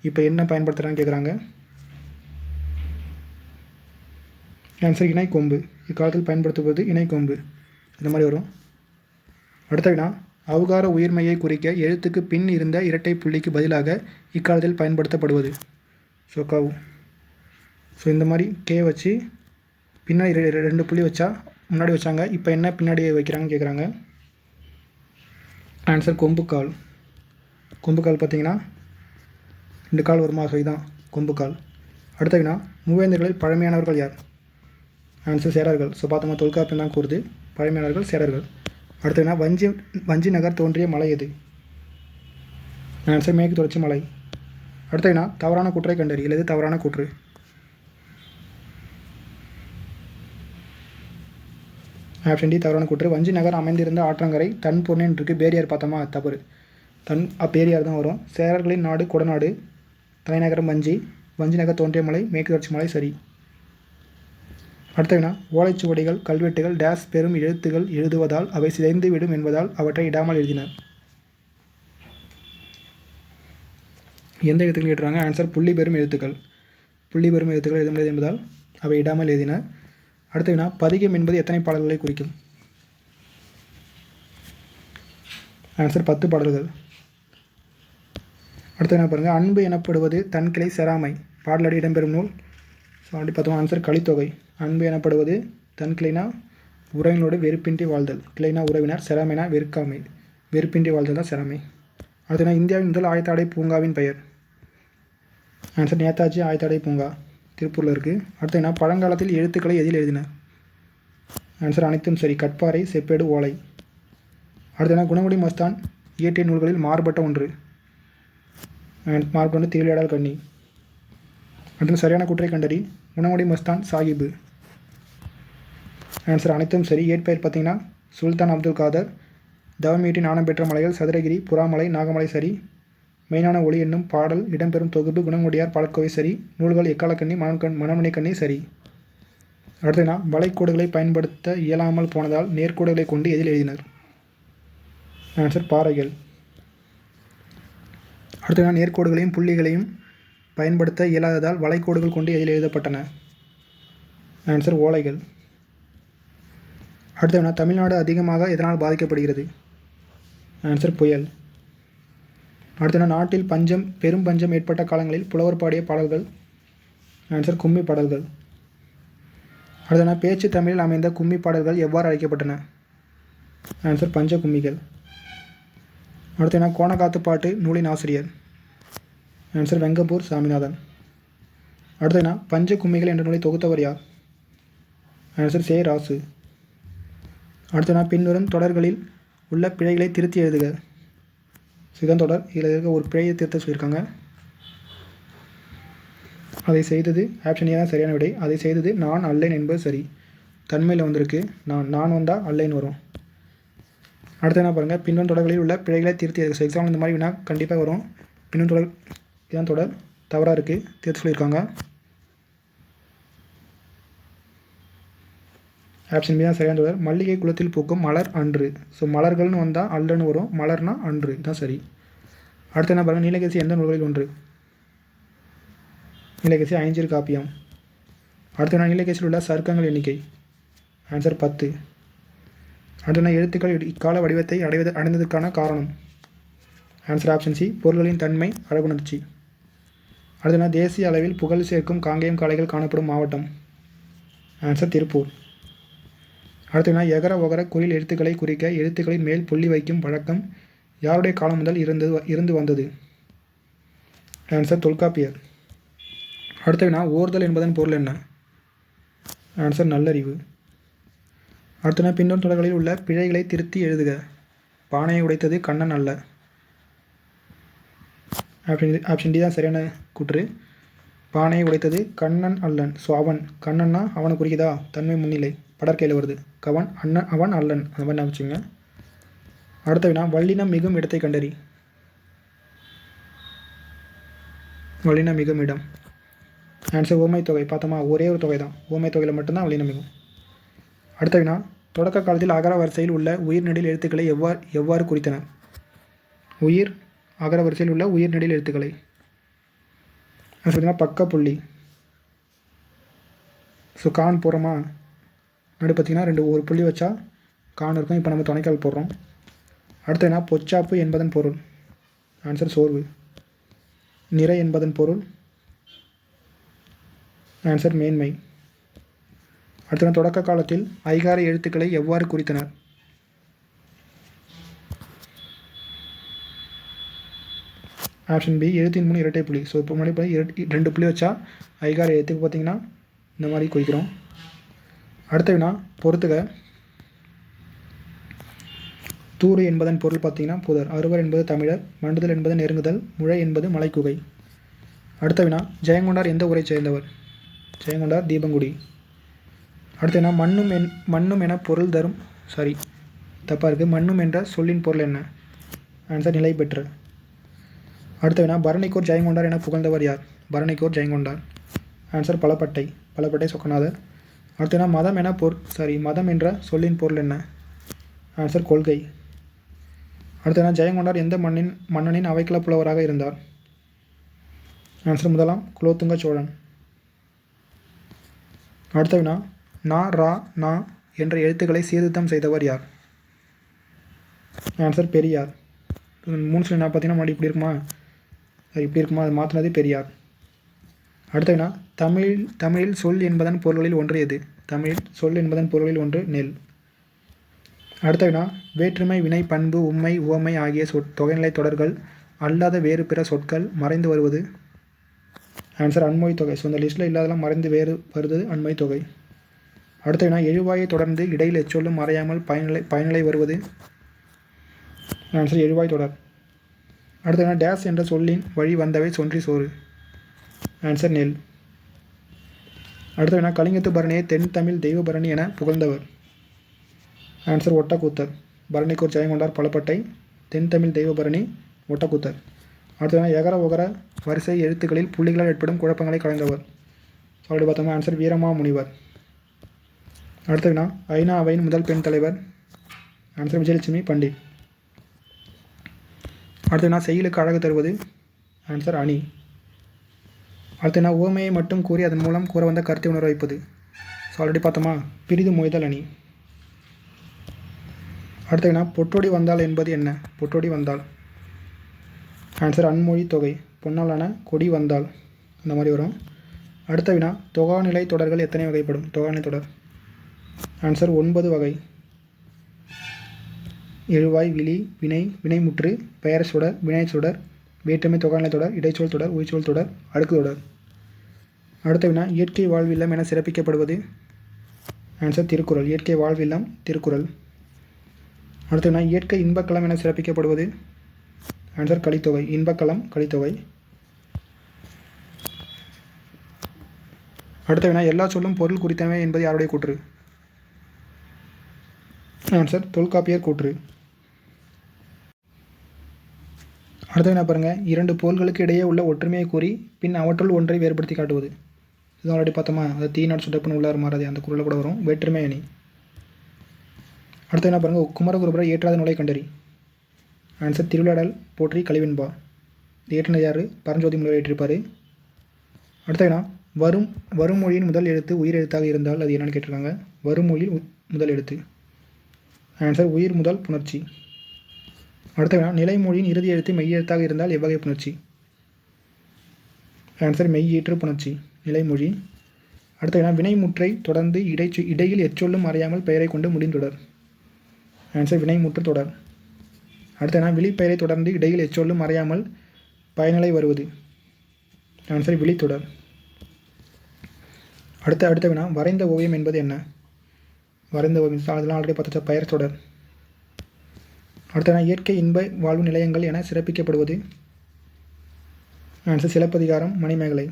இப்போ என்ன பயன்படுத்துகிறான்னு கேட்குறாங்க. ஆன்சர் இணைக்கொம்பு. இக்காலத்தில் பயன்படுத்துவது இணைக்கொம்பு. இந்த மாதிரி வரும். அடுத்த வினா அவுகார உயிர்மையை குறிக்க எழுத்துக்கு பின் இருந்த இரட்டை புள்ளிக்கு பதிலாக இக்காலத்தில் பயன்படுத்தப்படுவது. ஸோ கவு. ஸோ இந்த மாதிரி கே வச்சு பின்னாடி 2 புள்ளி வச்சா முன்னாடி வச்சாங்க. இப்போ என்ன பின்னாடி வைக்கிறாங்கன்னு கேட்குறாங்க. ஆன்சர் கொம்புக்கால். கொம்புக்கால் பார்த்தீங்கன்னா 2 கால் வருமா? ஸோ இதுதான் கொம்புக்கால். அடுத்த வினா மூவேந்தர்களில் பழமையானவர்கள் யார்? ஆன்சர் சேரர்கள். ஸோ பார்த்தோமா தொல்காப்பியம் தான் கூறுது பழமையானவர்கள் சேரர்கள். அடுத்த வினா வஞ்சி நகர் தோன்றிய மலை எது? ஆன்சர் மேற்கு தொடர்ச்சி மலை. அடுத்த வினா தவறான கூற்றை கண்டறி. இல்லது தவறான கூற்று. ஆப்ஷன் டி தவறான கூற்று. வஞ்சி நகர் அமைந்திருந்த ஆற்றங்கரை தன் பொன்னேன் இருக்கு. பேரியார் பார்த்தோமா தவறு. பேரியார் தான் வரும். சேரர்களின் நாடு குடநாடு. தலைநகரம் வஞ்சி. வஞ்சி நகர் தோன்றிய மலை மேற்கு தொடர்ச்சி மலை சரி. அடுத்த வினா ஓலைச்சுவடிகள் கல்வெட்டுகள் டேஸ் பெரும் எழுத்துகள் எழுதுவதால் அவை சிதைந்து விடும் என்பதால் அவற்றை இடாமல் எழுதினர். எந்த எழுத்துக்கள் எழுதுறாங்க? ஆன்சர் புள்ளி பெறும் எழுத்துக்கள். புள்ளி பெறும் எழுத்துக்கள் எழுத முடியாது என்பதால் அவை இடாமல் எழுதினர். அடுத்த வினா பதிகம் என்பது எத்தனை பாடல்களை குறிக்கும்? ஆன்சர் 10 பாடல்கள். அடுத்த வினா பாருங்கள். அன்பு எனப்படுவது தன் கிளை செராமை பாடலடி இடம்பெறும் நூல். ஸோ அப்படி பார்த்தோம். ஆன்சர் கலித்தொகை. அன்பு எனப்படுவது தன் கிளைனா உறவினோடு வெறுப்பின்றி வாழ்தல். கிளைனா உறவினர். செராமைனா வெறுக்காமை. வெறுப்பின்றி வாழ்தல் தான் செராமை. அடுத்தனா இந்தியாவின் முதல் ஆயத்தாடை பூங்காவின் பெயர்? ஆன்சர் நேதாஜி ஆயத்தாடை பூங்கா திருப்பூரில் இருக்குது. அடுத்தனா பழங்காலத்தில் எழுத்துக்களை எதில் எழுதினர்? ஆன்சர் அனைத்தும் சரி. கட்பாறை செப்பேடு ஓலை. அடுத்தனா குணங்குடி மஸ்தான் இயற்றிய நூல்களில் மாறுபட்ட ஒன்று. மாறுபட்ட திருவிளையாடல் கண்ணி. அடுத்து சரியான கூற்றை கண்டறி. குணங்குடி மஸ்தான் சாஹிபு. ஆன்சர் அனைத்தும் சரி. ஏற்பெயர் பார்த்தீங்கன்னா சுல்தான் அப்துல் காதர். தவமீட்டின் ஆணம் பெற்ற மலைகள் சதுரகிரி புறாமலை நாகமலை சரி. மெயினான ஒளி என்னும் பாடல் இடம்பெறும் தொகுப்பு குணங்குடியார் பாடற்கோவை சரி. நூல்கள் எக்காலக்கண்ணி மணமணி கண்ணி சரி. அடுத்ததுனா வளைக்கோடுகளை பயன்படுத்த இயலாமல் போனதால் நேர்கோடுகளை கொண்டு எதில் எழுதினர்? ஆன்சர் பாறைகள். அடுத்ததுனா நேர்கோடுகளையும் புள்ளிகளையும் பயன்படுத்த இயலாததால் வளைக்கோடுகள் கொண்டு எதில் எழுதப்பட்டன? ஆன்சர் ஓலைகள். அடுத்த வினா, தமிழ்நாடு அதிகமாக எதனால் பாதிக்கப்படுகிறது? ஆன்சர் புயல். அடுத்த வினா, நாட்டில் பெரும் பஞ்சம் ஏற்பட்ட காலங்களில் புலவர் பாடிய பாடல்கள்? ஆன்சர் கும்மி பாடல்கள். அடுத்த வினா, பேச்சு தமிழில் அமைந்த கும்மி பாடல்கள் எவ்வாறு அழைக்கப்பட்டன? ஆன்சர் பஞ்ச கும்மிகள். அடுத்த வினா, கோணக்காத்து பாட்டு நூலின் ஆசிரியர்? ஆன்சர் வெங்கப்பூர் சாமிநாதன். அடுத்த வினா, பஞ்ச கும்மிகள் என்ற நூலை தொகுத்தவர் யார்? ஆன்சர் சே ராசு. அடுத்த வினா, பின்வரும் தொடர்களில் உள்ள பிழைகளை திருத்தி எழுதுக. இதுதான் தொடர். இதில் இருக்க ஒரு பிழையை திருத்த சொல்லியிருக்காங்க. அதை செய்தது ஆப்ஷன் ஏ தான் சரியான விடை. அதை செய்தது நான் அல்லேன் என்பது சரி. தன்மையில் வந்திருக்கு. நான் வந்தால் அல்லேன் வரும். அடுத்து என்ன பாருங்கள், பின்வரும் தொடர்களில் உள்ள பிழைகளை திருத்தி எழுதுக. ஸோ எக்ஸாம்பிள் இந்த மாதிரி வினா கண்டிப்பாக வரும். பின்வரும் தொடர் இதான் தொடர் தவறாக இருக்குது, திருத்த சொல்லியிருக்காங்க. ஆப்ஷன் பி தான் சரியான தொடர். மல்லிகை குளத்தில் பூக்கும் மலர் அன்று. ஸோ மலர்கள்னு வந்தால் அல்லன்னு வரும், மலர்னா அன்று தான் சரி. அடுத்து என்ன பாருங்கள், நீலகேசி எந்த நூல்களில் ஒன்று? நீலகேசி ஐஞ்சிறு காப்பியம். அடுத்து நான் நீலகேசியில் உள்ள சர்க்கங்கள் எண்ணிக்கை? ஆன்சர் 10. அடுத்து நான் எழுத்துக்கள் இக்கால வடிவத்தை அடைந்ததற்கான காரணம்? ஆன்சர் ஆப்ஷன் சி, பொருள்களின் தன்மை, அழகுணர்ச்சி. அடுத்து நான் தேசிய அளவில் புகழ் சேர்க்கும் காங்கேயம் காளைகள் காணப்படும் மாவட்டம்? ஆன்சர் திருப்பூர். அடுத்து எகர ஒகர குறில் எழுத்துக்களை குறிக்க எழுத்துக்களின் மேல் புள்ளி வைக்கும் பழக்கம் யாருடைய காலம் முதல் இருந்து வந்தது? ஆன்சர் தொல்காப்பியர். அடுத்த வினா, ஓர்தல் என்பதன் பொருள் என்ன? ஆன்சர் நல்லறிவு. அடுத்த பின்வரும் தொடர்களில் உள்ள பிழைகளை திருத்தி எழுதுக. பானையை உடைத்தது கண்ணன் அல்ல. ஆப்ஷன் டி தான் சரியான கூற்று. பானையை உடைத்தது கண்ணன் அல்லன். ஸோ அவன், கண்ணன்னா அவனை குறிக்குதா? தன்மை முன்னிலை படற்கையில் வருது. அவன் அல்லன், அந்த மாதிரி நினச்சிங்க. அடுத்த வினா, வல்லினம் மிகும் இடத்தை கண்டறி. வல்லினம் மிகும் இடம். ஆன்சர் ஓமை தொகை. பார்த்தோமா, ஒரே ஒரு தொகை தான். ஓமை தொகையில் மட்டும்தான் வல்லினம் மிகும். அடுத்த வினா, தொடக்க காலத்தில் அகர வரிசையில் உள்ள உயிர்நெடில் எழுத்துக்களை எவ்வாறு குறித்தனர்? அகர வரிசையில் உள்ள உயிர்நெடில் எழுத்துக்களை பக்க புள்ளி. ஸோ கான் போடுறோமா, முன்னாடி பார்த்தீங்கன்னா ஒரு புள்ளி வச்சா கான் இருக்கும். இப்போ நம்ம துணைக்கால் போடுறோம். அடுத்து என்ன, பொச்சாப்பு என்பதன் பொருள்? ஆன்சர் சோர்வு. நிறை என்பதன் பொருள்? ஆன்சர் மேன்மை. அடுத்த தொடக்க காலத்தில் ஐகார எழுத்துக்களை எவ்வாறு குறித்தனர்? ஆப்ஷன் பி, எழுத்தின் முன் இரட்டை புள்ளி. ஸோ இப்போ முன்னாடி 2 புள்ளி வச்சா ஐகார எழுத்துக்கு பார்த்தீங்கன்னா இந்த மாதிரி குறிக்கிறோம். அடுத்த வினா, பொறுத்துக. தூறு என்பதன் பொருள் பார்த்தீங்கன்னா புதர். அறுவர் என்பது தமிழர். மண்டுதல் என்பது நெருங்குதல். முழை என்பது மலைக்குகை. அடுத்த வினா, ஜெயங்கொண்டார் எந்த ஊரை சேர்ந்தவர்? ஜெயங்கொண்டார் தீபங்குடி. அடுத்த வினா, மண்ணும் என பொருள் தரும் தப்பாக இருக்குது. மண்ணும் என்ற சொல்லின் பொருள் என்ன? ஆன்சர் நிலை பெற்ற. அடுத்த வினா, பரணிக்கோர் ஜெயங்கொண்டார் என புகழ்ந்தவர் யார்? பரணிக்கோர் ஜெயங்கொண்டார். ஆன்சர் பலப்பட்டை சொக்கநாதர். அடுத்த மதம் என மதம் என்ற சொல்லின் பொருள் என்ன? ஆன்சர் கொள்கை. அடுத்த ஜெயங்கொண்டார் எந்த மன்னனின் அவைக்கள புலவராக இருந்தார்? ஆன்சர் முதலாம் குலோத்துங்க சோழன். அடுத்த வினா, நா ரா நா என்ற எழுத்துக்களை சீர்திருத்தம் செய்தவர் யார்? ஆன்சர் பெரியார். 3 சொல்லி நான் பார்த்தீங்கன்னா முன்னாடி இப்படி இருக்குமா அது மாற்றினது பெரியார். அடுத்த வினா, தமிழில் சொல் என்பதன் பொருள்களில் ஒன்று எது? தமிழில் சொல் என்பதன் பொருள்களில் ஒன்று நெல். அடுத்த வினா, வேற்றுமை வினை பண்பு உம்மை உவமை ஆகிய தொகைநிலை தொடர்கள் அல்லாத வேறு பிற சொற்கள் மறைந்து வருவது? ஆன்சர் அன்மொழி தொகை. ஸோ இந்த லிஸ்ட்டில் இல்லாதெல்லாம் மறைந்து வேறு வருது அன்மொழி தொகை. அடுத்த வினா, எழுவாயை தொடர்ந்து இடையில் எச்சொல்லும் மறையாமல் பயனிலை வருவது? ஆன்சர் எழுவாய் தொடர். அடுத்த வினா, டேஸ் என்ற சொல்லின் வழி வந்தவை சொன்றி சோறு? ஆன்சர் நெல். அடுத்த வினா, கலிங்கத்து பரணியை தென் தமிழ் தெய்வ பரணி என புகழ்ந்தவர்? ஆன்சர் ஒட்டக்கூத்தர். பரணிக்கோர் ஜெயங்கொண்டார் பலப்பட்டை. தென் தமிழ் தெய்வ பரணி ஒட்டக்கூத்தர். அடுத்த வினா, எகர ஒகர வரிசை எழுத்துக்களில் புள்ளிகளால் ஏற்படும் குழப்பங்களை கலைந்தவர்? ஆல்ரெடி பார்த்தோம்னா ஆன்சர் வீரமா முனிவர். அடுத்த வினா, ஐநா அவையின் முதல் பெண் தலைவர்? ஆன்சர் விஜயலட்சுமி பண்டிட். அடுத்த வினா, செய்யுளுக்கு அழகு தருவது? ஆன்சர் அணி. அடுத்த வினா, உவமையை மட்டும் கூறி அதன் மூலம் கூற வந்த கருத்தை உணர வைப்பது? ஸோ ஆல்ரெடி பார்த்தோமா, பிரிது மொய்தல் அணி. அடுத்த வினா, பொற்றொடி வந்தால் என்பது என்ன? பொற்றொடி வந்தால் ஆன்சர் அன்மொழி தொகை. பொன்னாலான கொடி வந்தால் அந்த மாதிரி வரும். அடுத்த வினா, தொகாநிலை தொடர்கள் எத்தனை வகைப்படும்? தொகாநிலை தொடர் ஆன்சர் 9 வகை. எழுவாய், விழி, வினை, வினைமுற்று, பெயர் சுடர், வினை சுடர், வேற்றுமை தொகாநிலை தொடர், இடைச்சொல் தொடர், உயிர்ச்சொல் தொடர், அடுக்கு தொடர். அடுத்த வினா, இயற்கை வாழ்வில்லம் என சிறப்பிக்கப்படுவது? ஆன்சர் திருக்குறள். இயற்கை வாழ்வில்லம் திருக்குறள். அடுத்த வினா, இயற்கை இன்பக்களம் என சிறப்பிக்கப்படுவது? ஆன்சர் கலித்தொகை. இன்பக்களம் கலித்தொகை. அடுத்த வினா, எல்லா சொல்லும் பொருள் குறித்தவை என்பது யாருடைய கூற்று? ஆன்சர் தொல்காப்பியர் கூற்று. அடுத்த வினா பாருங்க, 2 பொருள்களுக்கு இடையே உள்ள ஒற்றுமையை கூறி பின் அவற்றுள் ஒன்றை வேறுபடுத்தி காட்டுவது? இது ஆல்ரெடி பார்த்தோமா, அது தீநாடு சுடப்புன்னு உள்ளார் மாறாது, அந்த குரலில் கூட வரும். வேற்றுமை அணி. அடுத்த என்ன பாருங்க, குமரகுருபரை ஏற்றாத நூலை கண்டறி. ஆன்சர் திருவிளையாடல் போற்றி கலிவெண்பா. இது ஏற்றினது யார்? பரஞ்சோதி முனிவர் ஏற்றிருப்பார். அடுத்த வினா, வரும் மொழியின் முதல் எழுத்து உயிர் எழுத்தாக இருந்தால் அது என்னன்னு கேட்டிருக்காங்க. வரும் மொழியில் முதல் எழுத்து ஆன்சர் உயிர் முதல் புணர்ச்சி. அடுத்த வினா, நிலைமொழியின் இறுதி எழுத்து மெய் எழுத்தாக இருந்தால் எவ்வகை புணர்ச்சி? ஆன்சர் மெய்யீற்று புணர்ச்சி, நிலைமொழி. அடுத்த வினா, வினைமுற்றை தொடர்ந்து இடையில் எச்சொல்லும் மறையாமல் பெயரை கொண்டு முடிந்தொடர். ஆன்சர் வினைமுற்று தொடர். அடுத்த வினா, விழிப்பெயரை தொடர்ந்து இடையில் எச்சொல்லும் மறையாமல் பயனிலை வருவது? ஆன்சர் விழித்தொடர். அடுத்த வினா, வரைந்த ஓவியம் என்பது என்ன? வரைந்த ஓவியம் அதெல்லாம் ஆல்ரெடி பார்த்துச்சா, பெயர் தொடர். அடுத்த வினா, இயற்கை இன்ப வாழ்வு நிலையங்கள் என சிறப்பிக்கப்படுவது? ஆன்சர் சிலப்பதிகாரம், மணிமேகலை.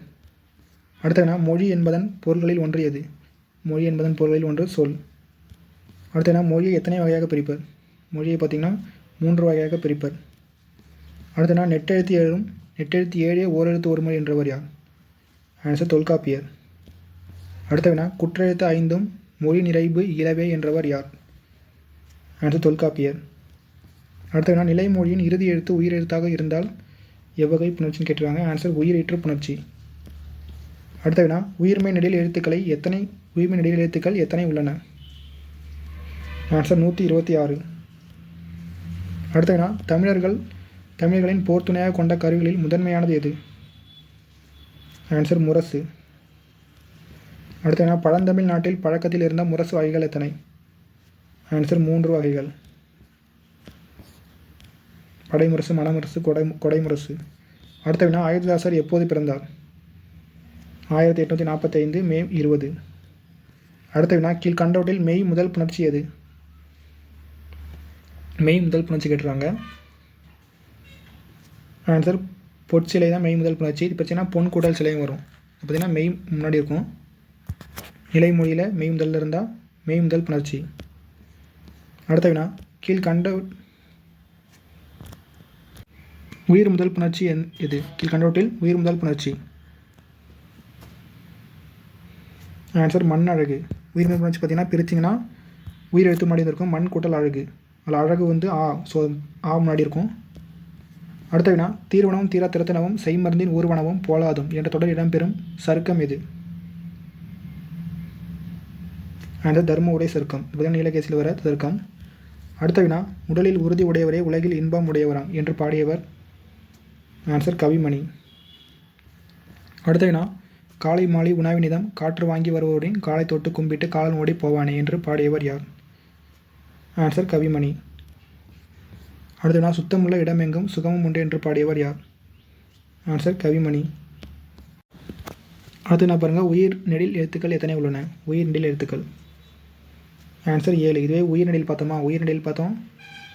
அடுத்த வினா, மொழி என்பதன் பொருள்களில் ஒன்று எது? மொழி என்பதன் பொருள்களில் ஒன்று சொல். அடுத்த வினா, மொழியை எத்தனை வகையாக பிரிப்பர்? மொழியை பார்த்திங்கன்னா 3 வகையாக பிரிப்பர். அடுத்த வினா, நெட்டெழுத்து ஏழே ஓரெழுத்து ஒரு மொழி என்றவர் யார்? ஆன்சர் தொல்காப்பியர். அடுத்த வினா, குற்றெழுத்து 5 மொழி நிறைவு இலவே என்றவர் யார்? ஆன்சர் தொல்காப்பியர். அடுத்த வினா, நிலைமொழியின் இறுதி எழுத்து உயிர் எழுத்தாக இருந்தால் எவ்வகை புணர்ச்சின்னு கேட்டிருக்காங்க. ஆன்சர் உயிரீற்று புணர்ச்சி. அடுத்த வினா, உயிர்மெய் நெடில் எழுத்துக்கள் எத்தனை உள்ளன? ஆன்சர் 126. அடுத்த வினா, தமிழர்களின் போர் துணையாக கொண்ட கருவிகளில் முதன்மையானது எது? ஆன்சர் முரசு. அடுத்த வினா, பழந்தமிழ் நாட்டில் பழக்கத்தில் இருந்த முரசு வகைகள் எத்தனை? ஆன்சர் 3 வகைகள். படைமுரசு, மணமுரசு, கொடைமுரசு. அடுத்த வினா, அயோத்திதாசர் எப்போது பிறந்தார்? 1845 மே 20. அடுத்த வினா, கீழ்கண்டவற்றில் மெய் முதல் புணர்ச்சி எது? மெய் முதல் புணர்ச்சி கேட்டுருவாங்க. ஆன்சர் பொற்சிலை தான் மெய் முதல் புணர்ச்சி. இது பார்த்தீங்கன்னா பொன் கூட்டல் சிலையும் வரும். பார்த்தீங்கன்னா மெய் முன்னாடி இருக்கும். நிலைமொழியில் மெய் முதல்ல இருந்தால் மெய் முதல் புணர்ச்சி. அடுத்த வினா, கீழ்கண்ட உயிர் முதல் புணர்ச்சி எது? கீழ்கண்டவற்றில் உயிர் முதல் புணர்ச்சி. ஆன்சர் மண் அழகு. உயிர் முதல் புணர்ச்சி பார்த்தீங்கன்னா பிரிச்சிங்கன்னா உயிர் எழுத்து முன்னாடி இருக்கும், மண் கூட்டல் அழகு. அதில் அழகு வந்து ஆ முன்னாடி இருக்கும். அடுத்த வினா, தீர்வனவும் தீரா திருத்தனவும் செய்மருந்தின் ஊர்வனவும் போலாதும் என்ற தொடர் இடம்பெறும் சருக்கம் எது? ஆன்சர் தர்ம உடை சருக்கம். இதுதான் நீலகேசியில் வர சருக்கம். அடுத்த வினா, உடலில் உறுதி உடையவரே உலகில் இன்பம் உடையவராம் என்று பாடியவர்? ஆன்சர் கவிமணி. அடுத்த வினா, காலை மாலை உணவினிதம் காற்று வாங்கி வருவோரின் காலை தொட்டு கும்பிட்டு காலன் ஓடி போவானே என்று பாடியவர் யார்? ஆன்சர் கவிமணி. அடுத்த வினா, சுத்தமுள்ள இடமெங்கும் சுகமும் உண்டு என்று பாடியவர் யார்? ஆன்சர் கவிமணி. அடுத்து நான் பாருங்கள், உயிர் நெடில் எழுத்துக்கள் எத்தனை உள்ளன? உயிர் நெடில் எழுத்துக்கள் ஆன்சர் 7. இதுவே உயிர் நெடில் பார்த்தோமா, உயிர் நெடில் பார்த்தோம்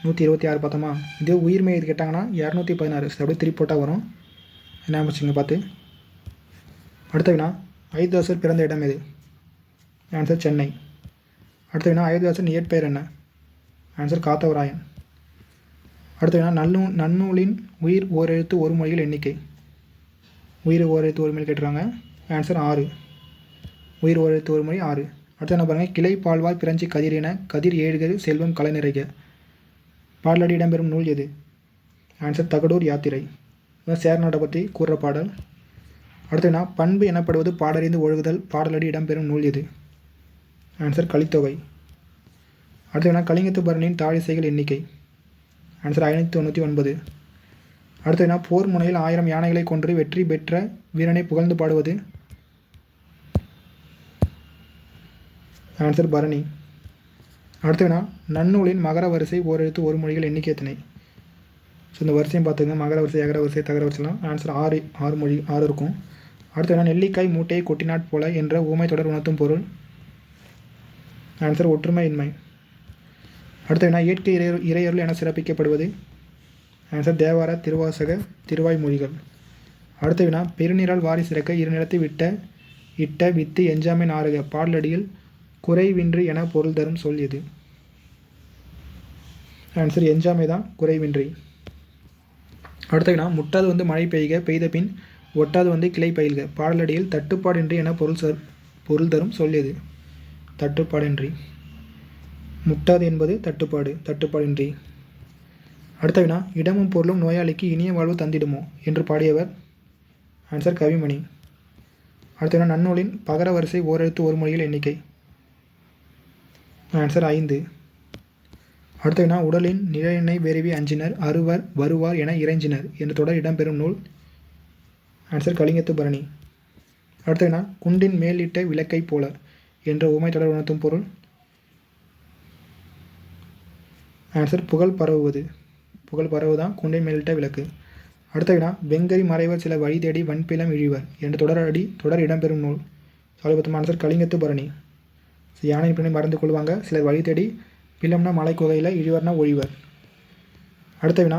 126 பார்த்தோமா. இதே உயிர்மெய் இது கேட்டாங்கன்னா 216. அப்படியே திருப்பி போட்டால் வரும். என்ன வச்சுங்க பார்த்து. அடுத்த வினா, அயோத்திதாசர் பிறந்த இடம் எது? ஆன்சர் சென்னை. அடுத்த வினா, அயோத்திதாசன் இயற்பெயர் என்ன? ஆன்சர் காத்தவராயன். அடுத்த வினா, நன்னூலின் உயிர் ஓரெழுத்து ஒரு மொழியில் எண்ணிக்கை. உயிர் ஓரெழுத்து ஒரு மொழி கேட்டுருவாங்க. ஆன்சர் 6. உயிர் ஓரெழுத்து ஒரு மொழி 6. அடுத்து என்ன பாருங்கள், கிளை பால்வாய் பிறஞ்சி கதிரின கதிர் ஏழுகரு செல்வம் கலை நிறைக பாடலடி இடம்பெறும் நூல் எது? ஆன்சர் தகடூர் யாத்திரை. சேரநாட்டை பற்றி கூறுற பாடல். அடுத்து என்ன, பண்பு எனப்படுவது பாடறிந்து ஒழுகுதல் பாடலடி இடம்பெறும் நூல் எது? ஆன்சர் கலித்தொகை. அடுத்த வினா கலிங்கத்து பரணியின் தாழிசைகள் எண்ணிக்கை. ஆன்சர் 599. அடுத்த வினா போர் முனையில் 1000 யானைகளை கொன்று வெற்றி பெற்ற வீரனை புகழ்ந்து பாடுவது. ஆன்சர் பரணி. அடுத்த வினா நன்னூலின் மகர வரிசை ஓரெழுத்து ஒரு மொழிகள் எண்ணிக்கை எத்தனை? ஸோ இந்த வரிசையும் பார்த்துங்க, மகர வரிசை, அகர வரிசை, தகர வரிசைலாம். ஆன்சர் 6 மொழி 6 இருக்கும். அடுத்த வினா நெல்லிக்காய் மூட்டையை கொட்டினாற் போல என்ற ஊமை தொடர் உணர்த்தும் பொருள். ஆன்சர் ஒற்றுமை இன்மை. அடுத்த வினா இயற்கை இறையருள் என சிறப்பிக்கப்படுவது. ஆன்சர் தேவார, திருவாசக, திருவாய்மொழிகள். அடுத்த வினா பெருநிழல் வாரி சிறக்க இருநிலத்தை இட்ட வித்து எஞ்சாமை நாறுக பாடலடியில் குறைவின்றி என பொருள் தரும் சொல் எது? ஆன்சர் எஞ்சாமை தான் குறைவின்றி. அடுத்த வினா முட்டாது மழை பெய்க பெய்த பின் ஒட்டாது கிளை பயில்க பாடலடியில் தட்டுப்பாடின்றி என பொருள் தரும் சொல் எது? தட்டுப்பாடின்றி. முட்டாது என்பது தட்டுப்பாடின்றி. அடுத்த வினா இடமும் பொருளும் நோயாளிக்கு இனிய வாழ்வு தந்திடுமோ என்று பாடியவர். ஆன்சர் கவிமணி. அடுத்த வினா நன்னூலின் பகர வரிசை ஓரெழுத்து ஒரு மொழியில் எண்ணிக்கை. ஆன்சர் 5. அடுத்த வினா உடலின் நிழலினை வெறுவி அஞ்சினர் அறுவர் வருவார் என இறைஞ்சினர் என்ற தொடர் இடம்பெறும் நூல். ஆன்சர் கலிங்கத்து பரணி. அடுத்த வினா குண்டின் மேலிட்ட விளக்கை போல என்ற உமை தொடர் உணர்த்தும் பொருள். ஆன்சர் புகழ் பரவுதான் குண்டின் மேலிட்ட விளக்கு. அடுத்த வினா வெங்கரி மறைவர் சில வழி தேடி வன்பிலம் இழிவர் என்ற தொடர் இடம்பெறும் நூல். சாலிபத்தம். ஆன்சர் கலிங்கத்து பரணி. யானை பின்னி மறந்து கொள்வாங்க, சிலர் வழி தேடி, பிலம்னா மலை குகையில், இழிவர்னா ஒழிவர். அடுத்த வினா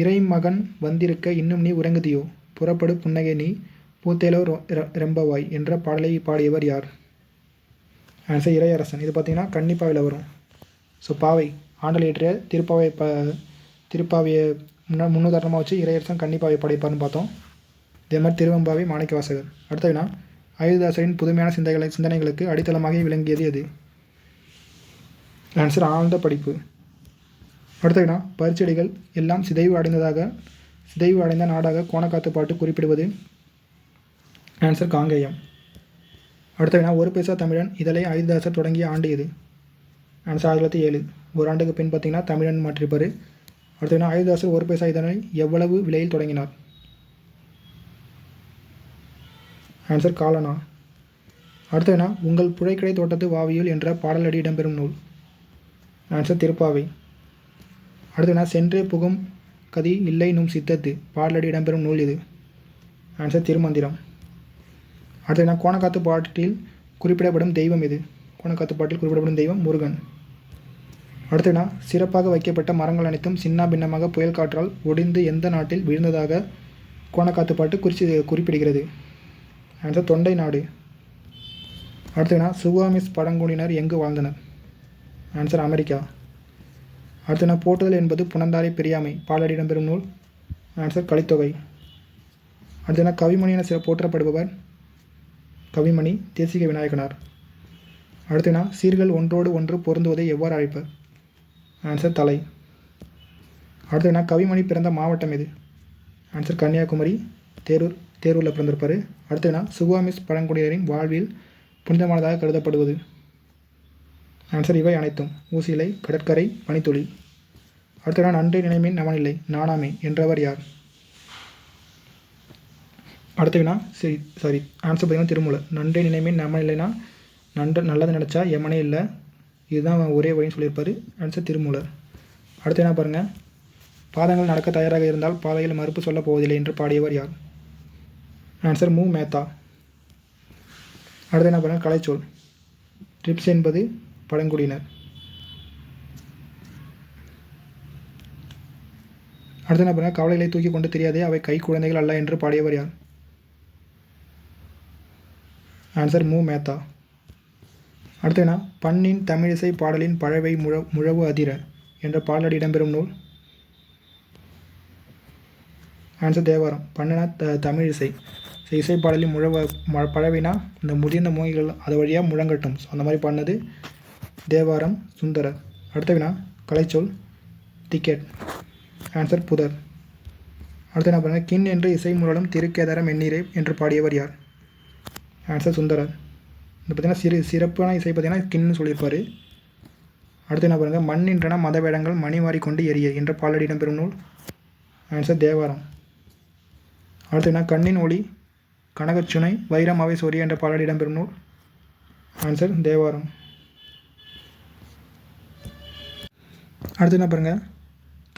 இறைமகன் வந்திருக்க இன்னும் நீ உறங்குதியோ புறப்படு புன்னகை நீ பூத்தேலோ ரெம்பவாய் என்ற பாடலை பாடியவர் யார்? ஆன்சர் இறையரசன். இது பார்த்தீங்கன்னா கன்னிப்பாவையில் வரும். ஸோ பாவை ஆண்டல் இயற்றிய திருப்பாவையை முன்னுதாரணமாக வச்சு இறையரசன் கன்னிப்பாவை படைப்பார்னு பார்த்தோம். இதே மாதிரி திருவெம்பாவை மாணிக்கவாசகர். அடுத்த வினா அயோத்திதாசரின் புதுமையான சிந்தனைகளுக்கு அடித்தளமாக விளங்கியது எது? ஆன்சர் ஆழ்ந்த படிப்பு. அடுத்த வினா பரிச்செடிகள் எல்லாம் சிதைவு அடைந்த நாடாக கோணக்காத்து பாட்டு குறிப்பிடுவது. ஆன்சர் காங்கேயம். அடுத்த வினா ஒரு பேசா தமிழன் இதழை அயோத்திதாசர் தொடங்கிய ஆண்டு எது? ஆன்சர் 1907. ஒரு ஆண்டுக்கு பின் பார்த்தீங்கன்னா தமிழன் மாற்றிருப்பார். அடுத்த வினா அயோத்திதாசர் ஒரு பேசா இதழை எவ்வளவு விலையில் தொடங்கினார்? ஆன்சர் காலனா. அடுத்த வினா உங்கள் புழைக்கடை தோட்டத்து வாவியுள் என்ற பாடலடி இடம்பெறும் நூல். ஆன்சர் திருப்பாவை. அடுத்த வினா சென்றே புகும் கதி இல்லை நும் சித்தத்து பாடலடி இடம்பெறும் நூல் இது. ஆன்சர் திருமந்திரம். அடுத்த வினா கோணக்காத்து பாட்டில் குறிப்பிடப்படும் தெய்வம் எது? கோணக்காத்து பாட்டில் குறிப்பிடப்படும் தெய்வம் முருகன். அடுத்த வினா சிறப்பாக வைக்கப்பட்ட மரங்கள் அனைத்தும் சின்ன பின்னமாக புயல் காற்றால் ஒடிந்து எந்த நாட்டில் விழுந்ததாக கோணக்காத்து பாட்டு குறிப்பிடுகிறது? ஆன்சர் தொண்டை நாடு. அடுத்த வினா சுவாமிஸ் பழங்குடியினர் எங்கு வாழ்ந்தனர்? Answer America. அடுத்த வினா போற்றுதல் என்பது புனந்தாரை பெரியாமை பாடலடி இடம்பெறும் நூல். ஆன்சர் கலித்தொகை. அடுத்த வினா கவிமணி என போற்றப்படுபவர். கவிமணி தேசிக விநாயகனார். அடுத்த வினா சீர்கள் ஒன்றோடு ஒன்று பொருந்துவதை எவ்வாறு அழைப்பர்? ஆன்சர் தலை. அடுத்த வினா கவிமணி பிறந்த மாவட்டம் எது? ஆன்சர் கன்னியாகுமரி. தேரூரில் பிறந்திருப்பார். அடுத்த வினா சுவாமிஸ் பழங்குடியினரின் வாழ்வில் புனிதமானதாக கருதப்படுவது. ஆன்சர் இவை அனைத்தும். ஊசிலை, கடற்கரை, பனித்துளி. அடுத்த வினா நன்றி நினைமின் நமனில்லை நானாமே என்றவர் யார்? அடுத்த வினா ஆன்சர் பார்த்தீங்கன்னா திருமூலர். நன்றி நினைமின் நமனில்லைனா நல்லது நினச்சா எமனே இல்லை, இதுதான் ஒரே வழின்னு சொல்லியிருப்பார். ஆன்சர் திருமூலர். அடுத்த வினா பாருங்கள், பாதங்கள் நடக்க தயாராக இருந்தால் பாதையில் மறுப்பு சொல்லப் போவதில்லை என்று பாடியவர் யார்? ஆன்சர் மு மேத்தா. அடுத்து என்ன பாருங்கள், கலைச்சொல். ட்ரிப்ஸ் என்பது பழங்குடியினர். அடுத்து என்ன பாருங்கள், கவலைகளை தூக்கி கொண்டு தெரியாதே அவை கை குழந்தைகள் அல்ல என்று பாடியவர் யார்? ஆன்சர் மு மேத்தா. அடுத்து என்ன, பண்ணின் தமிழிசை பாடலின் பழவை முழவு அதிர என்ற பாடலடி இடம்பெறும் நூல். ஆன்சர் தேவாரம். பண்ணின தமிழிசை இசைப்பாடலின் பழவினா இந்த முதிர்ந்த மோகிகள் அது வழியாக முழங்கட்டும். ஸோ அந்த மாதிரி பண்ணது தேவாரம். சுந்தரர். அடுத்த வினா கலைச்சொல். டிக்கெட். ஆன்சர் புதர். அடுத்து என்ன பாருங்கள், கின் என்று இசை முரலும் திருக்கேதாரம் எண்ணீரே என்று பாடியவர் யார்? ஆன்சர் சுந்தரர். இது பார்த்திங்கன்னா சிறப்பான இசை பார்த்திங்கன்னா கின்னு சொல்லியிருப்பார். அடுத்து என்ன பாருங்கள், மண் என்றன மத வேடங்கள் மணி மாறி கொண்டு எரிய என்ற பாலடி இடம்பெறும் நூல். ஆன்சர் தேவாரம். அடுத்து என்ன, கண்ணின் ஒளி கனகச்சுனை வைரம் அவை சொரிய என்ற பாலடி இடம்பெறும் நூல். ஆன்சர் தேவாரம். அடுத்து என்ன பாருங்கள்,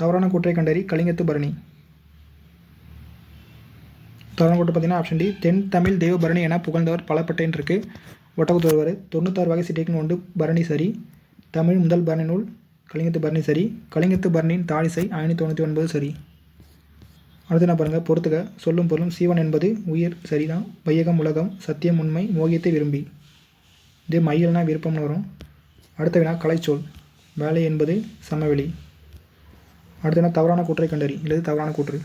தவறான கூற்றை கண்டறி கலிங்கத்து பரணி. தவறான கூற்று பார்த்தீங்கன்னா ஆப்ஷன் டி, தென் தமிழ் தெய்வ பரணி என புகழ்ந்தவர் பலப்பட்டேன் இருக்குது. ஒட்டகுத்து வருவார். 96 வகை சிட்டைக்கு உண்டு பரணி சரி. தமிழ் முதல் பரணி நூல் கலிங்கத்து பரணி சரி. கலிங்கத்து பரணியின் தாளிசை 599 சரி. அடுத்து என்ன பாருங்கள், பொறுத்துக. சொல்லும் பொருளும் சீவன் என்பது உயிர் சரிதான், வையகம் உலகம், சத்தியம் உண்மை, மோகியத்தை விரும்பி. இது மையல்னா விருப்பம்னு வரும். அடுத்த வினா கலைச்சொல். வேலை என்பது சமவெளி. அடுத்து என்ன, தவறான கூற்றை கண்டறி. இல்லது தவறான கூற்று.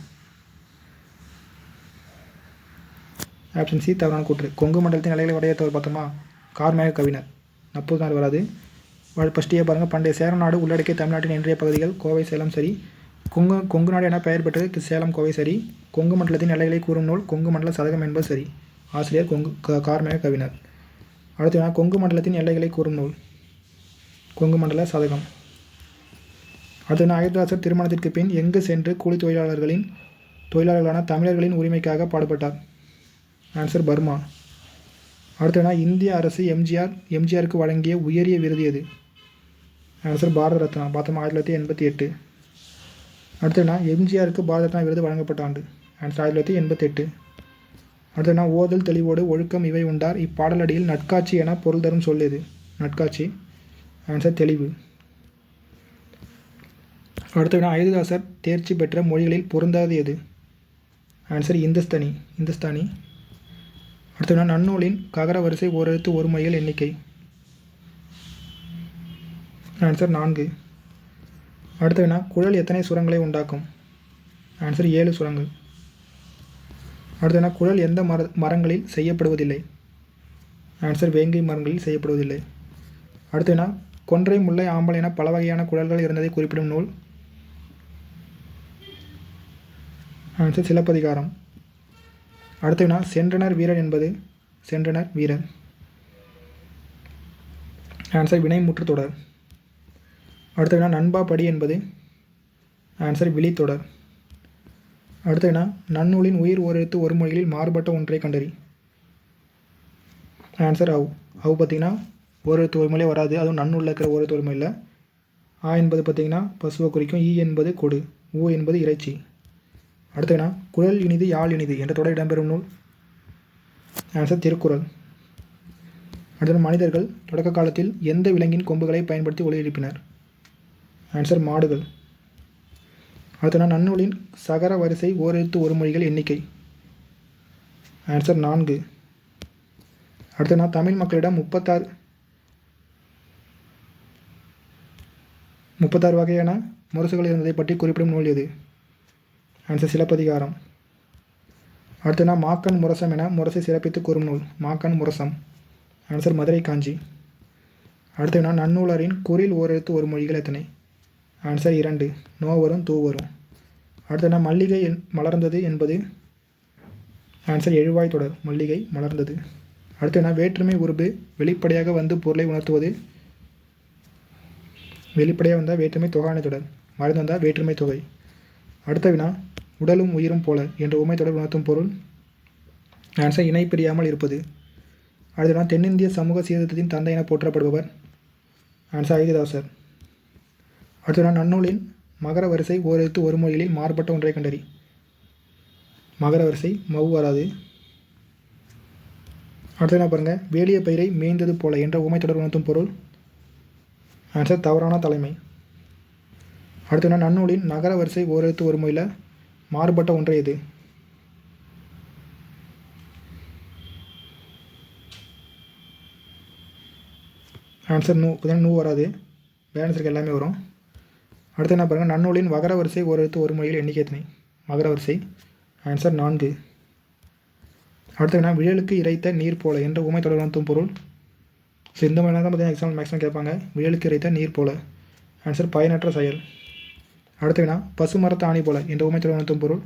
ஆப்ஷன் சி தவறான கூற்று. கொங்கு மண்டலத்தின் நிலைகளை வரையறுத்தவர் பார்த்தோமா, கார்மேக கவிஞர். நப்பூதார் வராது. ஃபஸ்ட்டியே பாருங்கள், பண்டைய சேர நாடு உள்ளடக்கிய தமிழ்நாட்டின் இன்றைய பகுதிகள் கோவை சேலம் சரி. கொங்கு நாடு என பெயர் பெற்றது சேலம் கோவை சரி. கொங்கு மண்டலத்தின் எல்லைகளை கூறும் நூல் கொங்கு மண்டல சதகம் என்பது சரி. ஆசிரியர் கார்மேக கவிஞர். அடுத்து கொங்கு மண்டலத்தின் எல்லைகளை கூறும் நூல் கொங்கு மண்டல சதகம். அடுத்து அயோத்திதாசர் திருமணத்திற்கு பின் எங்கு சென்று கூலி தொழிலாளர்களான தமிழர்களின் உரிமைக்காக பாடுபட்டார். Answer Burma. அடுத்து இந்திய அரசு எம்ஜிஆருக்கு வழங்கிய உயரிய விருது எது. ஆன்சர் பாரத ரத்னா. பார்த்தோம் 1988. அடுத்து எம்ஜிஆருக்கு பாரத ரத்னா விருது வழங்கப்பட்ட ஆண்டு. ஆன்சர் 1988. அடுத்து ஓதல் தெளிவோடு ஒழுக்கம் இவை உண்டார் இப்பாடலடியில் நட்காட்சி என பொருள் தரும் சொல் எது. நட்காட்சி. ஆன்சர் தெளிவு. அடுத்து அயோத்திதாசர் தேர்ச்சி பெற்ற மொழிகளில் பொருந்தாது எது. ஆன்சர் இந்துஸ்தானி. அடுத்து நன்னூலின் ககர வரிசை ஓரெழுத்து ஒரு மொழிகள் எண்ணிக்கை. ஆன்சர் 4. அடுத்து குழல் எத்தனை சுரங்களை உண்டாக்கும். ஆன்சர் 7 சுரங்கள். அடுத்து குழல் எந்த மரங்களில் செய்யப்படுவதில்லை. ஆன்சர் வேங்கை மரங்களில் செய்யப்படுவதில்லை. அடுத்து கொன்றை முல்லை ஆம்பல் என பல வகையான குழல்கள் இருந்ததை குறிப்பிடும் நூல். ஆன்சர் சிலப்பதிகாரம். அடுத்து சென்றனர் வீரர் என்பது. சென்றனர் வீரர். ஆன்சர் வினைமுற்று தொடர். அடுத்து நண்பா படி என்பது. ஆன்சர் விழித்தொடர். அடுத்து நன்னூலின் உயிர் ஓரெழுத்து ஒரு மொழிகளில் மாறுபட்ட ஒன்றை கண்டறி. ஆன்சர் அவு பார்த்திங்கன்னா ஓரெழுத்து ஒரு மொழியே வராது, அதுவும் நன்னூலில் இருக்கிற ஓரெழுத்து ஒரு மொழியில். ஆ என்பது பார்த்திங்கன்னா பசுவை குறிக்கும். ஈ என்பது கொடு. ஊ என்பது இறைச்சி. அடுத்து குழல் இனிது யாழ் இனிது என்ற தொடர் இடம்பெறும் நூல். ஆன்சர் திருக்குறள். அடுத்து மனிதர்கள் தொடக்க காலத்தில் எந்த விலங்கின் கொம்புகளை பயன்படுத்தி ஒலி எழுப்பினர். ஆன்சர் மாடுகள். அடுத்து நன்னூலின் சகர வரிசை ஓரெழுத்து ஒரு மொழிகள் எண்ணிக்கை. ஆன்சர் 4. அடுத்து தமிழ் மக்களிடம் 36 வகையான முரசுகள் இருந்ததை பற்றி குறிப்பிடும் நூல் எது. ஆன்சர் சிலப்பதிகாரம். அடுத்து மாக்கன் முரசம் என முரசை சிறப்பித்து கூறும் நூல். மாக்கன் முரசம். ஆன்சர் மதுரை காஞ்சி. அடுத்து நன்னூலரின் குறில் ஓரெழுத்து ஒரு மொழிகள் எத்தனை. ஆன்சர் 2. நோ வரும் தூ வரும். அடுத்து மல்லிகை மலர்ந்தது என்பது. ஆன்சர் எழுவாய் தொடர். மல்லிகை மலர்ந்தது. அடுத்து வேற்றுமை உருபு வெளிப்படையாக வந்து பொருளை உணர்த்துவது. வெளிப்படையாக வந்தால் வேற்றுமை தொகாணை தொடர். மறைந்து வந்தால் வேற்றுமை தொகை. அடுத்த வினா உடலும் உயிரும் போல என்ற உமை தொடர் உணர்த்தும் பொருள். ஆன்சர் இணை பிரியாமல் இருப்பது. அடுத்த தென்னிந்திய சமூக சீர்திருத்தத்தின் தந்தை என போற்றப்படுபவர். ஆன்சர் அயோத்திதாசர். அடுத்த நன்னூலின் மகர வரிசை ஓரெழுத்து ஒரு மொழிகளில் மாறுபட்ட ஒன்றை கண்டறி. மகர வரிசை மவு வராது. அடுத்து பாருங்கள், வேலிய பயிரை மேய்ந்தது போல என்ற உமை தொடர் உணர்த்தும் பொருள். ஆன்சர் தவறான தலைமை. அடுத்து நன்னூலின் நகர வரிசை ஓரெழுத்து ஒரு மொழியில் மாறுபட்ட ஒன்றை எது. ஆன்சர் நூ வராது. பேலன்ஸருக்கு எல்லாமே வரும். அடுத்து என்ன பாருங்கள், நன்னூலின் வகர வரிசை ஓரெழுத்து ஒரு மொழியில் எண்ணிக்கை எத்தனை. மகர வரிசை. ஆன்சர் 4. அடுத்து விழலுக்கு இறைத்த நீர் போல என்ற உமை தொடர் உணர்த்தும் பொருள். ஸோ இந்த மாதிரி தான் பார்த்தீங்கன்னா எக்ஸாம் மேக்ஸிமம் கேட்பாங்க. விழலுக்கு இறைத்த நீர் போல. ஆன்சர் பயனற்ற செயல். அடுத்து பசு மரத்த ஆணி போல என்ற உமை தொடர் உணர்த்தும் பொருள்.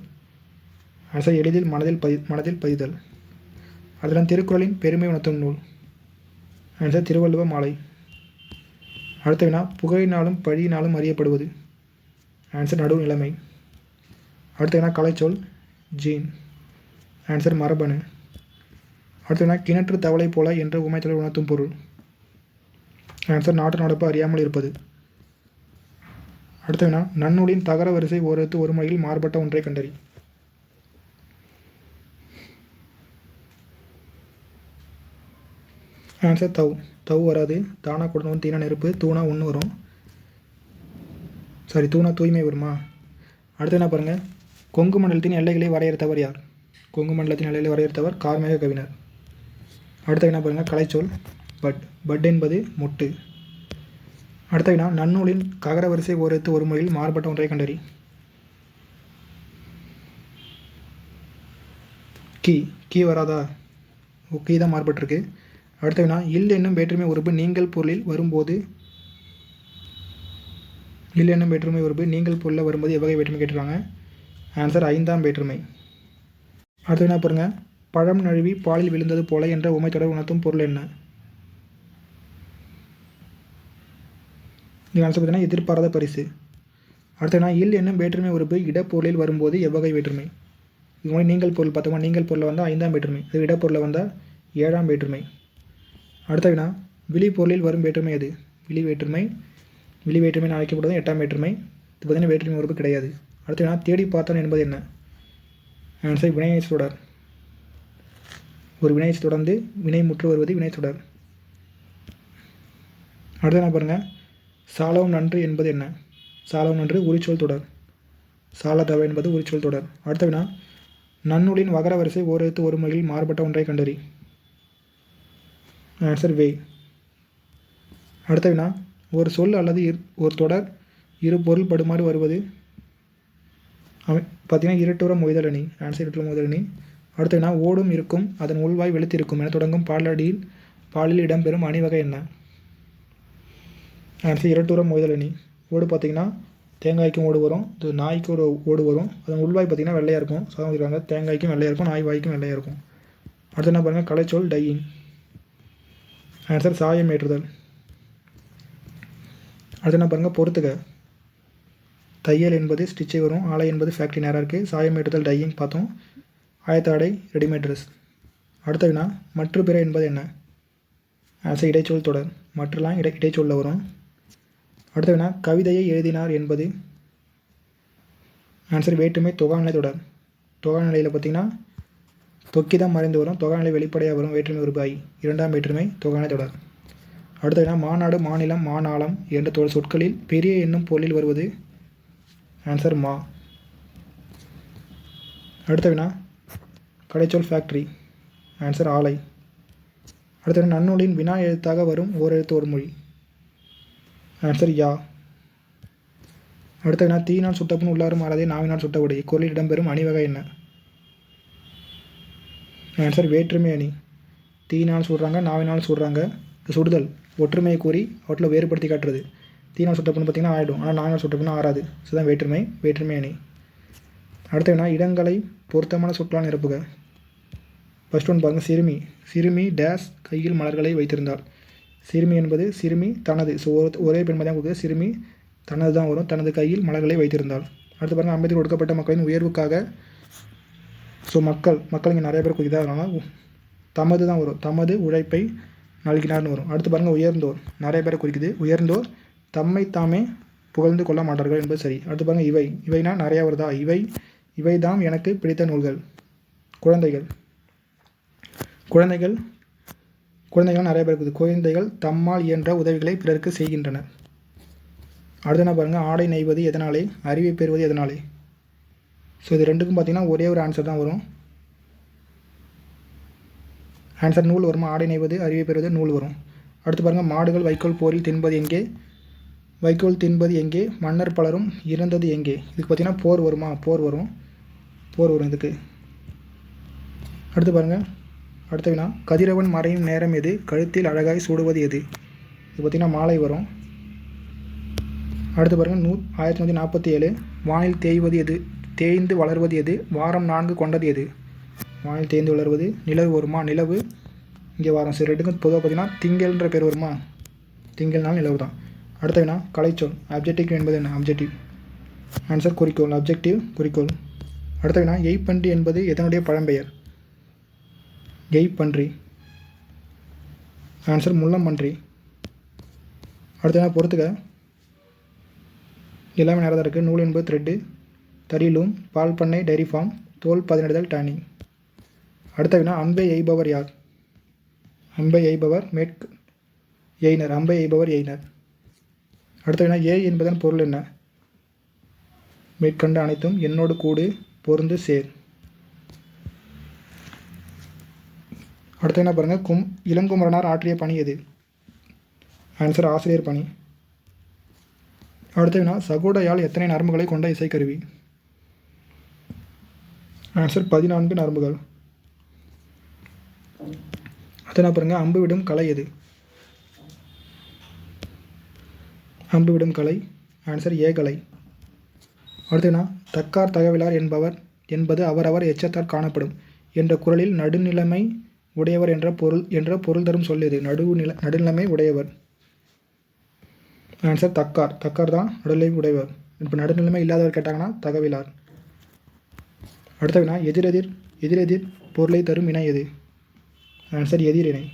ஆன்சர் எளிதில் மனதில் பதிதல். அதில் திருக்குறளின் பெருமை உணர்த்தும் நூல். ஆன்சர் திருவள்ளுவ மாலை. அடுத்த வினா புகழினாலும் பழியினாலும் அறியப்படுவது. ஆன்சர் நடுநிலைமை. அடுத்த வினா கலைச்சொல் ஜீன். ஆன்சர் மரபணு. அடுத்த வினா கிணற்று தவளை போல என்ற உமைத்தொடர் உணர்த்தும் பொருள். ஆன்சர் நாட்டு நடப்பு அறியாமல் இருப்பது. அடுத்த வினா நன்னூலின் தகர வரிசை ஓரெழுத்து ஒரு மொழியில் மாறுபட்ட ஒன்றை கண்டறி. ஆன்சர் தவ் வராது. தானா கொடுத்தவன் தீனா நெருப்பு, தூணா ஒன்று வரும். தூணா தூய்மை வருமா? அடுத்து என்ன பாருங்கள், கொங்கு மண்டலத்தின் எல்லைகளை வரையறுத்தவர் யார்? கொங்கு மண்டலத்தின் எல்லைகளை வரையறுத்தவர் கார்மேக கவிஞர். அடுத்த என்ன பாருங்கள், கலைச்சொல் பட் என்பது மொட்டு. அடுத்த வினா நன்னூலின் ககர வரிசை ஓரெழுத்து ஒரு மொழியில் மாறுபட்ட ஒன்றை கண்டறி. கீ வராதா? கீ தான் மாறுபட்டிருக்கு. அடுத்த வினா இல் என்னும் வேற்றுமை உறுப்பு நீங்கள் பொருளில் வரும்போது எவ்வகை வேற்றுமை கேட்டிருக்காங்க. ஆன்சர் ஐந்தாம் வேற்றுமை. அடுத்த வினா பாருங்க, பழம் நழுவி பாலில் விழுந்தது போல என்ற உமைத்தொடர் உணர்த்தும் பொருள் என்ன? இது ஆன்சர் பார்த்தீங்கன்னா எதிர்பாராத பரிசு. அடுத்த வினா இல் என்னும் வேற்றுமை உறுப்பு இடப்பொருளில் வரும்போது எவ்வகை வேற்றுமை? இது மாதிரி நீங்கள் பொருள் பார்த்தோமா, நீங்கள் பொருளில் வந்தால் ஐந்தாம் வேற்றுமை, அது இடப்பொருளில் வந்தால் ஏழாம் வேற்றுமை. அடுத்த வினா விழிப்பொருளில் வரும் வேற்றுமை எது? விழி வேற்றுமை அழைக்கப்படுவது எட்டாம் வேற்றுமை. இது பார்த்தீங்கன்னா வேற்றுமை உறுப்பு கிடையாது. அடுத்த வினா தேடி பார்த்தான் என்பது என்ன? ஆன்சர் வினையை தொடர். ஒரு வினையை தொடர்ந்து வினை முற்று வருவது வினை தொடர். அடுத்த என்ன பாருங்கள், சாலவும் நன்று என்பது என்ன? சாலவும் நன்று உரிச்சொல் தொடர். சாலதவ என்பது உரிச்சொல் தொடர். அடுத்த வினா நன்னூலின் வகர வரிசை ஓரெழுத்து ஒரு மொழியில் மாறுபட்ட ஒன்றை கண்டறி. ஆன்சர் வே. அடுத்த வினா ஒரு சொல் அல்லது ஒரு தொடர் இரு பொருள் படுமாறு வருவது. பார்த்தீங்கன்னா இரட்டுற மொய்தல் அணி. ஆன்சர் இரட்டுற மொய்தல் அணி. அடுத்த வினா ஓடும் இருக்கும் அதன் உள்வாய் வெளுத்திருக்கும் என தொடங்கும் பாலில் இடம்பெறும் அணிவகை என்ன? ஆன்சர் இரட்டுற மொய்தல் அணி. ஓடு பார்த்தீங்கன்னா தேங்காய்க்கும் ஓடு வரும், இது நாய்க்கு ஒரு ஓடு வரும், அதன் உள்வாய் பார்த்தீங்கன்னா வெள்ளையாக இருக்கும். சொல்லுவாங்க தேங்காய்க்கும் வெள்ளையாக இருக்கும், நாய் வாய்க்கும் வெள்ளையாக இருக்கும். அடுத்து என்ன பாருங்கள், கலைச்சொல் டையிங். ஆன்சர் சாயம் ஏற்றுதல். அடுத்து என்ன பாருங்கள், பொறுத்துக. தையல் என்பது ஸ்டிச்சை வரும், ஆலை என்பது ஃபேக்ட்ரி நேராக இருக்குது, சாயம் ஏற்றுதல் டையிங் பார்த்தோம், ஆயத்த ஆடை ரெடிமேட் ட்ரெஸ். அடுத்த வினா மற்ற பிற என்பது என்ன? ஆன்சர் இடைச்சொல் தொடர். மற்றெல்லாம் இடைச்சொல்ல வரும். அடுத்த வினா கவிதையை எழுதினார் என்பது. ஆன்சர் வேற்றுமை தொகாநிலை தொடர். தொகாநிலையில் பார்த்தீங்கன்னா தொக்கிதான் மறைந்து வரும், தொகாநிலை வெளிப்படையாக வரும், வேற்றுமை உறுப்பு ஐ, இரண்டாம் வேற்றுமை தொகாநிலை தொடர். அடுத்த வினா மாநாடு மாநிலம் மாநாளம் என்ற சொற்களில் பெரிய என்னும் பொருளில் வருவது. ஆன்சர் மா. அடுத்த வினா கடைச்சொல் ஃபேக்ட்ரி. ஆன்சர் ஆலை. அடுத்த வினா நன்னூலின் வினா எழுத்தாக வரும் ஓரெழுத்து ஒரு மொழி. ஆன்சர் யா. அடுத்த வினா தீயினால் சுட்டப்புண் உள்ளாறு மாறாதே நாவினால் சுட்டவுடை இக்குறளில் இடம்பெறும் அணிவகை என்ன? ஆன்சர் வேற்றுமை அணி. தீயினால் சுடுறாங்க, நாவினால் சுடுறாங்க, சுடுதல் ஒற்றுமையை கூறி அவற்றில் வேறுபடுத்தி காட்டுறது. தீயினால் சுட்டப்புண் பார்த்திங்கன்னா ஆகிடும், ஆனால் நாவினால் சுட்டப்புண் ஆறாது. இதுதான் வேற்றுமை அணி. அடுத்த வினா இடங்களை பொருத்தமான சொற்களால் நிரப்புக. ஃபர்ஸ்ட் ஒன் பாருங்கள், சிறுமி டேஸ் கையில் மலர்களை வைத்திருந்தாள். சிறுமி என்பது சிறுமி தனது. ஸோ ஒரே பெண்மை தான் கொடுக்குது, சிறுமி தனது தான் வரும், தனது கையில் மலர்களை வைத்திருந்தாள். அடுத்து பாருங்கள், அம்பேத்கர் ஒடுக்கப்பட்ட மக்களின் உயர்வுக்காக. ஸோ மக்கள் இங்கே நிறைய பேர் குறிக்குது, அதனால் தமது தான் வரும், தமது உழைப்பை நல்கினார்னு வரும். அடுத்து பாருங்கள், உயர்ந்தோர் நிறைய பேரை குறிக்குது, உயர்ந்தோர் தம்மை தாமே புகழ்ந்து கொள்ள மாட்டார்கள் என்பது சரி. அடுத்து பாருங்கள், இவைனா நிறையா வருதா, இவை தாம் எனக்கு பிடித்த நூல்கள். குழந்தைகள் நிறைய பேர் இருக்குது, குழந்தைகள் தம்மால் இயன்ற உதவிகளை பிறருக்கு செய்கின்றனர். அடுத்து என்ன பாருங்கள், ஆடை நெய்வது எதனாலே, அறிவை பெறுவது எதனாலே. ஸோ இது ரெண்டுக்கும் பார்த்தீங்கன்னா ஒரே ஒரு ஆன்சர் தான் வரும். ஆன்சர் நூல் வருமா, ஆடை நெய்வது அறிவை பெறுவது நூல் வரும். அடுத்து பாருங்கள், மாடுகள் வைக்கோல் போரில் தின்பது எங்கே, வைக்கோல் தின்பது எங்கே, மன்னர் பலரும் இறந்தது எங்கே. இதுக்கு பார்த்தீங்கன்னா போர் வருமா, போர் வரும் இதுக்கு. அடுத்து பாருங்கள், அடுத்த வினா கதிரவன் மறையும் நேரம் எது, கழுத்தில் அழகாய் சூடுவது எது. இது பார்த்திங்கன்னா மாலை வரும். அடுத்து பாருங்கள், 1947 வானில் தேய்வது எது, தேய்ந்து வளர்வது எது, வாரம் 4 கொண்டது எது. வானில் தேய்ந்து வளர்வது நிலவு வருமா, இங்கே வாரம். சரி, ரெண்டுக்கும் பொதுவாக பார்த்தீங்கன்னா திங்கள்ன்ற பேர் வருமா? திங்கள்னாலும் நிலவு தான். அடுத்த வினா கலைச்சொல். அப்ஜெக்டிவ் என்பது என்ன? அப்ஜெக்டிவ். ஆன்சர் குறிக்கோள். அப்ஜெக்டிவ் குறிக்கோள். அடுத்த வினா எய்ப்பன்றி என்பது எதனுடைய பழம்பெயர்? எய்ப்பன்றி. ஆன்சர் முள்ளம்பன்றி. அடுத்த வினா பொறுத்துக்க. எல்லாமே நேரம் தான் இருக்குது. நூல் என்பது த்ரெட்டு, தறிலூம், பால் பண்ணை டைரி ஃபார்ம், தோல் பதனிடுதல் டேனிங். அடுத்த வினா அம்பை எய்பவர் யார்? அம்பை எய்பவர் எய்னர். அம்பை எய்பவர் எய்னர். அடுத்த வினா ஏ என்பதன் பொருள் என்ன? மேற்கண்ட அனைத்தும் என்னோடு கூடு பொருந்து சேர். அடுத்த என்ன பாருங்கள், இளங்குமரனார் ஆற்றிய பணி எது? ஆன்சர் ஆசிரியர் பணி. அடுத்த வினா சகோடையால் எத்தனை நரம்புகளை கொண்ட இசைக்கருவி? ஆன்சர் 14 நரம்புகள். அடுத்த என்ன பாருங்கள், அம்பு விடும் கலை எது? அம்பு விடும் கலை. ஆன்சர் ஏகலை. அடுத்தனா தக்கார் தகவலார் என்பது அவரவர் எச்சத்தால் காணப்படும் என்ற குறளில் நடுநிலைமை உடையவர் என்ற பொருள் தரும் சொல் எது? நடுநிலைமை உடையவர். ஆன்சர் தக்கார். தக்கார் தான் நடுநிலை உடையவர். இப்போ நடுநிலைமை இல்லாதவர் கேட்டாங்கன்னா தகவலார். அடுத்த வினா எதிரெதிர் பொருளை தரும் இணை எது? ஆன்சர் எதிரிணை.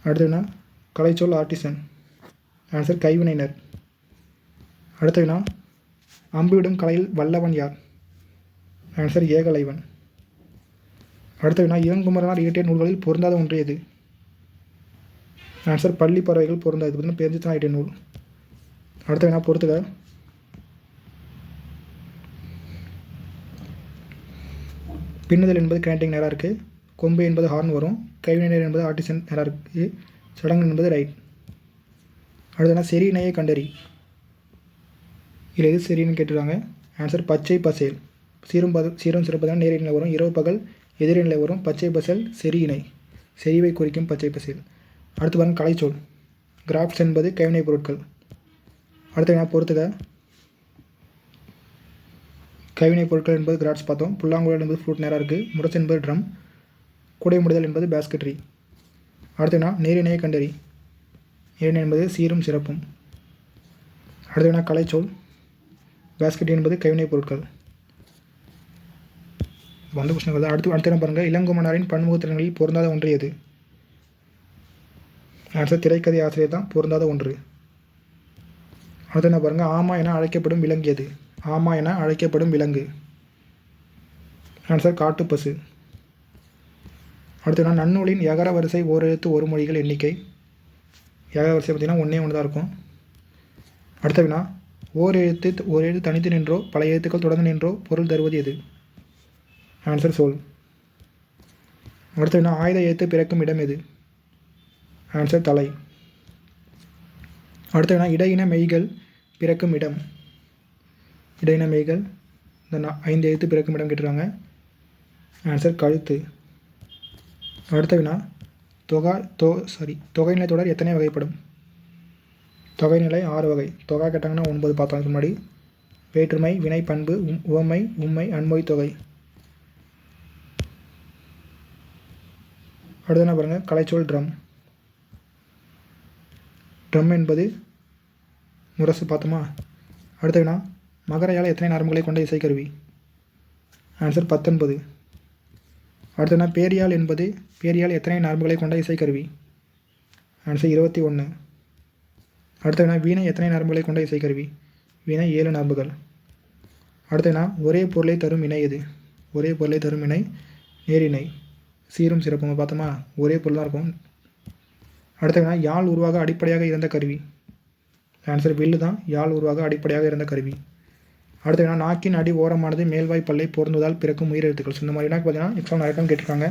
அடுத்த வினா கலைச்சொல் ஆர்டிசன். ஆன்சர் கைவினைஞர். அடுத்த வினா அம்புவிடும் கலையில் வல்லவன் யார்? ஆன்சர் ஏகலைவன். அடுத்த வினா இளங்குமரனார் இயற்றிய நூல்களில் பொருந்தாத ஒன்று எது? ஆன்சர் பள்ளி பறவைகள் பொருந்தாது. பார்த்தீங்கன்னா பெருஞ்சித்தான் இயற்றிய நூல். அடுத்த வினா பொறுத்துக்க. பின்னுதல் என்பது கிராண்டிங் நேராக இருக்குது. கொம்பு என்பது ஹார்ன் வரும். கைவினைஞர் என்பது ஆர்டிசன் நேராக இருக்குது. சடங்கு என்பது ரைட். அடுத்தனா சரி இணையை கண்டறி. இல்லை எது சரின்னு கேட்டுருக்காங்க. ஆன்சர் பச்சை பசேல். சீரும் சிறப்பதான் நேர நிலை வரும். இரவு பகல் எதிர் நிலை வரும். பச்சை பசேல் செரி இணை. செறிவை குறிக்கும் பச்சை பசேல். அடுத்து பாருங்கள் கலைச்சொல். கிராஃப்ட்ஸ் என்பது கைவினைப் பொருட்கள். அடுத்த வினா பொறுத்துக்க. கைவினைப் பொருட்கள் என்பது கிராஃப்ட்ஸ் பார்த்தோம். புல்லாங்குழல் என்பது ஃப்ளூட் நேராக இருக்குது. முரசு என்பது ட்ரம். குடை முடிதல் என்பது பேஸ்கெட்ரி. அடுத்த வினா நேரிணையை கண்டறி. நேரிணை என்பது சீரும் சிறப்பும். அடுத்த வினா கலைச்சொல். பேஸ்கெட் என்பது கைவினைப் பொருட்கள். வந்த கொஸ்டின் வருது. அடுத்த என்ன பாருங்கள், இளங்குமரனாரின் பன்முகத்திறன்களில் பொருந்தாத ஒன்று எது? ஆன்சர் திரைக்கதை ஆசிரியர் தான் பொருந்தாத ஒன்று. அடுத்து என்ன பாருங்கள், ஆமா என அழைக்கப்படும் விலங்கு எது? ஆமா என அழைக்கப்படும் விலங்கு. ஆன்சர் காட்டுப்பசு. அடுத்து நன்னூலின் யகர வரிசை ஓரெழுத்து ஒரு மொழிகள் எண்ணிக்கை. யகர வரிசை பார்த்திங்கன்னா ஒன்று தான் இருக்கும். அடுத்த வினா ஓர் எழுத்து தனித்து நின்றோ பல எழுத்துக்கள் தொடர்ந்து நின்றோ பொருள் தருவது எது? ஆன்சர் சொல். அடுத்த வினா ஆயுத எழுத்து பிறக்கும் இடம் எது? ஆன்சர் தலை. அடுத்த வினா இடையின மெய்கள் பிறக்கும் இடம். இடையின மெய்கள் இந்த 5 எழுத்து பிறக்கும் இடம் கேட்டுருக்காங்க. ஆன்சர் கழுத்து. அடுத்த வினா தொகைநிலை தொடர் எத்தனை வகைப்படும்? தொகைநிலை 6 வகை. தொகை கேட்டாங்கன்னா 9 பார்த்தோம் முன்னாடி. வேற்றுமை, வினை, பண்பு, உவமை, உண்மை, அன்மொழி தொகை. அடுத்து என்ன பாருங்கள், கலைச்சொல் ட்ரம். ட்ரம் என்பது முரசு பார்த்தோமா. அடுத்த வினா மகரையால் எத்தனை நரம்புகளை கொண்ட இசைக்கருவி? ஆன்சர் 19. அடுத்த வினா பேரியால் எத்தனை நரம்புகளை கொண்ட இசைக்கருவி? ஆன்சர் 21. அடுத்த வினா வீணை எத்தனை நரம்புகளை கொண்ட இசைக்கருவி? வீணை 7 நரம்புகள். அடுத்த வினா ஒரே பொருளை தரும் இணை எது? ஒரே பொருளை தரும் இணை நேரிணை. சீரும் சிறப்பும் பார்த்தோமா, ஒரே பொருள் தான் இருக்கும். அடுத்த வினா யாழ் உருவாக அடிப்படையாக இருந்த கருவி? ஆன்சர் வில்லு தான் யாழ் உருவாக அடிப்படையாக இருந்த கருவி. அடுத்த வினா நாக்கின் அடி ஓரமானது மேல்வாய் பல்லை பொருந்துவதால் பிறக்கும் உயிரெழுத்துக்கள். ஸோ இந்த மாதிரி வினாக்கு பார்த்தீங்கன்னா எக்ஸாம் நிறைய டைம் கேட்டிருக்காங்க.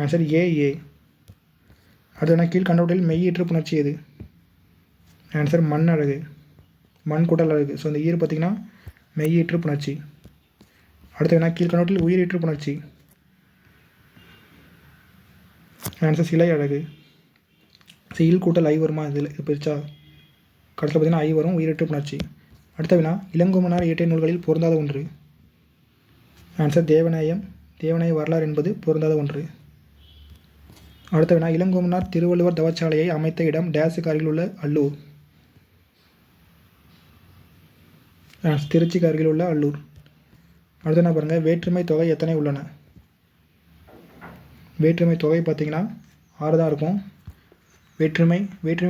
Answer A. அடுத்த வினா கீழ்கண்டவற்றில் மெய்யீற்று புணர்ச்சி எது? ஆன்சர் மண் அழகு. மண் கூட்டல் அழகு. ஸோ இந்த ஈர் பார்த்திங்கன்னா மெய்யீற்று புணர்ச்சி. அடுத்த வினா கீழ்கண்டவற்றில் உயிரீற்று புணர்ச்சி. ஆன்சர் சிலை அழகு. ஈல் கூட்டல் ஐ வருமா? இதில் பிரிச்சா கடைசியில் பார்த்திங்கன்னா ஐ வரும். உயிரீற்று புணர்ச்சி. அடுத்த வினா இளங்குமரனார் இயற்றிய நூல்களில் பொருந்தாத ஒன்று. ஆன்சர் தேவநாய வரலாறு என்பது பொருந்தாத ஒன்று. அடுத்த வினா இளங்கோவனார் திருவள்ளுவர் தவச்சாலையை அமைத்த இடம் டேஸுக்கு அருகில் உள்ள அல்லூர். திருச்சிக்கு அருகில் உள்ள அல்லூர். அடுத்து என்ன பாருங்கள், வேற்றுமை தொகை எத்தனை உள்ளன? வேற்றுமை தொகை பார்த்திங்கன்னா 6 தான் இருக்கும். வேற்றுமை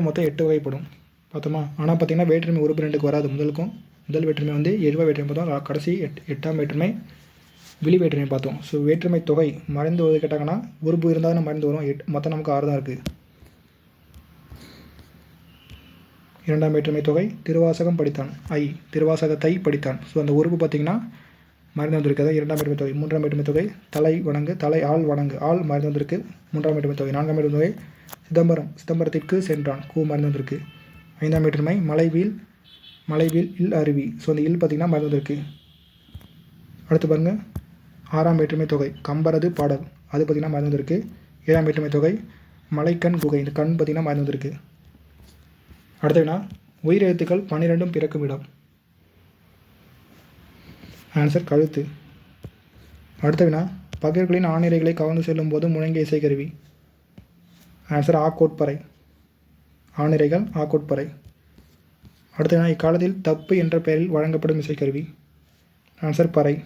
மொத்தம் 8 வகைப்படும் பார்த்தோமா. ஆனால் பார்த்திங்கன்னா வேற்றுமை உறுப்பு 2க்கு வராது. முதல் வேற்றுமை வந்து எழுவ வேற்றுமை பார்த்தோம். கடைசி 8ஆம் வேற்றுமை விழி வேற்றுமை பார்த்தோம். ஸோ வேற்றுமை தொகை மறைந்து வருது கேட்டாங்கன்னா உறுப்பு இருந்தால் தான் மறைந்து வரும். மொத்தம் நமக்கு 6 தான் இருக்குது. 2ஆம் வேற்றுமை தொகை திருவாசகம் படித்தான், திருவாசகத்தை படித்தான். ஸோ அந்த உறுப்பு பார்த்திங்கன்னா மறைந்து வந்திருக்கு. அதான் 2ஆம் வேற்றுமை தொகை. 3ஆம் வேற்றுமை தொகை தலை வணங்கு, ஆள் வணங்கு, ஆள் மறைந்து வந்திருக்கு 3ஆம் வேற்றுமை தொகை. 4ஆம் வேற்றுமை தொகை சிதம்பரத்திற்கு சென்றான், மறைந்து வந்திருக்கு. 5ஆம் வேற்றுமை மலைவீல் இல் அருவி. ஸோ அந்த இல் பார்த்திங்கன்னா மறைந்து வந்திருக்கு. அடுத்து பாருங்கள் 6ஆம் வேற்றுமை தொகை கம்பரது பாடல், அது பார்த்திங்கன்னா மறைந்து வந்திருக்கு. 7ஆம் வேற்றுமை தொகை மலைக்கண் குகை, இந்த கண் பார்த்திங்கன்னா மறைந்து வந்திருக்கு. அடுத்த வினா உயிரெழுத்துக்கள் 12 பிறக்கும் இடம். ஆன்சர் கழுத்து. அடுத்த வினா பகைவர்களின் ஆணிரைகளை கவர்ந்து செல்லும் போது முழங்கிய இசைக்கருவி. ஆன்சர் ஆக்கோட்பறை. ஆணிரைகள் ஆக்கோட்பறை. அடுத்த வினா இக்காலத்தில் தப்பு என்ற பெயரில் வழங்கப்படும் இசைக்கருவி. ஆன்சர் பறை.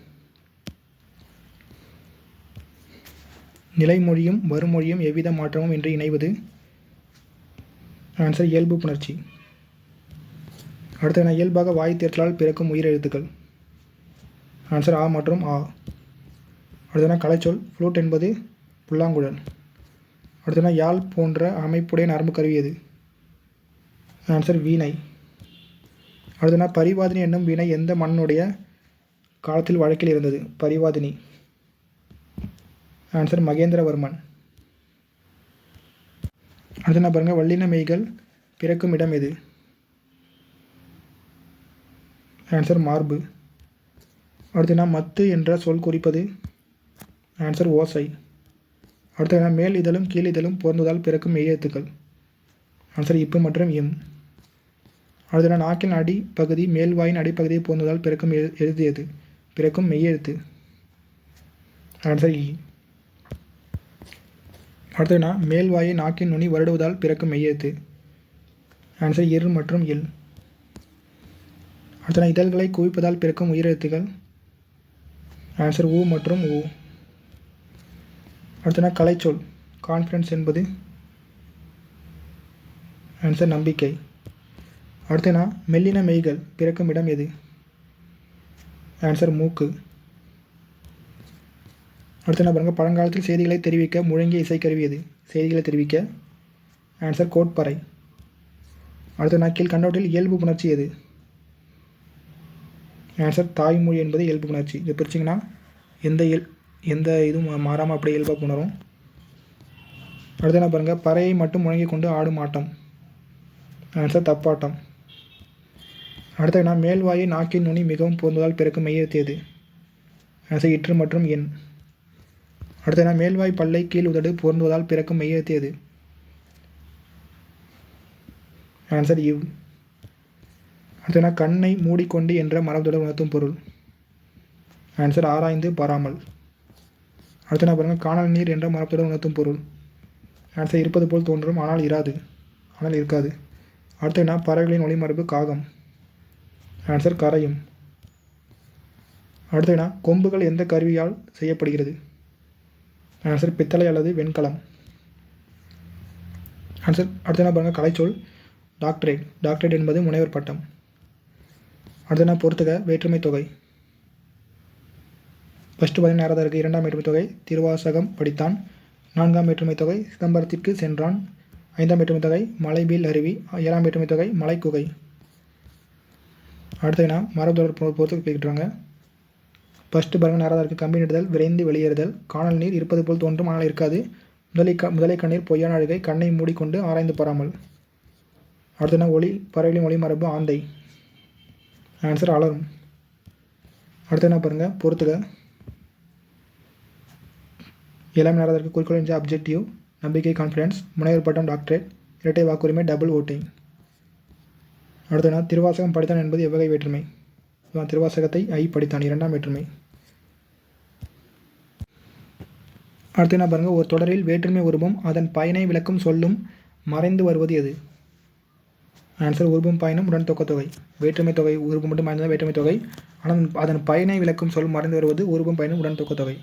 நிலைமொழியும் வருமொழியும் எவ்வித மாற்றமும் இன்றி இணைவது. ஆன்சர் இயல்பு புணர்ச்சி. அடுத்த வினா இயல்பாக வாய் தேர்தலால் பிறக்கும் உயிரெழுத்துக்கள். ஆன்சர் ஆ மற்றும் ஆ. அடுத்தனா கலைச்சொல் ஃப்ளூட் என்பது புல்லாங்குழல். அடுத்தனா யாழ் போன்ற அமைப்புடைய நரம்பு கருவி எது? ஆன்சர் வீணை. அடுத்தனா பரிவாதினி என்னும் வீணை எந்த மன்னனுடைய காலத்தில் வழக்கில் இருந்தது? பரிவாதினி. ஆன்சர் மகேந்திரவர்மன். அடுத்தனா பாருங்கள், வல்லின மெய்கள் பிறக்கும் இடம் எது? ஆன்சர் மார்பு. அடுத்தனா மத்து என்ற சொல் குறிப்பது. ஆன்சர் ஓசை. அடுத்தனா மேல் இதழும் கீழ் இதழும் பொருந்துவதால் பிறக்கும் மெய்யெழுத்துக்கள். ஆன்சர் இப்பு மற்றும் எம். அடுத்தனா நாக்கின் அடிப்பகுதி மேல்வாயின் அடிப்பகுதியை பொருந்துவதால் பிறக்கும் எழுத்து எது? பிறக்கும் மெய்யெழுத்து. ஆன்சர் இ. அடுத்தனா மேல்வாயை நாக்கின் நுனி வருடுவதால் பிறக்கும் மெய்யெழுத்து. ஆன்சர் இர் மற்றும் இல். அடுத்தனா இதழ்களை குவிப்பதால் பிறக்கும் உயிரெழுத்துக்கள். ஆன்சர் ஊ மற்றும் ஊ. அடுத்தனா கலைச்சொல் கான்ஃபிடன்ஸ் என்பது. ஆன்சர் நம்பிக்கை. அடுத்தனா மெல்லின மெய்கள் பிறக்கும் இடம் எது? ஆன்சர் மூக்கு. அடுத்தனா பாருங்கள், பழங்காலத்தில் செய்திகளை தெரிவிக்க முழங்கிய இசைக்கருவி எது? செய்திகளை தெரிவிக்க. ஆன்சர் கோட்பறை. அடுத்தனா கீழ் கண்டவற்றில் இயல்பு புணர்ச்சி எது? ஆன்சர் தாய்மொழி என்பது இயல்பு புணர்ச்சி. இது பிரிச்சிங்கன்னா எந்த இதுவும் மாறாமல் அப்படியே இயல்பாக புணரும். அடுத்து என்ன பாருங்கள், பறையை மட்டும் முழங்கி கொண்டு ஆடும் ஆட்டம். ஆன்சர் தப்பாட்டம். அடுத்த என்ன மேல்வாயை நாக்கின் நுனி மிகவும் பொருந்துவதால் பிறக்கும் மெய்யெழுத்து எது? ஆன்சர் இற்று மற்றும் எண். அடுத்த என்ன மேல்வாய் பல்லை கீழ் உதடு பொருந்துவதால் பிறக்கும் மெய்யெழுத்து எது? ஆன்சர் இவ். அடுத்தனா கண்ணை மூடிக்கொண்டு என்ற மரபுத்தொடர் உணர்த்தும் பொருள். ஆன்சர் ஆராய்ந்து பாராமல். அடுத்தனா பாருங்கள், காணல் நீர் என்ற மரபுத்தொடர் உணர்த்தும் பொருள். ஆன்சர் இருப்பது போல் தோன்றும் ஆனால் இருக்காது. அடுத்த என்ன பறவைகளின் ஒளிமரபு காகம். ஆன்சர் கரையும். அடுத்த என்ன கொம்புகள் எந்த கருவியால் செய்யப்படுகிறது? ஆன்சர் பித்தளை அல்லது வெண்கலம். ஆன்சர் அடுத்த என்ன பாருங்கள், கலைச்சொல் டாக்டரேட் என்பது முனைவர் பட்டம். அடுத்தனா பொறுத்துக வேற்றுமை தொகை. ஃபஸ்ட்டு 16 தான் இருக்குது. 2ஆம் வேற்றுமை தொகை திருவாசகம் படித்தான். 4ஆம் வேற்றுமை தொகை சிதம்பரத்திற்கு சென்றான். 5ஆம் வேற்றுமை தொகை மலைவீல் அருவி. 7ஆம் வேற்றுமை தொகை மலைக்குகை. அடுத்த வினா மரபு தொடர் பொறுத்து கேட்குறாங்க. ஃபஸ்ட்டு பாருங்கள், 4 இருக்குது. கம்பி நடுதல் விரைந்து வெளியேறுதல். காணல் நீர் இருப்பது போல் தோன்றும் ஆனால் இருக்காது. முதலை கண்ணீர் பொய்யான அழுகை. கண்ணை மூடிக்கொண்டு ஆராய்ந்து பாராமல். அடுத்தனா பறவைகளின் ஒளி மரபு ஆந்தை. ஆன்சர் அலரும். அடுத்து என்ன பாருங்கள், பொறுத்துக. 7ஆம் நேரத்திற்கு குறிக்கோள் என்ற அப்ஜெக்டிவ் நம்பிக்கை கான்ஃபிடன்ஸ். முனைவர் பட்டம் டாக்டரேட். இரட்டை வாக்குரிமை டபுள் ஓட்டிங். அடுத்தனா திருவாசகம் படித்தான் என்பது எவ்வகை வேற்றுமை? திருவாசகத்தை படித்தான் 2ஆம் வேற்றுமை. அடுத்து என்ன பாருங்கள், ஒரு தொடரில் வேற்றுமை உருபும் அதன் பயனை விளக்கும் சொல்லும் மறைந்து வருவது எது? ஆன்சர் உருபும் பயனும் உடன் தொகை. வேற்றுமை தொகை உருபு மட்டும் மறைந்தது வேற்றுமை தொகை. ஆனால் அதன் பயனை விளக்கும் சொல் மறைந்து வருவது உருபும் பயனும் உடன் தொகை.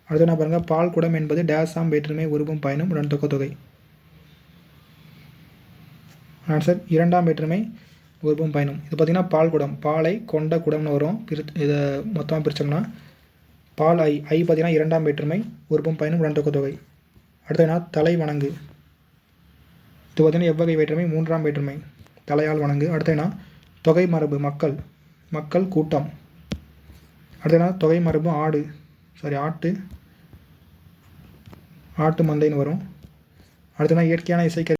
அடுத்து என்ன பாருங்கள், பால் குடம் என்பது டேஸாம் வேற்றுமை உருபும் பயனும் உடன் தொகை. ஆன்சர் இரண்டாம் வேற்றுமை உருபும் பயனும். இது பார்த்திங்கன்னா பால் குடம், பாலை கொண்ட குடம்னு வரும். இதை மொத்தமாக பிரித்தோம்னா பால் ஐ பார்த்திங்கன்னா இரண்டாம் வேற்றுமை உருபும் பயனும் உடன் தொகை. அடுத்து என்ன, தலை வணங்கு. இது பார்த்திங்கன்னா எவ்வகை வேற்றுமை? மூன்றாம் வேற்றுமை, தலையால் வணங்கு. அடுத்து என்ன, தொகை மரபு மக்கள் கூட்டம். அடுத்து என்ன, தொகை மரபு ஆட்டு மந்தைன்னு வரும். அடுத்து என்ன, இயற்கையான இசைக்கருவி